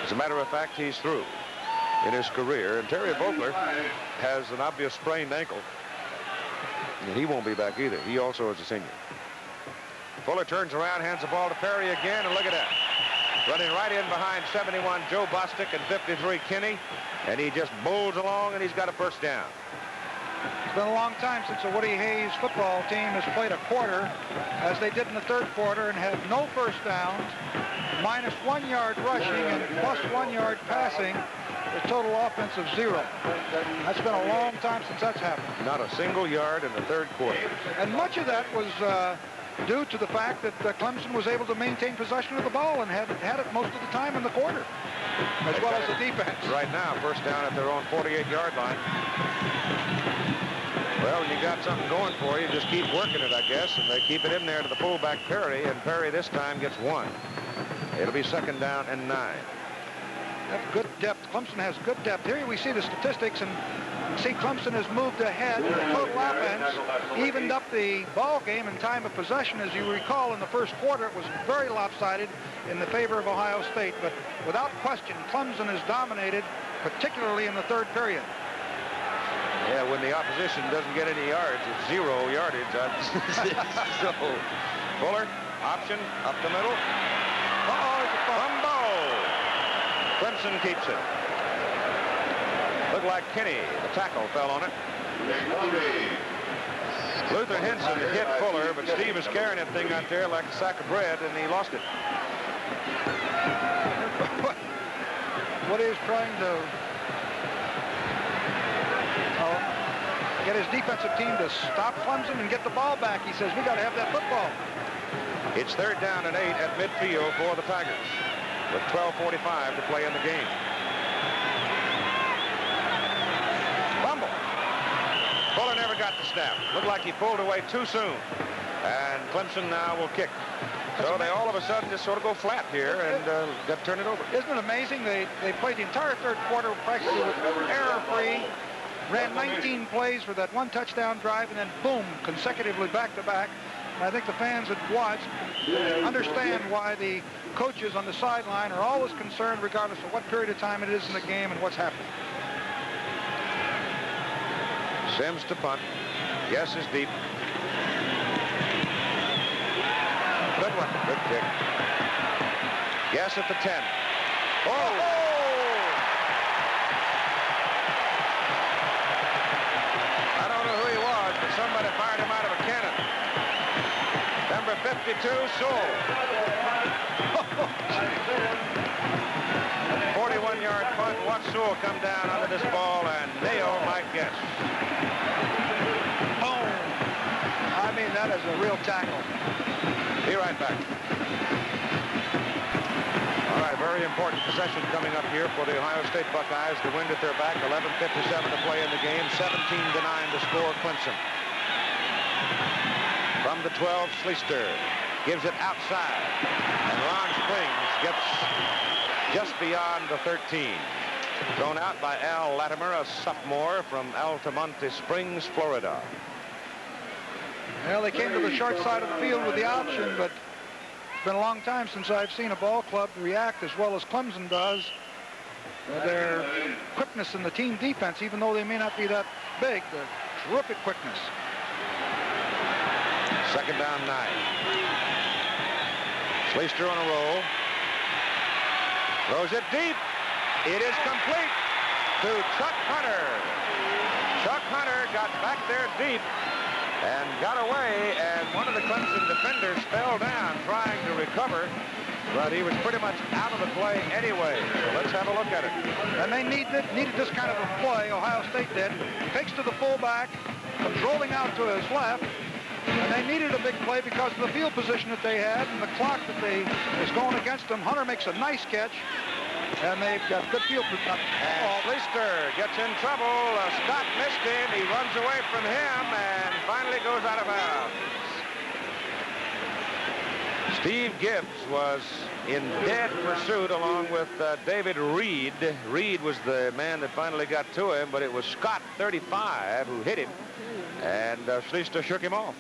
[SPEAKER 1] As a matter of fact, he's through in his career. And Terry Vogler has an obvious sprained ankle, and he won't be back either. He also is a senior. Fuller turns around, hands the ball to Perry again, and look at that. Running right in behind 71 Joe Bostic and 53 Kinney, and he just bowls along, and he's got a first down.
[SPEAKER 2] It's been a long time since the Woody Hayes football team has played a quarter, as they did in the third quarter, and had no first downs, minus 1 yard rushing and plus 1 yard passing, a total offense of 0. That's been a long time since that's happened.
[SPEAKER 1] Not a single yard in the third quarter.
[SPEAKER 2] And much of that was due to the fact that Clemson was able to maintain possession of the ball and had it most of the time in the quarter, as well as the defense.
[SPEAKER 1] Right now, first down at their own 48-yard line. Well, you got something going for you. Just keep working it, I guess, and they keep it in there to the fullback Perry, and Perry this time gets 1. It'll be second down and 9.
[SPEAKER 2] That's good depth. Clemson has good depth. Here we see the statistics, and see Clemson has moved ahead. The total offense evened up the ball game in time of possession. As you recall, in the first quarter, it was very lopsided in the favor of Ohio State. But without question, Clemson has dominated, particularly in the third period.
[SPEAKER 1] Yeah, when the opposition doesn't get any yards, it's 0 yardage. So, Fuller, option, up the middle. Fumble! Clemson keeps it. Looked like Kinney, the tackle, fell on it. Luther Henson hit Fuller, but Steve is carrying that thing out there like a sack of bread, and he lost it.
[SPEAKER 2] What is trying to get his defensive team to stop Clemson and get the ball back. He says, we got to have that football.
[SPEAKER 1] It's third down and 8 at midfield for the Tigers, with 12:45 to play in the game. Fumble. Fuller never got the snap. Looked like he pulled away too soon. And Clemson now will kick. So they all of a sudden just sort of go flat here and got to turn it over.
[SPEAKER 2] Isn't it amazing? They played the entire third quarter practically with error-free, ran 19 plays for that 1 touchdown drive, and then boom, consecutively back-to-back. And I think the fans that watch understand why the coaches on the sideline are always concerned, regardless of what period of time it is in the game and what's happening.
[SPEAKER 1] Sims to punt. Yes is deep. Good one. Good kick. Yes at the 10. Oh! I don't know who he was, but somebody fired him out of a cannon. Number 52, Sewell. 41-yard punt. Watch Sewell come down under this ball and nail Mike Guess.
[SPEAKER 2] Boom! I mean, that is a real tackle.
[SPEAKER 1] Be right back. All right, very important possession coming up here for the Ohio State Buckeyes. The wind at their back, 11:57 to play in the game, 17-9 to score Clemson. From the 12, Schleister gives it outside, and Ron Springs gets just beyond the 13. Thrown out by Al Latimer, a sophomore from Altamonte Springs, Florida.
[SPEAKER 2] Well, they came to the short side of the field with the option, but it's been a long time since I've seen a ball club react as well as Clemson does. Their quickness in the team defense, even though they may not be that big, the terrific quickness.
[SPEAKER 1] Second down, 9. Schleister on a roll. Throws it deep. It is complete to Chuck Hunter. Chuck Hunter got back there deep and got away, and one of the Clemson defenders fell down trying to recover, but he was pretty much out of the play anyway. So let's have a look at it.
[SPEAKER 2] And they needed this kind of a play, Ohio State did. Takes to the fullback, comes rolling out to his left, and they needed a big play because of the field position that they had and the clock that is going against them. Hunter makes a nice catch, and they've got good field position.
[SPEAKER 1] And Schleister gets in trouble. Scott missed him. He runs away from him and finally goes out of bounds. Steve Gibbs was in dead pursuit along with David Reed. Reed was the man that finally got to him, but it was Scott, 35, who hit him, and Schleister shook him off.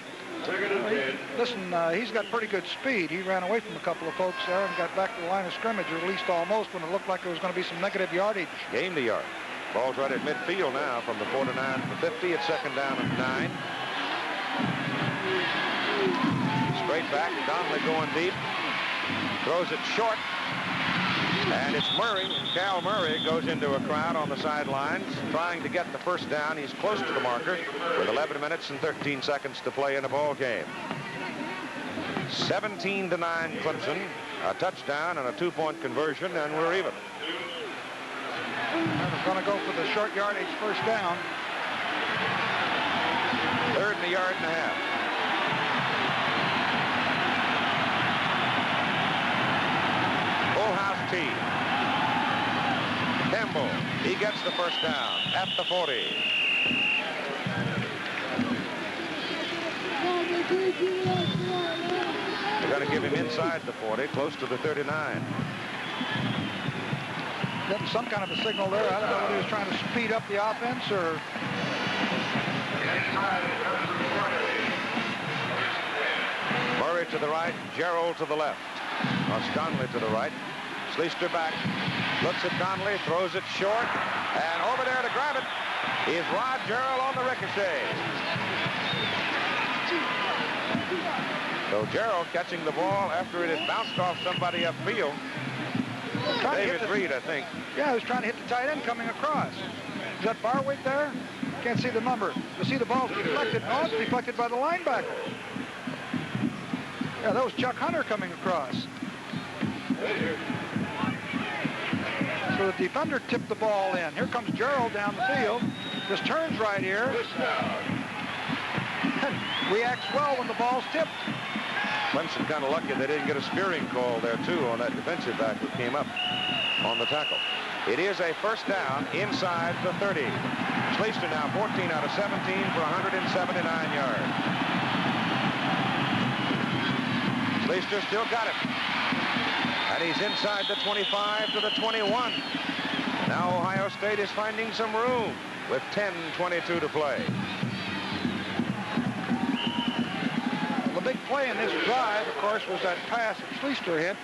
[SPEAKER 2] Listen, he's got pretty good speed. He ran away from a couple of folks there and got back to the line of scrimmage, or at least almost, when it looked like there was going to be some negative yardage.
[SPEAKER 1] Gained the yard. Ball's right at midfield now from the 49 to the 50. It's second down and 9. Straight back. Donnelly going deep. Throws it short. And it's Murray. Cal Murray goes into a crowd on the sidelines trying to get the first down. He's close to the marker with 11 minutes and 13 seconds to play in the ball game. 17-9 Clemson. A touchdown and a 2-point conversion, and we're even.
[SPEAKER 2] They're going to go for the short yardage first down.
[SPEAKER 1] Third and a yard and a half. Full house team. Campbell, he gets the first down at the 40. They're going to give him inside the 40, close to the 39.
[SPEAKER 2] Getting some kind of a signal there. I don't know whether he was trying to speed up the offense or...
[SPEAKER 1] Murray to the right, Gerald to the left. Donnelly to the right. Schleister back, looks at Donnelly, throws it short, and over there to grab it is Rod Gerald on the ricochet. So Gerald catching the ball after it had bounced off somebody upfield. David Reed, I think.
[SPEAKER 2] Yeah, he was trying to hit the tight end coming across. Is that Barwick there? Can't see the number. You see the ball's deflected. No, it's deflected by the linebacker. Yeah, that was Chuck Hunter coming across. So the defender tipped the ball in. Here comes Gerald down the field. Just turns right here. Reacts well when the ball's tipped.
[SPEAKER 1] Clemson kind of lucky they didn't get a spearing call there, too, on that defensive back who came up on the tackle. It is a first down inside the 30. Schleister now 14 out of 17 for 179 yards. Schleister still got it. And he's inside the 25 to the 21. Now Ohio State is finding some room with 10:22 to play.
[SPEAKER 2] The big play in this drive, of course, was that pass that Schleister hit.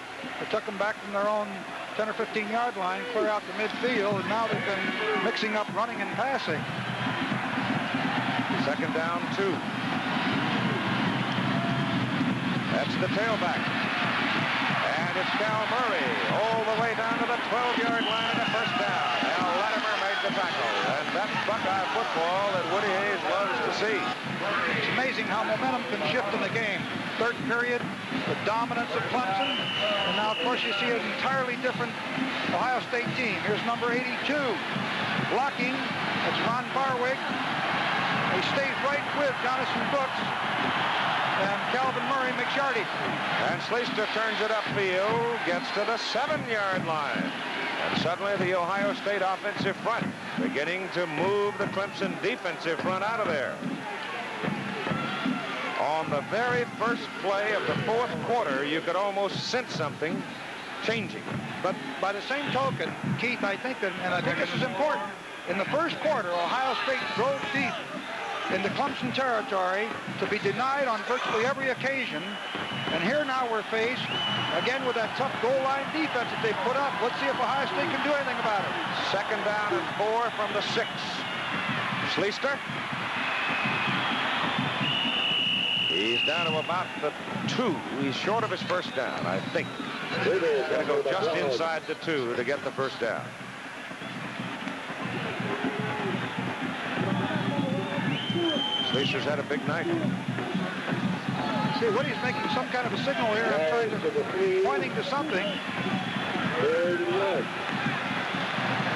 [SPEAKER 2] It took them back from their own 10 or 15 yard line, clear out the midfield, and now they've been mixing up running and passing.
[SPEAKER 1] Second down, 2. That's the tailback. And it's Cal Murray all the way down to the 12-yard line and a first down. Now Latimer made the tackle, and that's Buckeye football that Woody Hayes loves to see.
[SPEAKER 2] It's amazing how momentum can shift in the game. Third period, the dominance of Clemson, and now, of course, you see an entirely different Ohio State team. Here's number 82, blocking. That's Ron Barwick. He stays right with Jonathan Brooks and Calvin Murray McShardy.
[SPEAKER 1] And Schleister turns it upfield, gets to the 7-yard line. And suddenly the Ohio State offensive front beginning to move the Clemson defensive front out of there. On the very first play of the fourth quarter, you could almost sense something changing.
[SPEAKER 2] But by the same token, Keith, I think that, and I think this is important, in the first quarter, Ohio State drove deep into Clemson territory to be denied on virtually every occasion. And here now we're faced, again, with that tough goal line defense that they put up. Let's see if Ohio State can do anything about it.
[SPEAKER 1] Second down and 4 from the 6. Schleister. He's down to about the 2. He's short of his first down, I think. He's going to go just inside the 2 to get the first down. Schleister's had a big night.
[SPEAKER 2] See, Woody's making some kind of a signal here. I'm trying to, pointing to something.
[SPEAKER 3] Third and 1.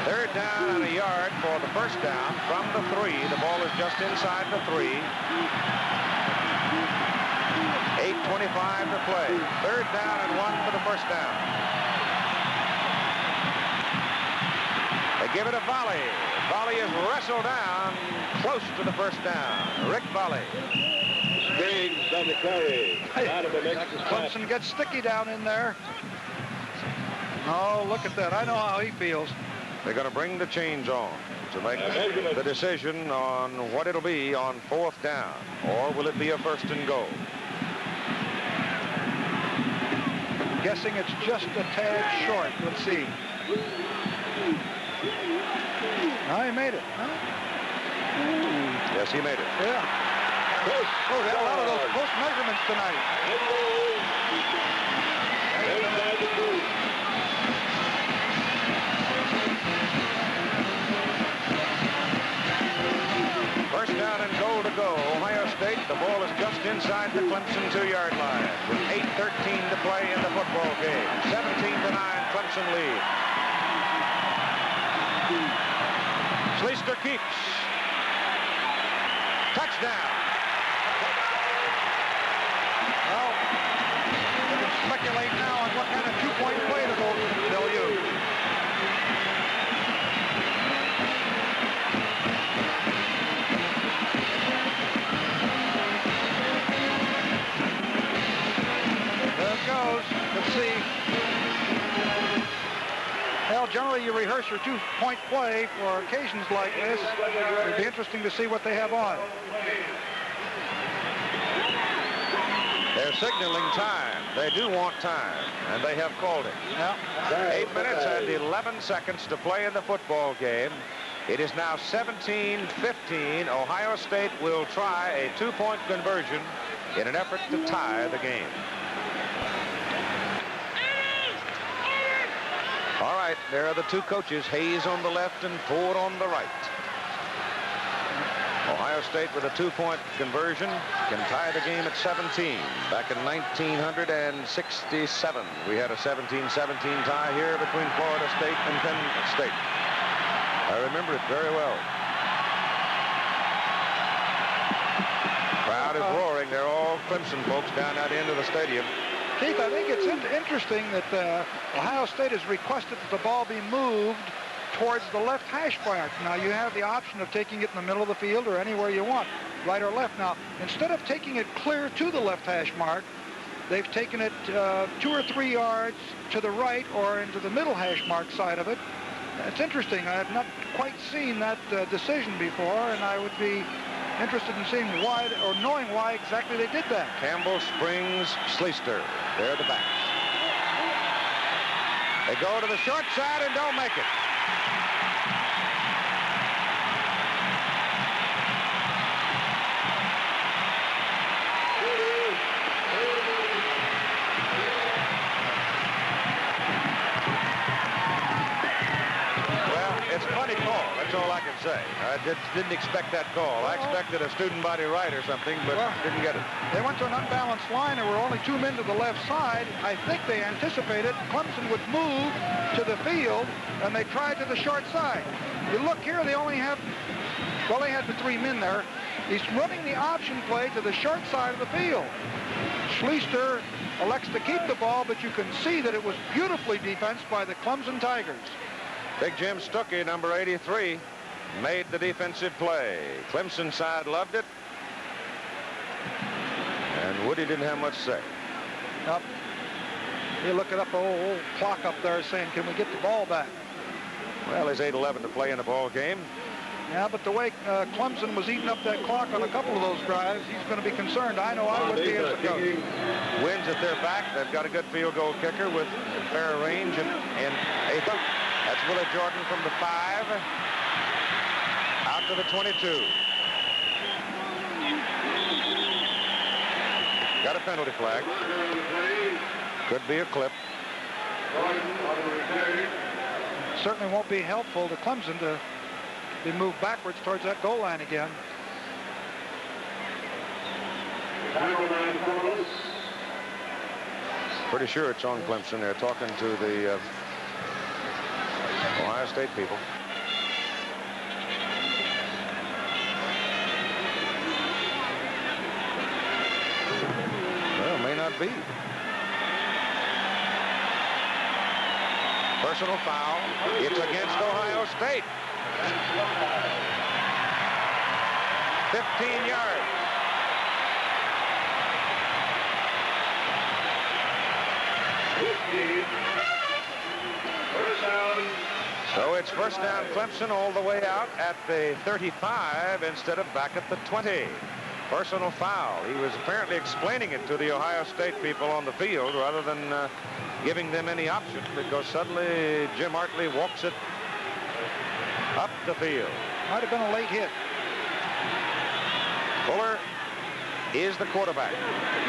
[SPEAKER 1] Third down and a yard for the first down from the 3. The ball is just inside the 3. 8:25 to play. Third down and 1 for the first down. They give it a Volley. Volley is wrestled down close to the first down. Rick Volley.
[SPEAKER 3] Spriggs on the carry. Donovan makes the stop.
[SPEAKER 2] Clemson gets sticky down in there. Oh, look at that. I know how he feels.
[SPEAKER 1] They're going to bring the chains on to make the decision on what it'll be on fourth down. Or will it be a first and goal?
[SPEAKER 2] Guessing it's just a tad short. Let's see. No, he made it. Huh?
[SPEAKER 1] Yes, he made it.
[SPEAKER 2] Yeah. Oh, they had a lot of those post measurements tonight.
[SPEAKER 3] Inside the 2.
[SPEAKER 1] First down and goal to go. Ohio State, the ball is just inside the Clemson 2-yard line with 8:13 to play in the football game. 17-9, Clemson lead. Schleister keeps. Touchdown.
[SPEAKER 2] Well, they can speculate now on what kind of two-point play they'll use. There it goes. Let's see. Well, generally you rehearse your two-point play for occasions like this. It'd be interesting to see what they have on.
[SPEAKER 1] They're signaling time. They do want time, and they have called it.
[SPEAKER 2] Yeah.
[SPEAKER 1] 8 minutes and 11 seconds to play in the football game. It is now 17-15. Ohio State will try a two-point conversion in an effort to tie the game. All right, there are the two coaches, Hayes on the left and Ford on the right. Ohio State with a two-point conversion can tie the game at 17. Back in 1967, we had a 17-17 tie here between Florida State and Penn State. I remember it very well. Crowd is roaring. They're all Clemson folks down at the end of the stadium.
[SPEAKER 2] Keith, I think it's interesting that Ohio State has requested that the ball be moved towards the left hash mark. Now, you have the option of taking it in the middle of the field or anywhere you want, right or left. Now, instead of taking it clear to the left hash mark, they've taken it 2 or 3 yards to the right or into the middle hash mark side of it. It's interesting. I have not quite seen that decision before, and I would be interested in seeing why or knowing why exactly they did that.
[SPEAKER 1] Campbell, Springs, Schleister. They're the backs. They go to the short side and don't make it. It's a funny call. That's all I can say. I didn't expect that call. I expected a student body right or something, but didn't get it.
[SPEAKER 2] They went to an unbalanced line. There were only 2 men to the left side. I think they anticipated Clemson would move to the field, and they tried to the short side. You look here, they only have, well, they had the 3 men there. He's running the option play to the short side of the field. Schleister elects to keep the ball, but you can see that it was beautifully defensed by the Clemson Tigers.
[SPEAKER 1] Big Jim Stuckey, number 83, made the defensive play. Clemson side loved it. And Woody didn't have much to say.
[SPEAKER 2] Yep. You look it up, old clock up there saying, can we get the ball back?
[SPEAKER 1] Well, there's 8:11 to play in the ball game.
[SPEAKER 2] Yeah, but the way Clemson was eating up that clock on a couple of those drives, he's going to be concerned. I know I would be as a coach.
[SPEAKER 1] Wins at their back. They've got a good field goal kicker with fair range and eighth. That's Willie Jordan from the 5 out to the 22. Got a penalty flag. Could be a clip.
[SPEAKER 2] Certainly won't be helpful to Clemson to be moved backwards towards that goal line again.
[SPEAKER 1] Pretty sure it's on Clemson. They're talking to the Ohio State people. Well, may not be. Personal foul. It's against Ohio State. 15 yards. So it's first down Clemson all the way out at the 35 instead of back at the 20. Personal foul. He was apparently explaining it to the Ohio State people on the field rather than giving them any option, because suddenly Jim Hartley walks it up the field.
[SPEAKER 2] Might have been a late hit.
[SPEAKER 1] Fuller is the quarterback.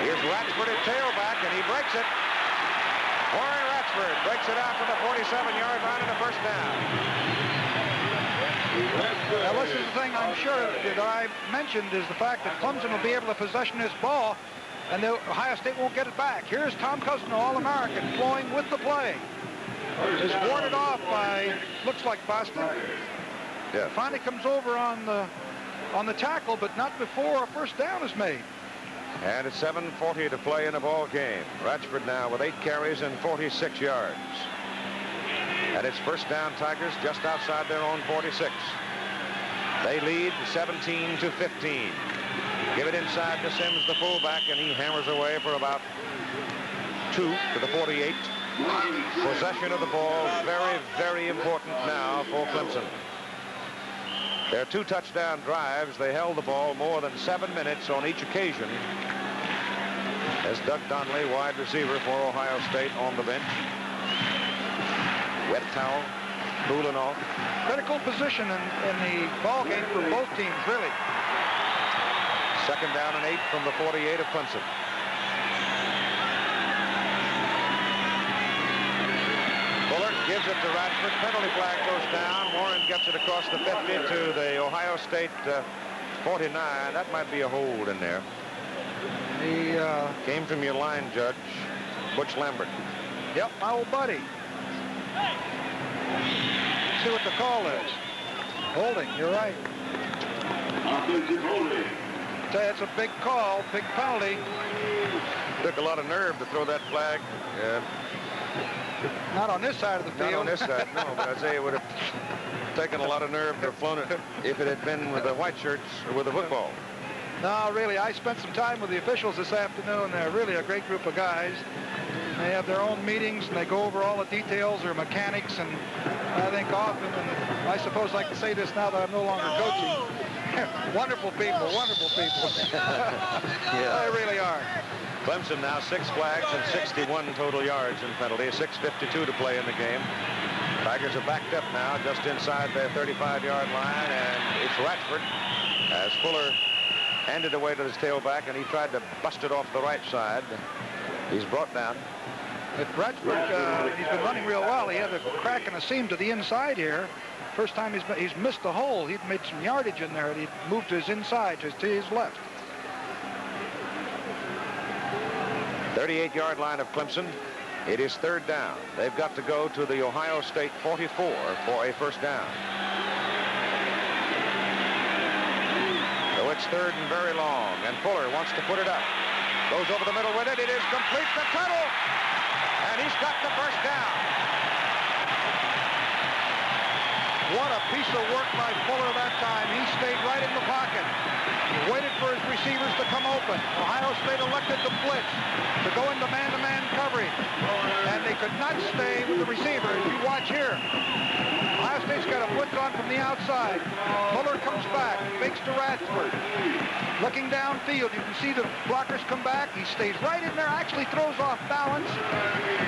[SPEAKER 1] Here's Ratchford at tailback, and he breaks it. Warren Ratchford breaks it out to the 47-yard line and a first down.
[SPEAKER 2] Now, this is the thing I'm sure that I mentioned is the fact that Clemson will be able to possession this ball, and the Ohio State won't get it back. Here's Tom Cousino, All-American, flowing with the play. Is warded off by, looks like Boston.
[SPEAKER 1] Yeah.
[SPEAKER 2] Finally comes over on the tackle, but not before a first down is made.
[SPEAKER 1] And it's 7:40 to play in the ball game. Ratchford now with 8 carries and 46 yards. And it's first down Tigers just outside their own 46. They lead 17-15. Give it inside to Sims, the fullback, and he hammers away for about 2 to the 48. Possession of the ball, very, very important now for Clemson. Their 2 touchdown drives, they held the ball more than 7 minutes on each occasion. As Doug Donnelly, wide receiver for Ohio State, on the bench. Wet towel, cooling off.
[SPEAKER 2] Critical position in the ball game for both teams, really.
[SPEAKER 1] Second down and 8 from the 48 of Clemson. Fuller gives it to Ratchford. Penalty flag goes down. Warren gets it across the 50 to the Ohio State 49. That might be a hold in there. Came from your line judge, Butch Lambert.
[SPEAKER 2] Yep, my old buddy. See what the call is. Holding, you're right.
[SPEAKER 3] Offensive holding.
[SPEAKER 2] Say it's a big call, big penalty.
[SPEAKER 1] Took a lot of nerve to throw that flag.
[SPEAKER 2] Not on this side of the field.
[SPEAKER 1] Not on this side, no, but I'd say it would have taken a lot of nerve to have flown it if it had been with the white shirts or with the football.
[SPEAKER 2] No, really, I spent some time with the officials this afternoon. They're really a great group of guys. They have their own meetings, and they go over all the details, their mechanics, and I think often, and I suppose I can say this now that I'm no longer coaching, wonderful people, wonderful people.
[SPEAKER 1] Yeah.
[SPEAKER 2] They really are.
[SPEAKER 1] Clemson now 6 flags and 61 total yards in penalty. 6:52 to play in the game. Tigers are backed up now just inside their 35-yard line, and it's Ratchford as Fuller handed away to his tailback, and he tried to bust it off the right side. He's brought down.
[SPEAKER 2] But Ratchford, he's been running real well. He had a crack in a seam to the inside here. First time he's missed the hole. He'd made some yardage in there, and he'd moved to his inside, to his left.
[SPEAKER 1] 38-yard line of Clemson. It is third down. They've got to go to the Ohio State 44 for a first down. So it's third and very long, and Fuller wants to put it up. Goes over the middle with it. It is complete to Tuttle, and he's got the first down.
[SPEAKER 2] What a piece of work by Fuller that time. He stayed right in the pocket. He waited for his receivers to come open. Ohio State elected to blitz, to go into man-to-man coverage. And they could not stay with the receivers. You watch here. Ohio State's got a blitz on from the outside. Fuller comes back, fakes to Ratchford. Looking downfield, you can see the blockers come back. He stays right in there, actually throws off balance,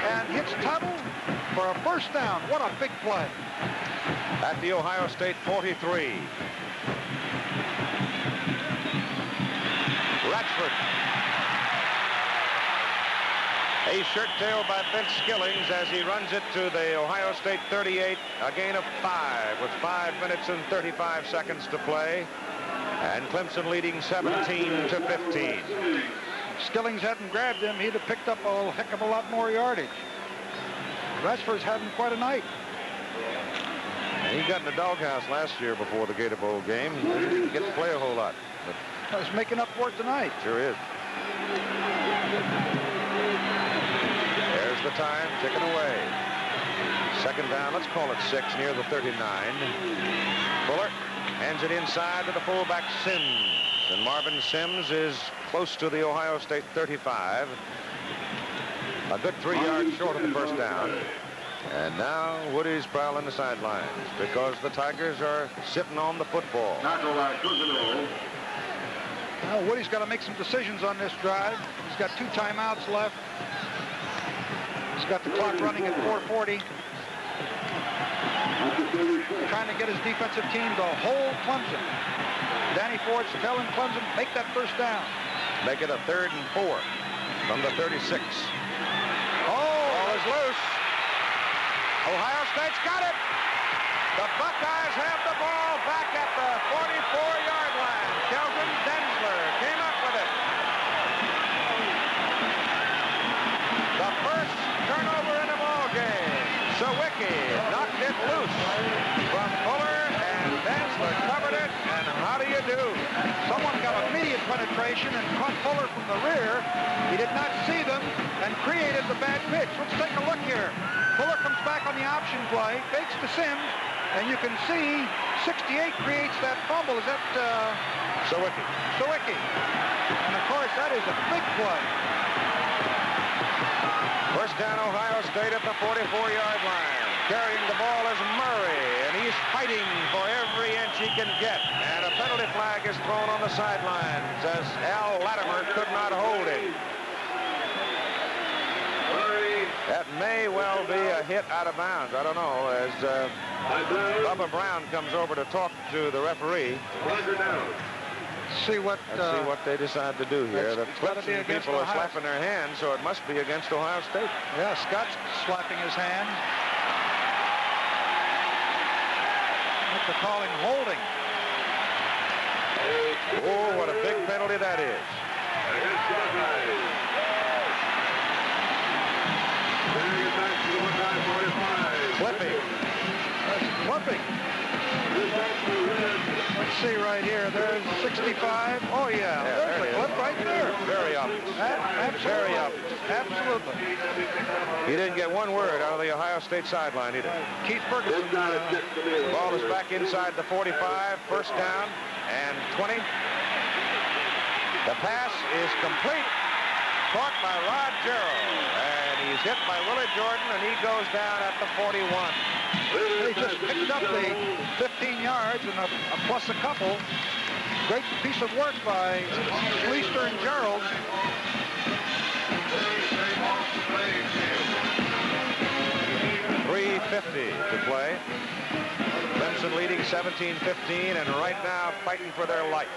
[SPEAKER 2] and hits Tuttle for a first down. What a big play.
[SPEAKER 1] At the Ohio State 43. Ratchford. A shirt tail by Vince Skillings as he runs it to the Ohio State 38. A gain of 5 with 5 minutes and 35 seconds to play. And Clemson leading 17-15.
[SPEAKER 2] Skillings hadn't grabbed him, he'd have picked up a heck of a lot more yardage. Rashford's having quite a night.
[SPEAKER 1] He got in the doghouse last year before the Gator Bowl game. He didn't get to play a whole lot. But
[SPEAKER 2] he's making up for it tonight.
[SPEAKER 1] Sure is. There's the time ticking away. Second down, let's call it 6, near the 39. Fuller hands it inside to the fullback Sims. And Marvin Sims is close to the Ohio State 35. A good 3 yards short of the first down. And now Woody's prowling the sidelines because the Tigers are sitting on the football.
[SPEAKER 2] Well, Woody's got to make some decisions on this drive. He's got 2 timeouts left. He's got the clock running at 4:40. Trying to get his defensive team to hold Clemson. Danny Ford's telling Clemson, make that first down.
[SPEAKER 1] Make it a 3rd and 4 from the 36. Ball is loose. Ohio State's got it. The Buckeyes have the ball back at the 44-yard line. Sheldon Densler came up with it. The first turnover in the ball game. Sawicki knocked it loose from Fuller, and Densler covered it. And how do you do?
[SPEAKER 2] Someone got immediate penetration and caught Fuller from the rear. He did not see them and created the bad pitch. Let's take a look here. Fuller comes back on the option play, fakes to Sims, and you can see 68 creates that fumble. Is that
[SPEAKER 1] Sawicki?
[SPEAKER 2] Sawicki. And of course, that is a big play.
[SPEAKER 1] First down, Ohio State at the 44-yard line. Carrying the ball is Murray, and he's fighting for every inch he can get. And a penalty flag is thrown on the sidelines as Al Latimer could not hold him. That may well be a hit out of bounds. I don't know, as Bubba Brown comes over to talk to the referee.
[SPEAKER 2] See what
[SPEAKER 1] they decide to do here. The Clemson people are slapping their hands, so it must be against Ohio State.
[SPEAKER 2] Yeah, Scott's slapping his hand. They're calling holding.
[SPEAKER 1] Oh, what a big penalty that is. Clipping.
[SPEAKER 2] That's clipping. Let's see right here. There's 65. Oh, yeah. There's a clip right there.
[SPEAKER 1] Very obvious. Very obvious.
[SPEAKER 2] Absolutely.
[SPEAKER 1] He didn't get one word out of the Ohio State sideline either.
[SPEAKER 2] Keith Ferguson.
[SPEAKER 1] The ball is back inside the 45. First down and 20. The pass is complete. Caught by Rod Gerald. And he's hit by Willie Jordan, and he goes down at the 41.
[SPEAKER 2] He just picked up the 15 yards and a plus a couple. Great piece of work by Schleister and Gerald.
[SPEAKER 1] .350 to play. Clemson leading 17-15, and right now fighting for their life.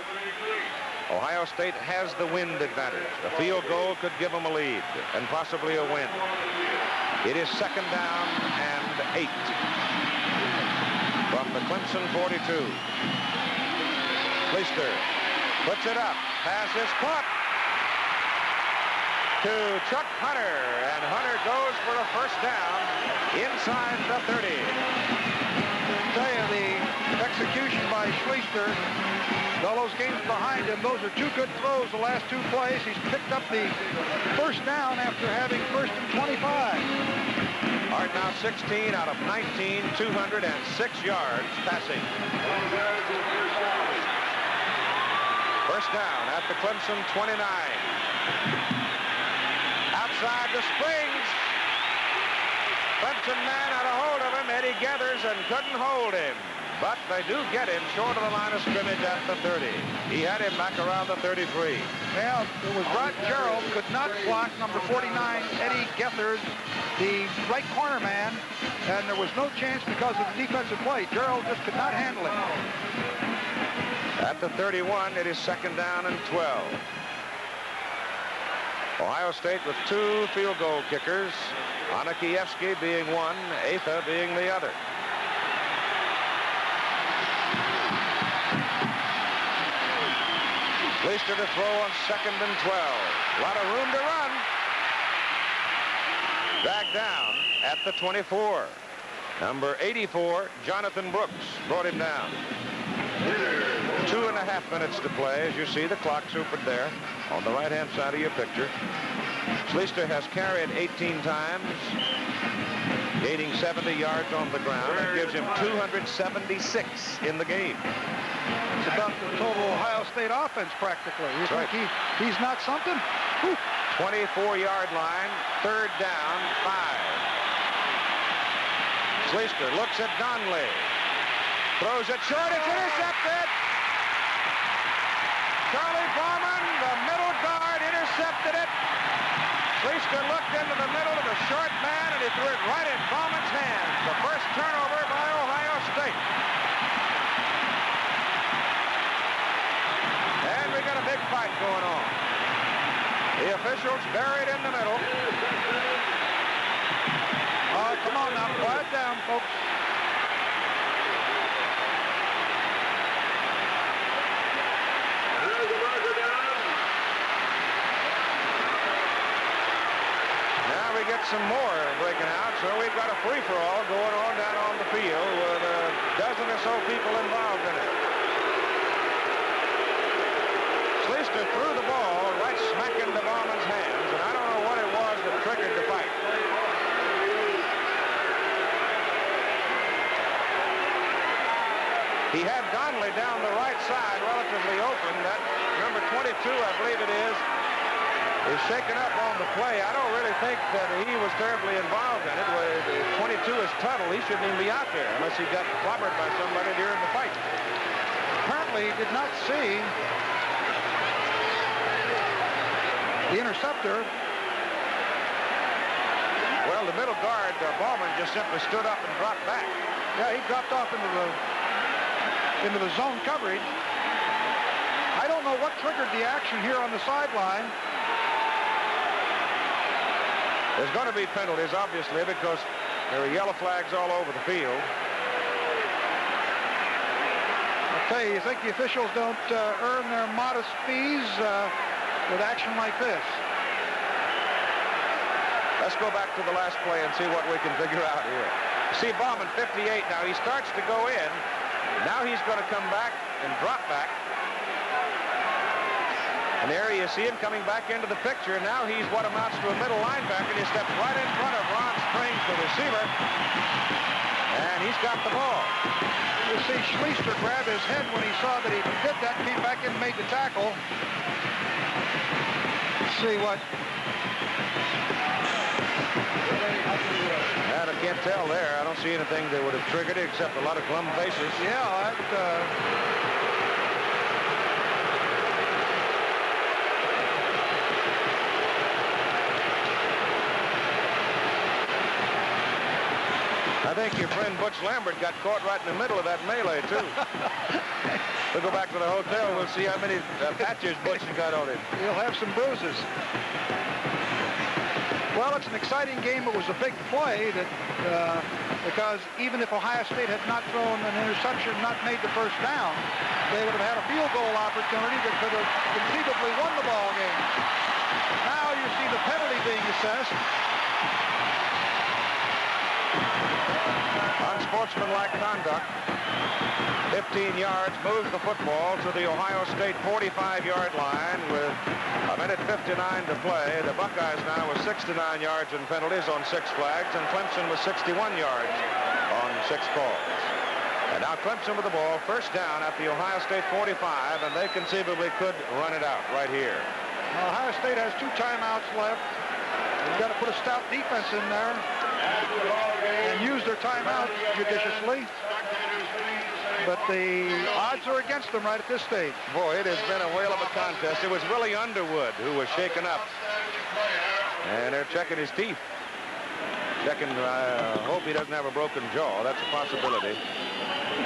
[SPEAKER 1] Ohio State has the wind advantage. The field goal could give them a lead and possibly a win. It is second down and 8 from the Clemson 42. Schleister puts it up. Pass is caught to Chuck Hunter, and Hunter goes for a first down inside the 30.
[SPEAKER 2] I'll tell you, the execution by Schleister, all those games behind him, those are 2 good throws the last 2 plays. He's picked up the first down after having first and 25.
[SPEAKER 1] All right, now 16 out of 19, 206 yards passing. First down at the Clemson 29. Outside the Springs. Clemson man had a hold of him. Eddie Gathers and couldn't hold him. But they do get him short of the line of scrimmage at the 30. He had him back around the 33.
[SPEAKER 2] Well, it was Rod Gerald could not block number 49, Eddie Gethers, the right corner man, and there was no chance because of the defensive play. Gerald just could not handle it.
[SPEAKER 1] At the 31, it is second down and 12. Ohio State with 2 field goal kickers, Anakievsky being one, Atha being the other. Schleister to throw on 2nd and 12. A lot of room to run. Back down at the 24. Number 84, Jonathan Brooks, brought him down. 2.5 minutes to play. As you see, the clock supered there on the right-hand side of your picture. Schleister has carried 18 times, gaining 70 yards on the ground. That gives him 276 in the game.
[SPEAKER 2] It's about the total Ohio State offense, practically. You
[SPEAKER 1] That's
[SPEAKER 2] think
[SPEAKER 1] right.
[SPEAKER 2] he's not something? Whew.
[SPEAKER 1] 24-yard line, 3rd down, 5. Schleister looks at Donnelly. Throws it short. It's intercepted. Charlie Bauman, the middle guard, intercepted it. Schleister looked into the middle of the short man, and he threw it right in Bauman's hands. The first turnover by Ohio State. And we got a big fight going on. The officials buried in the middle.
[SPEAKER 2] Come on now, quiet down, folks.
[SPEAKER 1] Now we get some more breaking out, so we've got a free-for-all going on down on the field with a dozen or so people involved in it. Schleister threw the ball right smack into Bauman's hands, and I don't know what it was that triggered the fight. He had Donnelly down the right side, relatively open. That number 22, I believe it is shaken up on the play. I don't really think that he was terribly involved in it. 22 is Tuttle. He shouldn't even be out there unless he got clobbered by somebody during the fight.
[SPEAKER 2] Apparently, he did not see the interceptor.
[SPEAKER 1] Well, the middle guard, Bauman, just simply stood up and dropped back.
[SPEAKER 2] Yeah, he dropped off into the zone coverage. I don't know what triggered the action here on the sideline.
[SPEAKER 1] There's going to be penalties, obviously, because there are yellow flags all over the field.
[SPEAKER 2] I'll tell you think the officials don't earn their modest fees with action like this.
[SPEAKER 1] Let's go back to the last play and see what we can figure out here. See Bauman, 58 now. He starts to go in. Now he's going to come back and drop back. And there you see him coming back into the picture. Now he's what amounts to a middle linebacker. He steps right in front of Ron Springs, the receiver. And he's got the ball.
[SPEAKER 2] You see Schleister grab his head when he saw that he did that, came back in and made the tackle. Let's see what...
[SPEAKER 1] I can't tell there. I don't see anything that would have triggered it except a lot of glum faces.
[SPEAKER 2] Yeah,
[SPEAKER 1] I think your friend Butch Lambert got caught right in the middle of that melee, too. We'll go back to the hotel. We'll see how many patches Butch has got on him.
[SPEAKER 2] He'll have some bruises. Well, it's an exciting game. It was a big play that because even if Ohio State had not thrown an interception, not made the first down, they would have had a field goal opportunity that could have conceivably won the ball game. Now you see the penalty being assessed.
[SPEAKER 1] Unsportsmanlike conduct. 15 yards, moves the football to the Ohio State 45-yard line with a minute 59 to play. The Buckeyes now with 69 yards in penalties on 6 flags, and Clemson with 61 yards on 6 calls. And now Clemson with the ball, first down at the Ohio State 45, and they conceivably could run it out right here.
[SPEAKER 2] Ohio State has 2 timeouts left. They've got to put a stout defense in there and use their timeouts judiciously. But the odds are against them right at this stage.
[SPEAKER 1] Boy, it has been a whale of a contest. It was Willie Underwood who was shaken up. And they're checking his teeth. Checking, I hope he doesn't have a broken jaw. That's a possibility.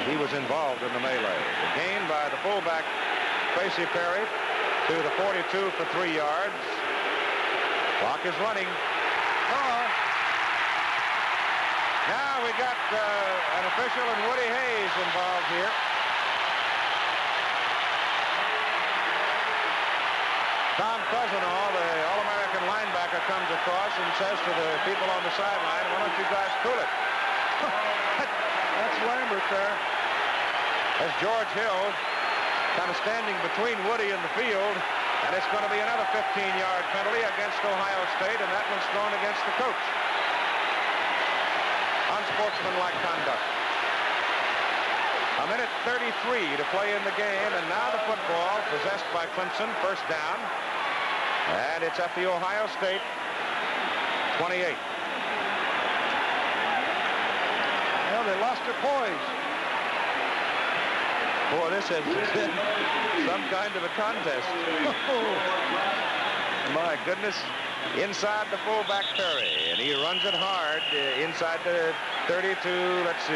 [SPEAKER 1] He was involved in the melee. The gain by the fullback, Tracy Perry, to the 42 for 3 yards. Clock is running. Now we got an official and Woody Hayes involved here. Cousineau, the All-American linebacker, comes across and says to the people on the sideline, "Why don't you guys cool it?"
[SPEAKER 2] That's Lambert there.
[SPEAKER 1] As George Hill kind of standing between Woody and the field, and it's going to be another 15-yard penalty against Ohio State, and that one's thrown against the coach. Unsportsmanlike conduct. A minute 33 to play in the game, and now the football possessed by Clemson, first down, and it's at the Ohio State 28.
[SPEAKER 2] Well, they lost their poise.
[SPEAKER 1] Boy, this has been some kind of a contest. My goodness. Inside the fullback Perry, and he runs it hard inside the 32. Let's see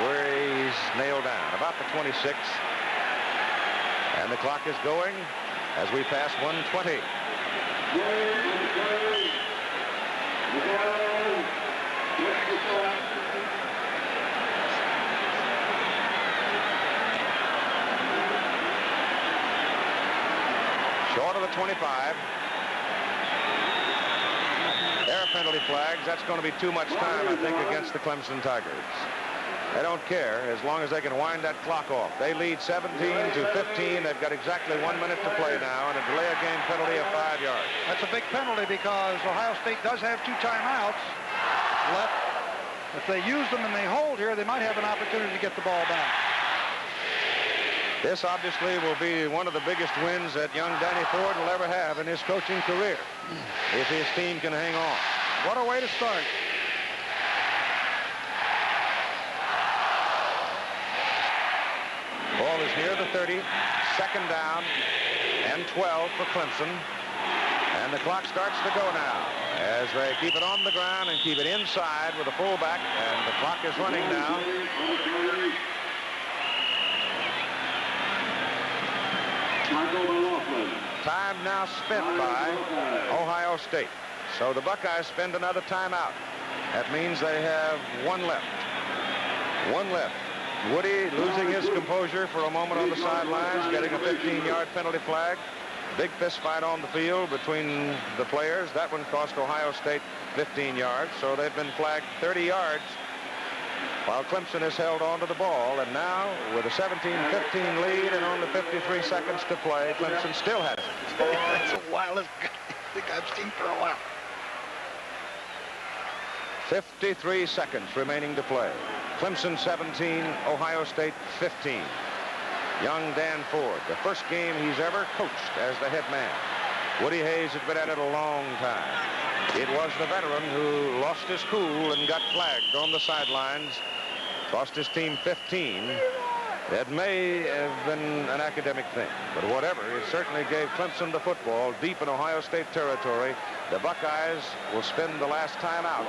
[SPEAKER 1] where he's nailed down. About the 26. And the clock is going as we pass 1:20. Short of the 25. Air penalty flags. That's going to be too much time, I think, against the Clemson Tigers. They don't care as long as they can wind that clock off. They lead 17-15. They've got exactly 1 minute to play now, and a delay of game penalty of 5 yards.
[SPEAKER 2] That's a big penalty because Ohio State does have 2 timeouts left. If they use them and they hold here, they might have an opportunity to get the ball back.
[SPEAKER 1] This obviously will be one of the biggest wins that young Danny Ford will ever have in his coaching career, if his team can hang on.
[SPEAKER 2] What a way to start.
[SPEAKER 1] Ball is near the 30, second down and 12 for Clemson. And the clock starts to go now as they keep it on the ground and keep it inside with a fullback, and the clock is running now. Time now spent by Ohio State. So the Buckeyes spend another timeout. That means they have 1 left. 1 left. Woody losing his composure for a moment on the sidelines, getting a 15-yard penalty flag. Big fist fight on the field between the players. That one cost Ohio State 15 yards, so they've been flagged 30 yards while Clemson has held on to the ball. And now, with a 17-15 lead and only 53 seconds to play, Clemson still has it.
[SPEAKER 2] That's the wildest thing I've seen for a while.
[SPEAKER 1] 53 seconds remaining to play. Clemson 17, Ohio State 15. Young Dan Ford, the first game he's ever coached as the head man. Woody Hayes had been at it a long time. It was the veteran who lost his cool and got flagged on the sidelines. Cost his team 15. It may have been an academic thing, but whatever, it certainly gave Clemson the football deep in Ohio State territory. The Buckeyes will spend the last time out.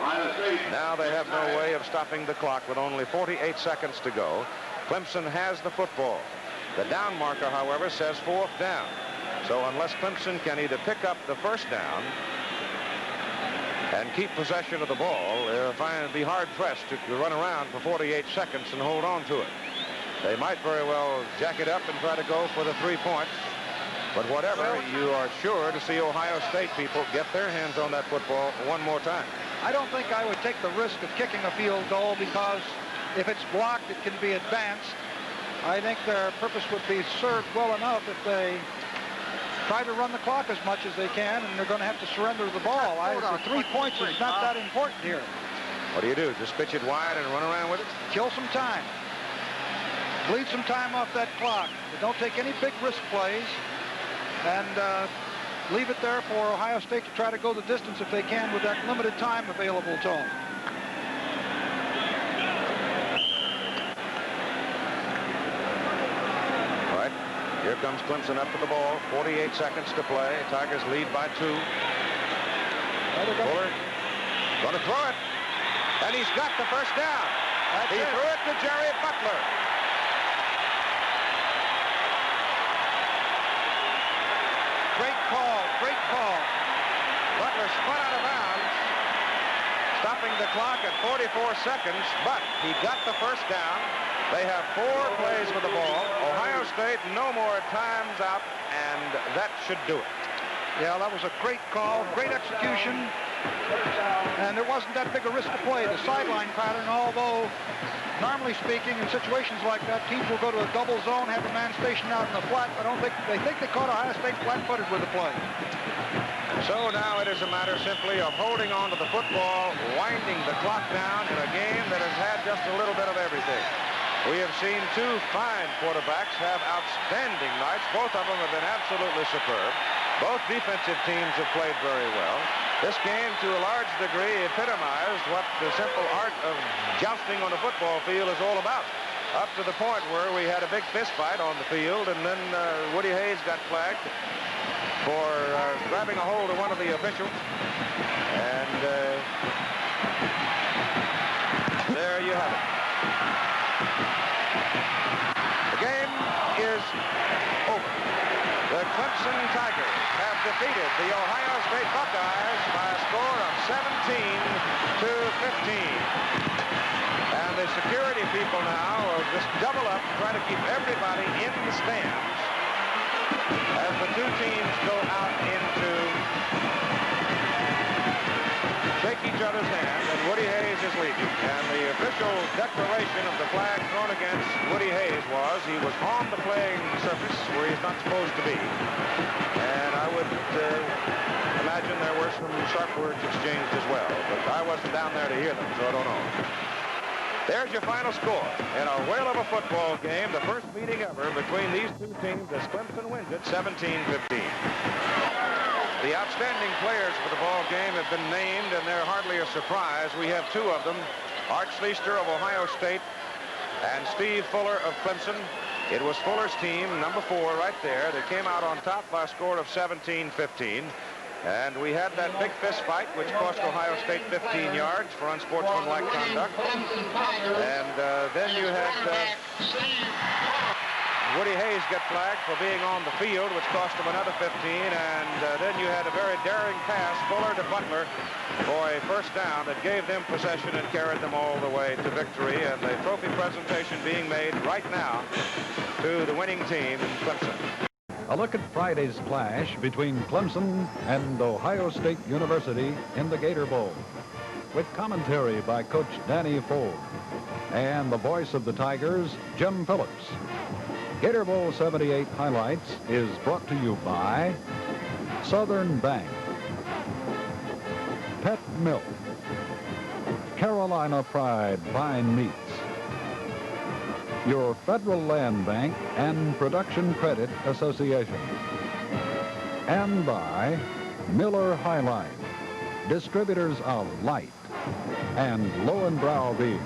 [SPEAKER 1] Now they have no way of stopping the clock with only 48 seconds to go. Clemson has the football. The down marker, however, says 4th down. So unless Clemson can either pick up the first down and keep possession of the ball, they'll be hard-pressed to run around for 48 seconds and hold on to it. They might very well jack it up and try to go for the 3 points. But whatever, you are sure to see Ohio State people get their hands on that football one more time.
[SPEAKER 2] I don't think I would take the risk of kicking a field goal because if it's blocked, it can be advanced. I think their purpose would be served well enough if they try to run the clock as much as they can, and they're going to have to surrender the ball. The 3 points is not that important here.
[SPEAKER 1] What do? Just pitch it wide and run around with it?
[SPEAKER 2] Kill some time. Bleed some time off that clock. But don't take any big risk plays, and leave it there for Ohio State to try to go the distance if they can with that limited time available to them.
[SPEAKER 1] Here comes Clemson up to the ball. 48 seconds to play. Tigers lead by 2. Fuller going to throw it. And he's got the first down. He threw it to Jerry Butler. Great call. Great call. Butler spun out of bounds, stopping the clock at 44 seconds, but he got the first down. They have 4 plays with the ball. Ohio State, no more times out, and that should do it.
[SPEAKER 2] Yeah, that was a great call, great execution, and there wasn't that big a risk to play. The sideline pattern, although normally speaking, in situations like that, teams will go to a double zone, have a man stationed out in the flat. I don't think they caught Ohio State flat-footed with the play.
[SPEAKER 1] So now it is a matter simply of holding on to the football, winding the clock down in a game that has had just a little bit of everything. We have seen two fine quarterbacks have outstanding nights. Both of them have been absolutely superb. Both defensive teams have played very well. This game, to a large degree, epitomized what the simple art of jousting on a football field is all about. Up to the point where we had a big fist fight on the field, and then Woody Hayes got flagged for grabbing a hold of one of the officials. And there you have it. The game is over. The Clemson Tigers have defeated the Ohio State Buckeyes by a score of 17-15. And the security people now will just double up, try to keep everybody in the stands as the two teams go out into shake each other's hand, and Woody Hayes is leading. And the official declaration of the flag thrown against Woody Hayes was he was on the playing surface where he's not supposed to be. And I would imagine there were some sharp words exchanged as well, but I wasn't down there to hear them, so I don't know. There's your final score in a whale of a football game, the first meeting ever between these two teams as Clemson wins it 17-15. The outstanding players for the ball game have been named, and they're hardly a surprise. We have two of them, Art Schleister of Ohio State and Steve Fuller of Clemson. It was Fuller's team, number 4 right there, that came out on top by a score of 17-15. And we had that big fist fight, which cost Ohio State 15 yards for unsportsmanlike conduct. And then you had Woody Hayes get flagged for being on the field, which cost him another 15. And then you had a very daring pass, Fuller to Butler, for a first down that gave them possession and carried them all the way to victory. And the trophy presentation being made right now to the winning team in Clemson.
[SPEAKER 6] A look at Friday's clash between Clemson and Ohio State University in the Gator Bowl, with commentary by Coach Danny Ford and the voice of the Tigers, Jim Phillips. Gator Bowl 78 Highlights is brought to you by Southern Bank, Pet Milk, Carolina Pride Fine Meats, your Federal Land Bank and Production Credit Association, and by Miller Highline, distributors of Light and Lowenbrow beers.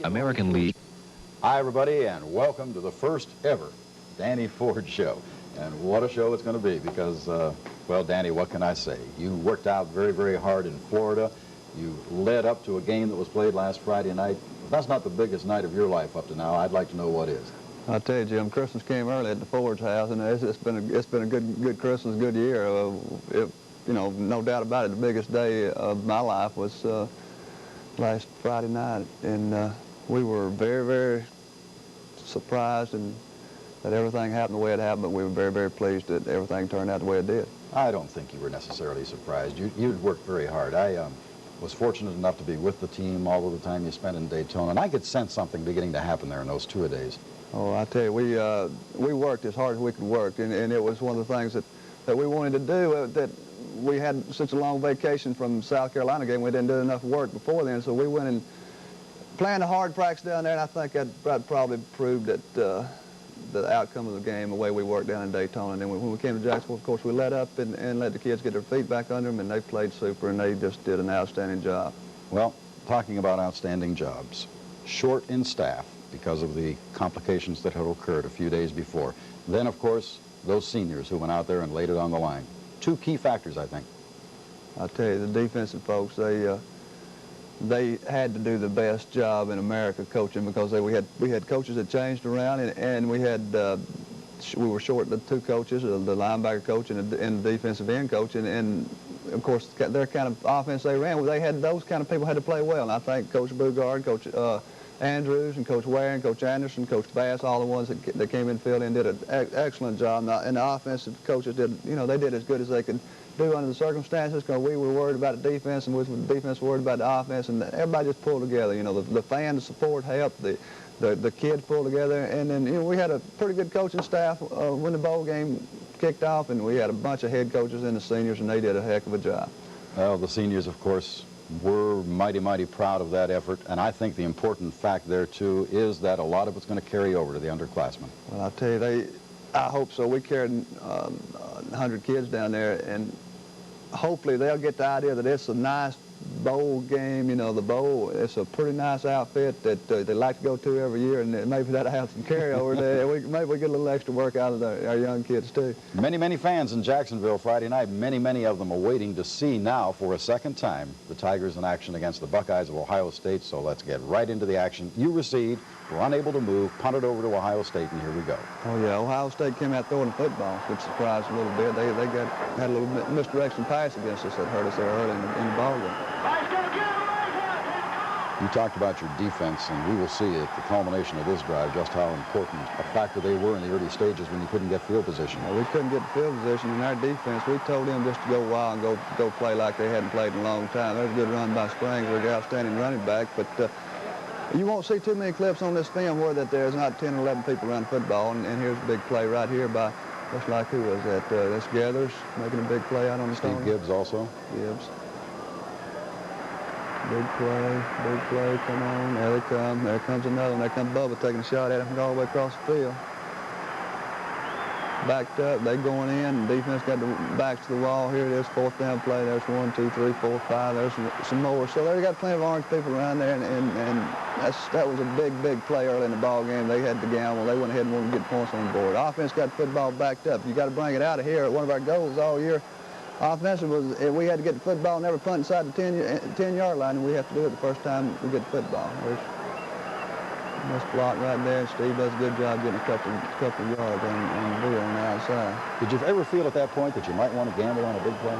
[SPEAKER 5] American League.
[SPEAKER 7] Hi, everybody, and welcome to the first ever Danny Ford Show. And what a show it's going to be because, well, Danny, what can I say? You worked out very, very hard in Florida. You led up to a game that was played last Friday night. If that's not the biggest night of your life up to now, I'd like to know what is.
[SPEAKER 8] I'll tell you, Jim, Christmas came early at the Ford's house, and it's been a good Christmas, good year. You know, no doubt about it, the biggest day of my life was last Friday night, and we were very, very surprised and that everything happened the way it happened, but we were very, very pleased that everything turned out the way it did.
[SPEAKER 7] I don't think you were necessarily surprised. You'd worked very hard. I was fortunate enough to be with the team all of the time you spent in Daytona, and I could sense something beginning to happen there in those two-a-days.
[SPEAKER 8] Oh, I tell you, we worked as hard as we could work, and it was one of the things that we wanted to do. That we had such a long vacation from South Carolina game, we didn't do enough work before then, so we went and planned a hard practice down there, and I think that probably proved that the outcome of the game, the way we worked down in Daytona. And then when we came to Jacksonville, of course, we let up and let the kids get their feet back under them, and they played super, and they just did an outstanding job.
[SPEAKER 7] Well, talking about outstanding jobs, short in staff because of the complications that had occurred a few days before. Then, of course, those seniors who went out there and laid it on the line. Two key factors, I think.
[SPEAKER 8] I'll tell you, the defensive folks, they had to do the best job in America coaching because we had coaches that changed around, and we were short the two coaches, the linebacker coach and the defensive end coach, and of course their kind of offense they ran, they had those kind of people had to play well, and I think Coach Bugard, Coach Andrews and Coach Ware and Coach Anderson, Coach Bass, all the ones that came in field and did an excellent job. And the offensive coaches did, you know, they did as good as they could do under the circumstances, because we were worried about the defense and the defense was worried about the offense, and everybody just pulled together. You know, the fan support helped, the kids pulled together, and then, you know, we had a pretty good coaching staff when the bowl game kicked off, and we had a bunch of head coaches and the seniors, and they did a heck of a job.
[SPEAKER 7] Well, the seniors, of course, were mighty, mighty proud of that effort, and I think the important fact there, too, is that a lot of it's going to carry over to the underclassmen.
[SPEAKER 8] Well, I'll tell you, I hope so. We carried 100 kids down there, and hopefully they'll get the idea that it's a nice bowl game. You know, the bowl, it's a pretty nice outfit that they like to go to every year, and maybe that'll have some carryover there. Maybe we get a little extra work out of our young kids, too.
[SPEAKER 7] Many, many fans in Jacksonville Friday night, many of them are waiting to see now for a second time the Tigers in action against the Buckeyes of Ohio State, so let's get right into the action. You received, were unable to move, punted over to Ohio State, and here we go.
[SPEAKER 8] Oh, yeah, Ohio State came out throwing the football, which surprised a little bit. They had a little misdirection pass against us that hurt us there early in the ball game.
[SPEAKER 7] You talked about your defense, and we will see at the culmination of this drive just how important a factor they were in the early stages when you couldn't get field position.
[SPEAKER 8] Well, we couldn't get field position in our defense. We told them just to go wild and go play like they hadn't played in a long time. There was a good run by Springs, an outstanding running back, but you won't see too many clips on this film where that there's not 10 or 11 people around football, and here's a big play right here by, looks like who was that? That's Gathers making a big play out on the
[SPEAKER 7] Steve
[SPEAKER 8] corner.
[SPEAKER 7] Gibbs also.
[SPEAKER 8] Gibbs. Big play, come on, there they come. There comes another one. There comes Bubba taking a shot at him from all the way across the field. Backed up, they going in, defense got the backs to the wall. Here it is, fourth down play. There's 1, 2, 3, 4, 5. There's some more. So they got plenty of orange people around there, and that was a big play early in the ball game. They had to gamble. They went ahead and wanted to get points on the board. Offense got the football backed up. You got to bring it out of here. One of our goals all year, offensive, was we had to get the football, never punt inside the 10-yard line, and we have to do it the first time we get the football. There's this block right there. Steve does a good job getting a couple of yards on the wheel on the outside.
[SPEAKER 7] Did you ever feel at that point that you might want to gamble on a big play?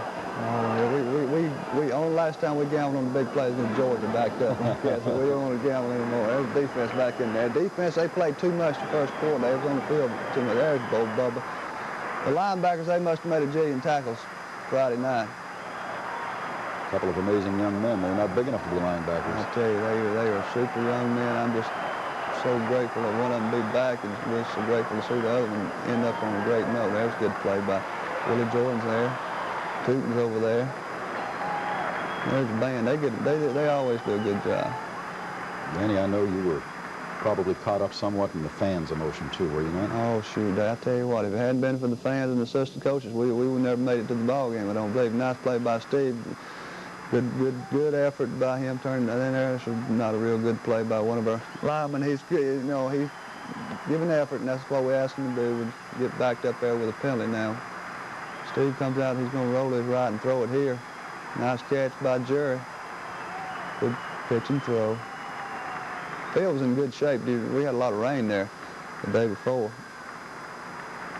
[SPEAKER 8] We only last time we gambled on the big plays when Georgia backed up. So we don't want to gamble anymore. There's defense back in there. Defense, they played too much the first quarter. They was on the field too much. There's Bo Bubba. The linebackers, they must have made a jillion tackles Friday night.
[SPEAKER 7] A couple of amazing young men. They're not big enough to be linebackers.
[SPEAKER 8] I tell you, they are super young men. I'm just so grateful that one of them be back, and we're so grateful to see the other one end up on a great note. There's a good play by Willie Jordan's there. Tootin's over there. There's the band. They always do a good job.
[SPEAKER 7] Danny, I know you were probably caught up somewhat in the fans' emotion too, were you not?
[SPEAKER 8] Oh, shoot. I tell you what, if it hadn't been for the fans and the assistant coaches, we would never made it to the ball game, I don't believe. Nice play by Steve. Good effort by him turning that in there. It's not a real good play by one of our linemen. He's giving effort, and that's what we asked him to do, was get backed up there with a penalty now. Steve comes out, he's going to roll his right and throw it here. Nice catch by Jerry. Good pitch and throw. Field was in good shape. We had a lot of rain there the day before.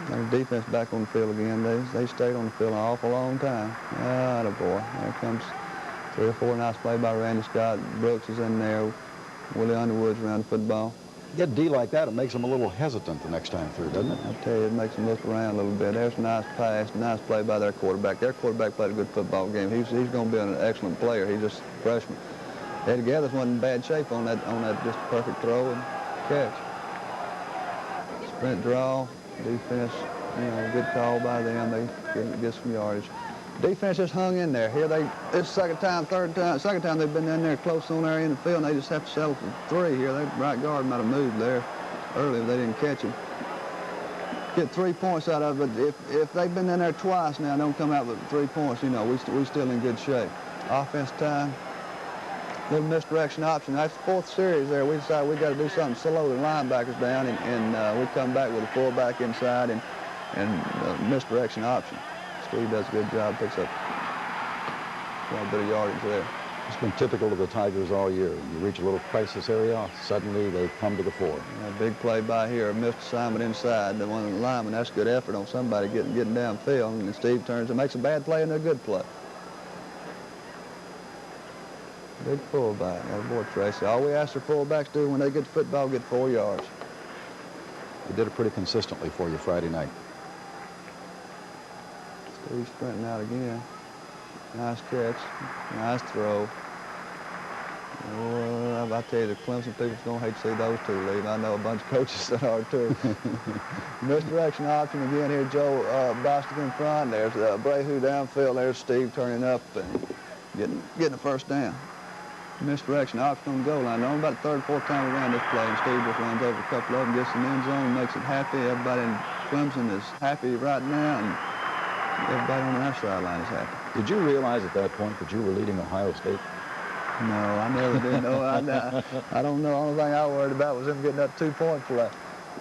[SPEAKER 8] Their defense back on the field again. They stayed on the field an awful long time. Ah, boy. There comes 3 or 4 nice play by Randy Scott. Brooks is in there. Willie Underwood's around the football.
[SPEAKER 7] Get a D like that, it makes them a little hesitant the next time through, doesn't it?
[SPEAKER 8] I tell you, it makes them look around a little bit. There's a nice pass, nice play by their quarterback. Their quarterback played a good football game. He's going to be an excellent player. He's just a freshman. Eddie Gathers wasn't in bad shape on that just perfect throw and catch. Sprint draw, defense, good call by them. They get some yardage. Defense just hung in there. Here it's second time they've been in there close on there in the field, and they just have to settle for 3 here. Their right guard might have moved there early if they didn't catch him. Get 3 points out of it. If they've been in there twice now, don't come out with 3 points, we still in good shape. Offense time. Little misdirection option. That's the 4th series there. We decided we got to do something, slow the linebackers down, and we come back with a fullback inside and misdirection option. Steve does a good job, picks up a bit of yardage there.
[SPEAKER 7] It's been typical of the Tigers all year. You reach a little crisis area, suddenly they come to the fore.
[SPEAKER 8] Big play by here, a missed assignment inside. The one of the linemen, that's good effort on somebody getting downfield, and Steve turns and makes a bad play and a good play. Big fullback. That boy Tracy. All we ask our fullbacks do when they get the football, get 4 yards.
[SPEAKER 7] He did it pretty consistently for you Friday night.
[SPEAKER 8] Steve sprinting out again. Nice catch. Nice throw. Oh, I tell you, the Clemson people's going to hate to see those two leave. I know a bunch of coaches that are too. Misdirection option again here. Joe Bostic in front. There's Brayhu downfield. There's Steve turning up and getting a first down. Misdirection option on the goal line. Only about the third, fourth time we ran this play, and Steve just runs over a couple of them, gets in the end zone, and makes it happy. Everybody in Clemson is happy right now, and everybody on our sideline is happy.
[SPEAKER 7] Did you realize at that point that you were leading Ohio State?
[SPEAKER 8] No, I never did know. I don't know. The only thing I worried about was them getting that 2-point play.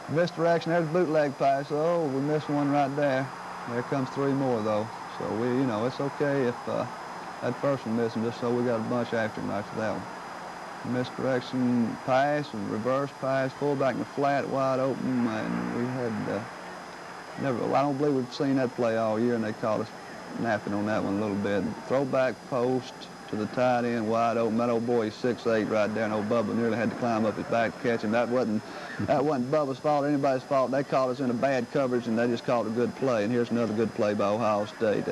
[SPEAKER 8] Misdirection, there's a bootleg pass. Oh, we missed one right there. There comes 3 more, though. So, it's okay if that first one missing, just so we got a bunch after him after that one. Misdirection pass and reverse pass, fullback in the flat, wide open, and we had I don't believe we've seen that play all year, and they caught us napping on that one a little bit. Throwback post to the tight end, wide open. That old boy, he's 6'8" right there, and old Bubba nearly had to climb up his back to catch him. That wasn't Bubba's fault, anybody's fault. They caught us in a bad coverage, and they just called a good play. And here's another good play by Ohio State.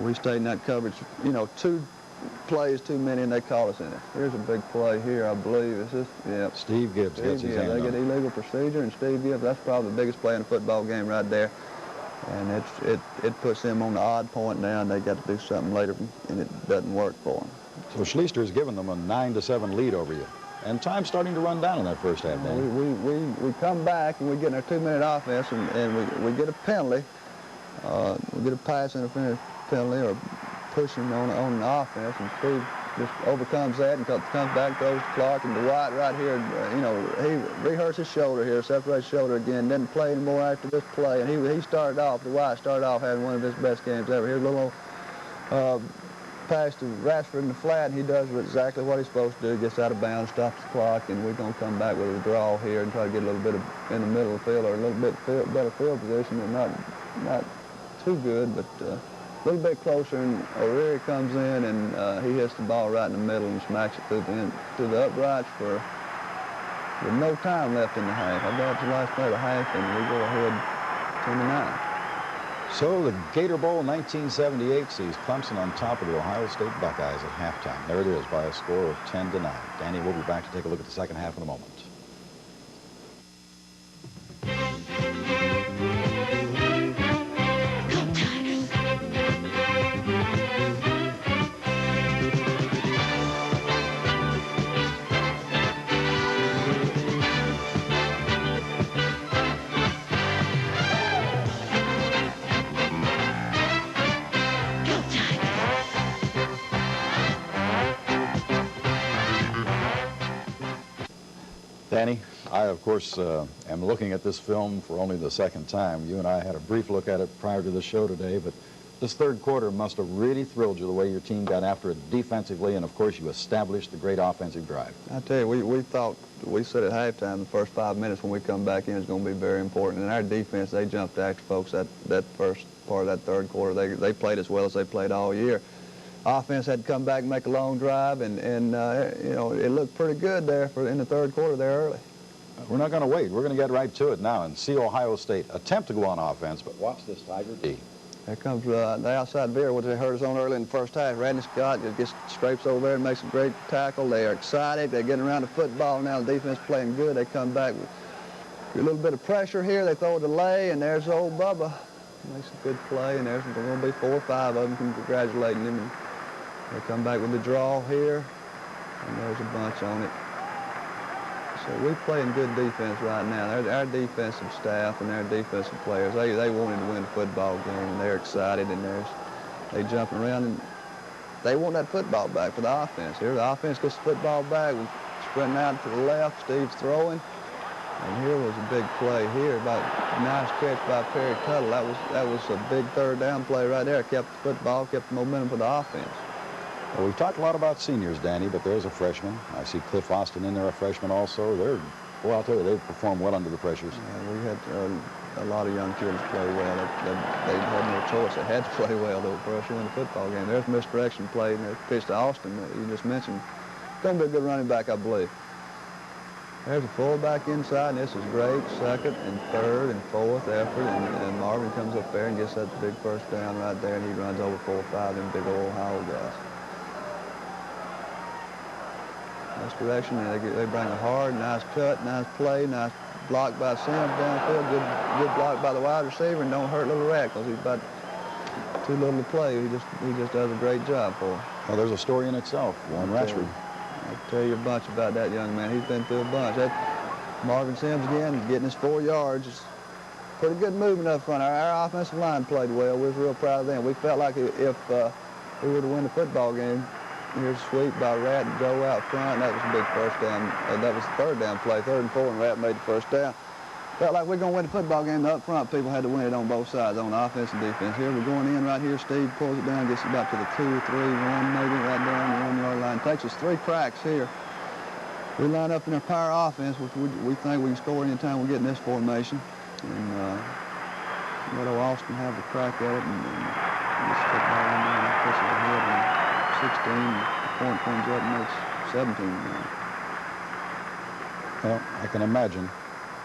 [SPEAKER 8] We stayed in that coverage, 2 plays too many, and they called us in it. Here's a big play here, I believe. Is this? Yeah.
[SPEAKER 7] Steve Gibbs gets his hand
[SPEAKER 8] They
[SPEAKER 7] on
[SPEAKER 8] get illegal procedure, and Steve Gibbs, that's probably the biggest play in a football game right there. And it puts them on the odd point now, and they got to do something later, and it doesn't work for them.
[SPEAKER 7] So Schleister's given them a 9-7 lead over you. And time's starting to run down in that first half, Danny.
[SPEAKER 8] We come back, and we get in our 2-minute offense, and we get a penalty. We get a pass interference penalty or pushing on an offense, and Steve just overcomes that and comes back, throws to Clark, and Dwight right here, he rehearsed his shoulder here, separates shoulder again, didn't play anymore after this play, and Dwight started off having one of his best games ever. Here's a little pass to Rashford in the flat, and he does exactly what he's supposed to do, gets out of bounds, stops the clock, and we're going to come back with a draw here and try to get a little bit in the middle of the field, or a little bit better field position, and not too good, but a little bit closer, and O'Reilly comes in, and he hits the ball right in the middle and smacks it through the uprights with no time left in the half. I bet it's the last play of the half, and we go ahead 10-9.
[SPEAKER 7] So the Gator Bowl 1978 sees Clemson on top of the Ohio State Buckeyes at halftime. There it is by a score of 10-9. Danny, we'll be back to take a look at the second half in a moment. Danny, I, of course, am looking at this film for only the second time. You and I had a brief look at it prior to the show today, but this third quarter must have really thrilled you the way your team got after it defensively, and, of course, you established the great offensive drive.
[SPEAKER 8] I tell you, we said at halftime the first 5 minutes when we come back in is going to be very important. And our defense, they jumped after folks that first part of that third quarter. They played as well as they played all year. Offense had to come back and make a long drive, and it looked pretty good there in the third quarter there early.
[SPEAKER 7] We're not going to wait. We're going to get right to it now and see Ohio State attempt to go on offense, but watch this Tiger D.
[SPEAKER 8] There comes the outside veer, which they hurt us on early in the first half. Randy Scott just scrapes over there and makes a great tackle. They are excited. They're getting around the football now. The defense playing good. They come back with a little bit of pressure here. They throw a delay, and there's old Bubba. Makes a good play, and there's going to be 4 or 5 of them congratulating him. And they come back with the draw here, and there's a bunch on it. So we're playing good defense right now. Our defensive staff and our defensive players, they wanted to win the football game, and they're excited, and they jumping around, and they want that football back for the offense. Here, the offense gets the football back. We're sprinting out to the left. Steve's throwing. And here was a big play here. Nice catch by Perry Tuttle. That was a big third down play right there. Kept the football, kept the momentum for the offense.
[SPEAKER 7] Well, we've talked a lot about seniors, Danny, but there's a freshman. I see Cliff Austin in there, a freshman also. I'll tell you, they perform well under the pressures.
[SPEAKER 8] Yeah, we had a lot of young kids play well. They had no choice. They had to play well for us to win the football game. There's misdirection play, and there's pitch to Austin that you just mentioned. going to be a good running back, I believe. There's a fullback inside, and this is great. Second and third and fourth effort, and Marvin comes up there and gets that big first down right there, and he runs over 4 or 5 them big old Ohio guys. Misdirection, and they bring a hard, nice cut, nice play, nice block by Sims downfield, good block by the wide receiver, and don't hurt little Rat because he's about too little to play. He just does a great job for him.
[SPEAKER 7] Well, there's a story in itself, Warren Ratchford.
[SPEAKER 8] I'll tell you a bunch about that young man. He's been through a bunch. That Marvin Sims again getting his 4 yards. It's pretty good movement up front. Our offensive line played well. We was real proud of them. We felt like if we were to win the football game, here's a sweep by Rat and Joe out front. That was a big first down. That was the third down play, 3rd and 4, and Rat made the first down. Felt like we're going to win the football game. The up front people had to win it on both sides, on offense and defense. Here we're going in right here. Steve pulls it down, gets it about to the 2, 3, 1, maybe right down the 1-yard line. Takes us 3 cracks here. We line up in our power offense, which we think we can score any time we get in this formation. And let Austin have the crack at it, and just take that one down and push it ahead. And 16, the point comes up and makes 17.
[SPEAKER 7] Well, I can imagine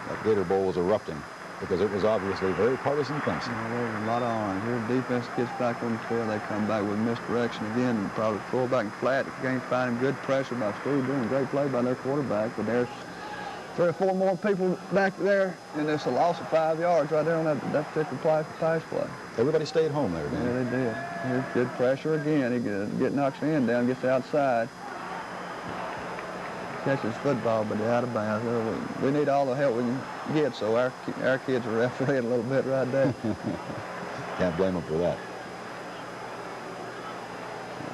[SPEAKER 7] that Gator Bowl was erupting because it was obviously very partisan Clemson.
[SPEAKER 8] There was a lot of orange. Here the defense gets back on the field. They come back with misdirection again, and probably fullback and flat. The game finding good pressure by Steve, doing a great play by their quarterback. But there's 3 or 4 more people back there, and it's a loss of 5 yards right there on that particular pass play.
[SPEAKER 7] Everybody stayed home there, didn't
[SPEAKER 8] they? Yeah, they did. Here's good pressure again. He knocks the end down, gets outside. Catches football, but they're out of bounds. We need all the help we can get, so our kids are refereeing a little bit right there.
[SPEAKER 7] Can't blame them for that.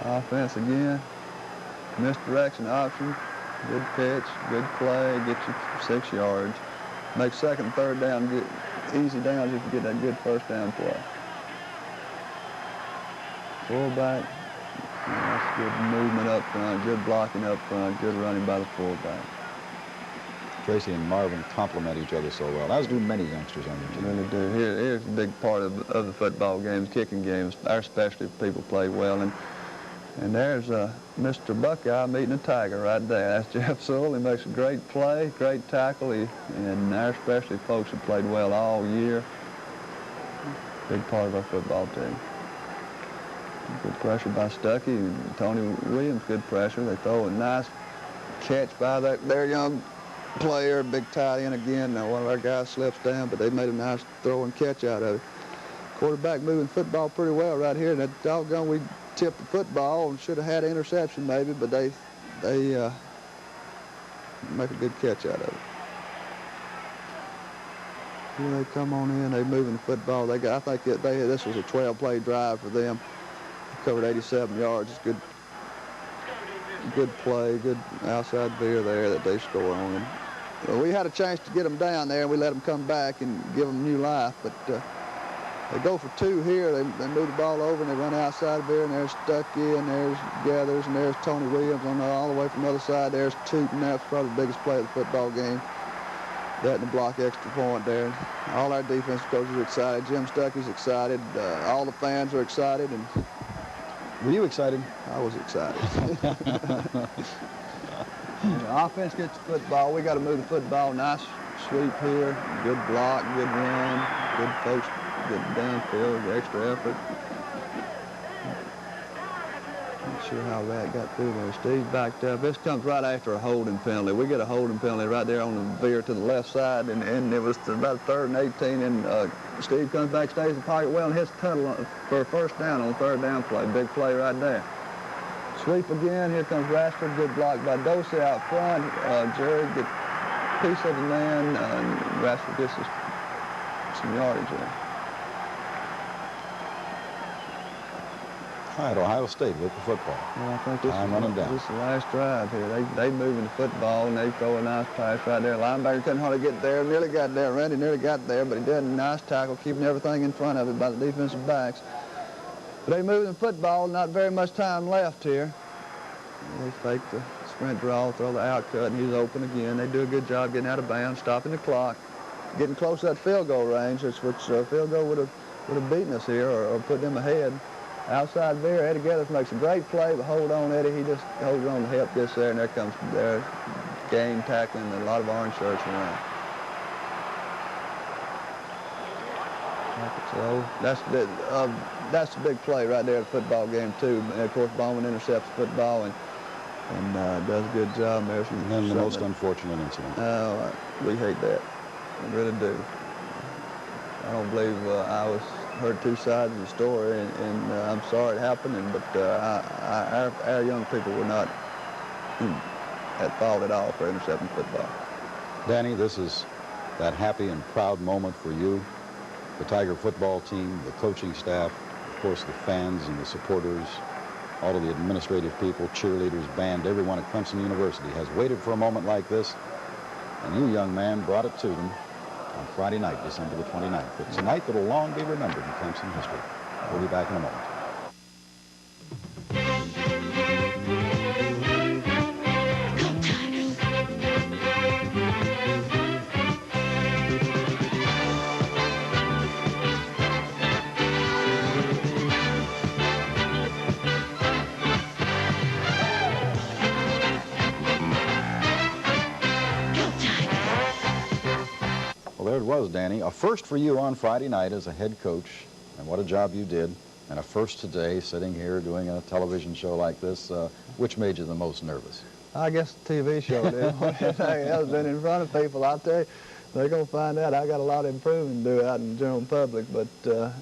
[SPEAKER 8] Offense again. Misdirection option. Good pitch, good play, gets you 6 yards. Make 2nd and 3rd down, get easy downs if you get that good first down play. Fullback. That's good movement up front, good blocking up front, good running by the fullback.
[SPEAKER 7] Tracy and Marvin complement each other so well, as do many youngsters on the team.
[SPEAKER 8] Really do. Here's a big part of the football games, kicking games. Our specialty people play well, and there's Mr. Buckeye meeting a Tiger right there. That's Jeff Sewell. He makes a great play, great tackle, and our specialty folks have played well all year. Big part of our football team. Good pressure by Stuckey and Tony Williams, good pressure. They throw a nice catch by their young player, big tight end again. Now one of our guys slips down, but they made a nice throw and catch out of it. Quarterback moving football pretty well right here. And that doggone, we tipped the football and should have had an interception maybe, but they make a good catch out of it. Here they come on in, they moving the football. I think this was a 12-play drive for them. Covered 87 yards. It's good play, good outside veer there that they score on. And we had a chance to get them down there, and we let them come back and give them new life. But they go for 2 here. They move the ball over, and they run outside veer, and there's Stuckey, and there's Gathers, and there's Tony Williams on all the way from the other side. There's Tootin. That's probably the biggest play of the football game. That and the block extra point there. All our defensive coaches are excited. Jim Stuckey's excited. All the fans are excited. And
[SPEAKER 7] were you excited?
[SPEAKER 8] I was excited. Offense gets the football. We got to move the football. Nice sweep here. Good block, good run, good post, good downfield, extra effort. Not sure how that got through there. Steve backed up. This comes right after a holding penalty. We get a holding penalty right there on the veer to the left side, and it was about 3rd and 18, and Steve comes back, stays in the pocket well, and hits Tuttle for a first down on 3rd down play. Big play right there. Sweep again. Here comes Rashford. Good block by Dosey out front. Jerry gets a piece of the man. Rashford gets some yardage there.
[SPEAKER 7] All right, Ohio State with the football.
[SPEAKER 8] Well, I think this
[SPEAKER 7] is
[SPEAKER 8] the last drive here. They moving the football, and they throw a nice pass right there. Linebacker couldn't hardly get there. Nearly got there. Randy nearly got there, but he did a nice tackle, keeping everything in front of it by the defensive backs. But they moving the football. Not very much time left here. They fake the sprint draw, throw the outcut, and he's open again. They do a good job getting out of bounds, stopping the clock, getting close to that field goal range, which field goal would have beaten us here or put them ahead. Outside veer, Eddie Gator makes a great play, but hold on, Eddie. He just holds on the hip just there, and there comes their game tackling and a lot of orange shirts around. So that's a big play right there at the football game too. And of course, Bowman intercepts the football and does a good job there.
[SPEAKER 7] And then the most unfortunate incident.
[SPEAKER 8] We hate that. We really do. I don't believe I heard two sides of the story, and I'm sorry it happened. But our young people were not at fault at all for intercepting football.
[SPEAKER 7] Danny, this is that happy and proud moment for you, the Tiger football team, the coaching staff, of course the fans and the supporters, all of the administrative people, cheerleaders, band, everyone at Clemson University has waited for a moment like this, and you, young man, brought it to them on Friday night, December the 29th. It's a night that will long be remembered in Clemson history. We'll be back in a moment. There it was, Danny. A first for you on Friday night as a head coach, and what a job you did. And a first today, sitting here doing a television show like this. Which made you the most nervous?
[SPEAKER 8] I guess the TV show did. Anything else been in front of people, I'll tell you, they're going to find out I got a lot of improving to do out in the general public, but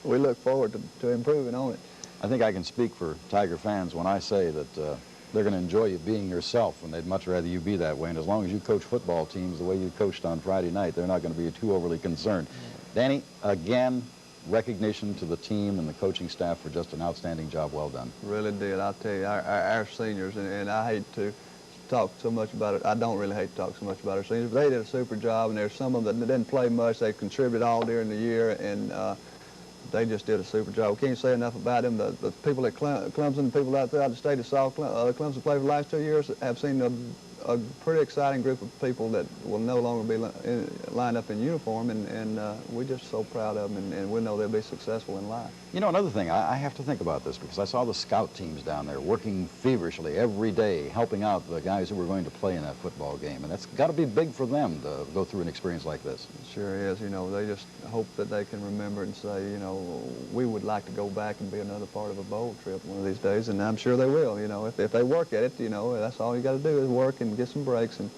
[SPEAKER 8] we look forward to improving on it.
[SPEAKER 7] I think I can speak for Tiger fans when I say that they're going to enjoy you being yourself, and they'd much rather you be that way. And as long as you coach football teams the way you coached on Friday night, they're not going to be too overly concerned. Danny, again, recognition to the team and the coaching staff for just an outstanding job well done.
[SPEAKER 8] Really did. I'll tell you, our seniors, and I hate to talk so much about it. I don't really hate to talk so much about our seniors, but they did a super job, and there's some of them that didn't play much. They contributed all during the year, and they just did a super job. We can't say enough about them. The people at Clemson, people out there out the state that saw Clemson play for the last 2 years have seen a pretty exciting group of people that will no longer be lined up in uniform, and we're just so proud of them, and we know they'll be successful in life.
[SPEAKER 7] You know, another thing, I have to think about this because I saw the scout teams down there working feverishly every day, helping out the guys who were going to play in that football game, and that's got to be big for them to go through an experience like this.
[SPEAKER 8] It sure is. You know, they just hope that they can remember and say, you know, we would like to go back and be another part of a bowl trip one of these days, and I'm sure they will. You know, if they work at it, you know, that's all you got to do is work and get some breaks, and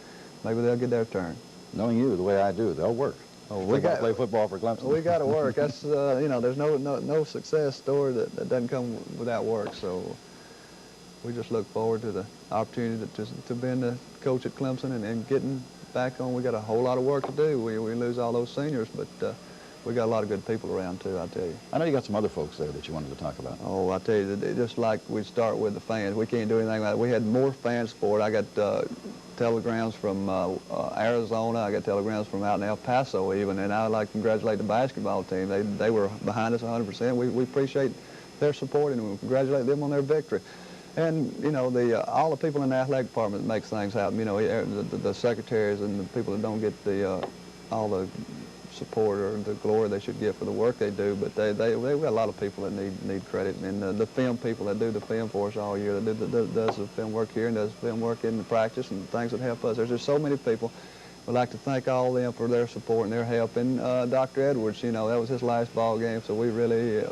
[SPEAKER 8] maybe they'll get their turn.
[SPEAKER 7] Knowing you the way I do, they'll work.
[SPEAKER 8] Oh,
[SPEAKER 7] we got to play football for Clemson.
[SPEAKER 8] We got to work. That's you know, there's no success story that doesn't come without work. So we just look forward to the opportunity to being the coach at Clemson and getting back on. We got a whole lot of work to do. We lose all those seniors, but we got a lot of good people around too, I tell you.
[SPEAKER 7] I know you got some other folks there that you wanted to talk about.
[SPEAKER 8] Oh, I tell you, just like we start with the fans, we can't do anything like that. We had more fan support. I got telegrams from Arizona. I got telegrams from out in El Paso even, and I'd like to congratulate the basketball team. They were behind us 100%. We appreciate their support, and we congratulate them on their victory. And, you know, all the people in the athletic department that makes things happen, you know, the secretaries and the people that don't get all the support or the glory they should get for the work they do, but they've got a lot of people that need credit, and the film people that do the film for us all year, that does the film work here and does film work in the practice and things that help us. There's just so many people. We'd like to thank all of them for their support and their help. And Dr. Edwards, you know, that was his last ball game, so we really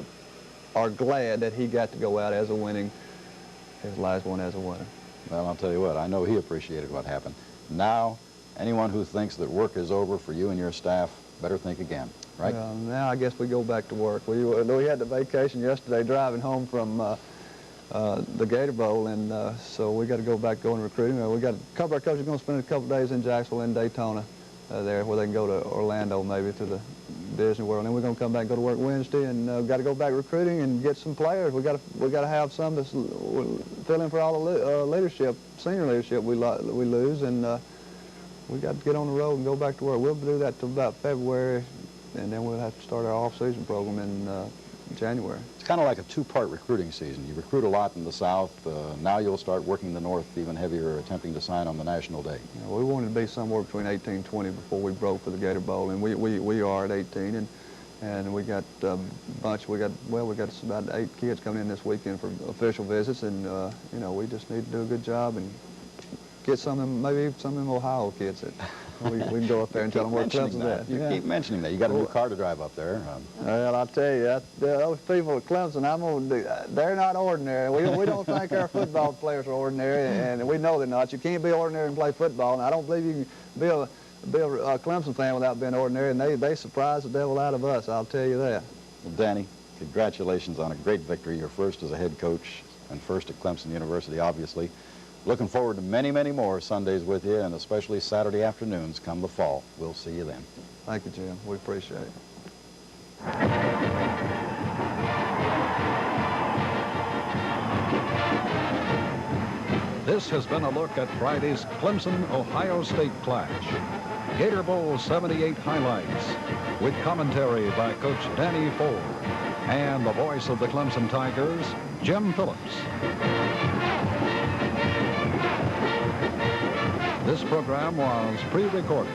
[SPEAKER 8] are glad that he got to go out as a winning, his last one as a winner.
[SPEAKER 7] Well, I'll tell you what, I know he appreciated what happened. Now, anyone who thinks that work is over for you and your staff better think again, right?
[SPEAKER 8] Well, now I guess we go back to work. We had the vacation yesterday driving home from the Gator Bowl, and so we got to go back going recruiting. We got a couple of our coaches going to spend a couple of days in Jacksonville and Daytona there, where they can go to Orlando maybe to the Disney World. And then we're going to come back and go to work Wednesday, and got to go back recruiting and get some players. We got to have some to fill in for all the leadership, senior leadership we lose, and we got to get on the road and go back to work. We'll do that till about February, and then we'll have to start our off-season program in January.
[SPEAKER 7] It's kind of like a two-part recruiting season. You recruit a lot in the South. Now you'll start working the North even heavier, attempting to sign on the national day.
[SPEAKER 8] You know, we wanted to be somewhere between 18 and 20 before we broke for the Gator Bowl, and we are at 18. And And we got a bunch. We got about 8 kids coming in this weekend for official visits, and you know, we just need to do a good job and get some of them, maybe some of them Ohio kids that we can go up there and tell them where Clemson's at.
[SPEAKER 7] You keep mentioning that. You got a new car to drive up there.
[SPEAKER 8] Well, I'll tell you, those people at Clemson, they're not ordinary. We don't think our football players are ordinary, and we know they're not. You can't be ordinary and play football, and I don't believe you can be a Clemson fan without being ordinary, and they surprise the devil out of us, I'll tell you that.
[SPEAKER 7] Well, Danny, congratulations on a great victory. Your first as a head coach and first at Clemson University, obviously. Looking forward to many, many more Sundays with you, and especially Saturday afternoons come the fall. We'll see you then.
[SPEAKER 8] Thank you, Jim. We appreciate it.
[SPEAKER 6] This has been a look at Friday's Clemson-Ohio State clash. Gator Bowl 78 highlights with commentary by Coach Danny Ford and the voice of the Clemson Tigers, Jim Phillips. This program was pre-recorded.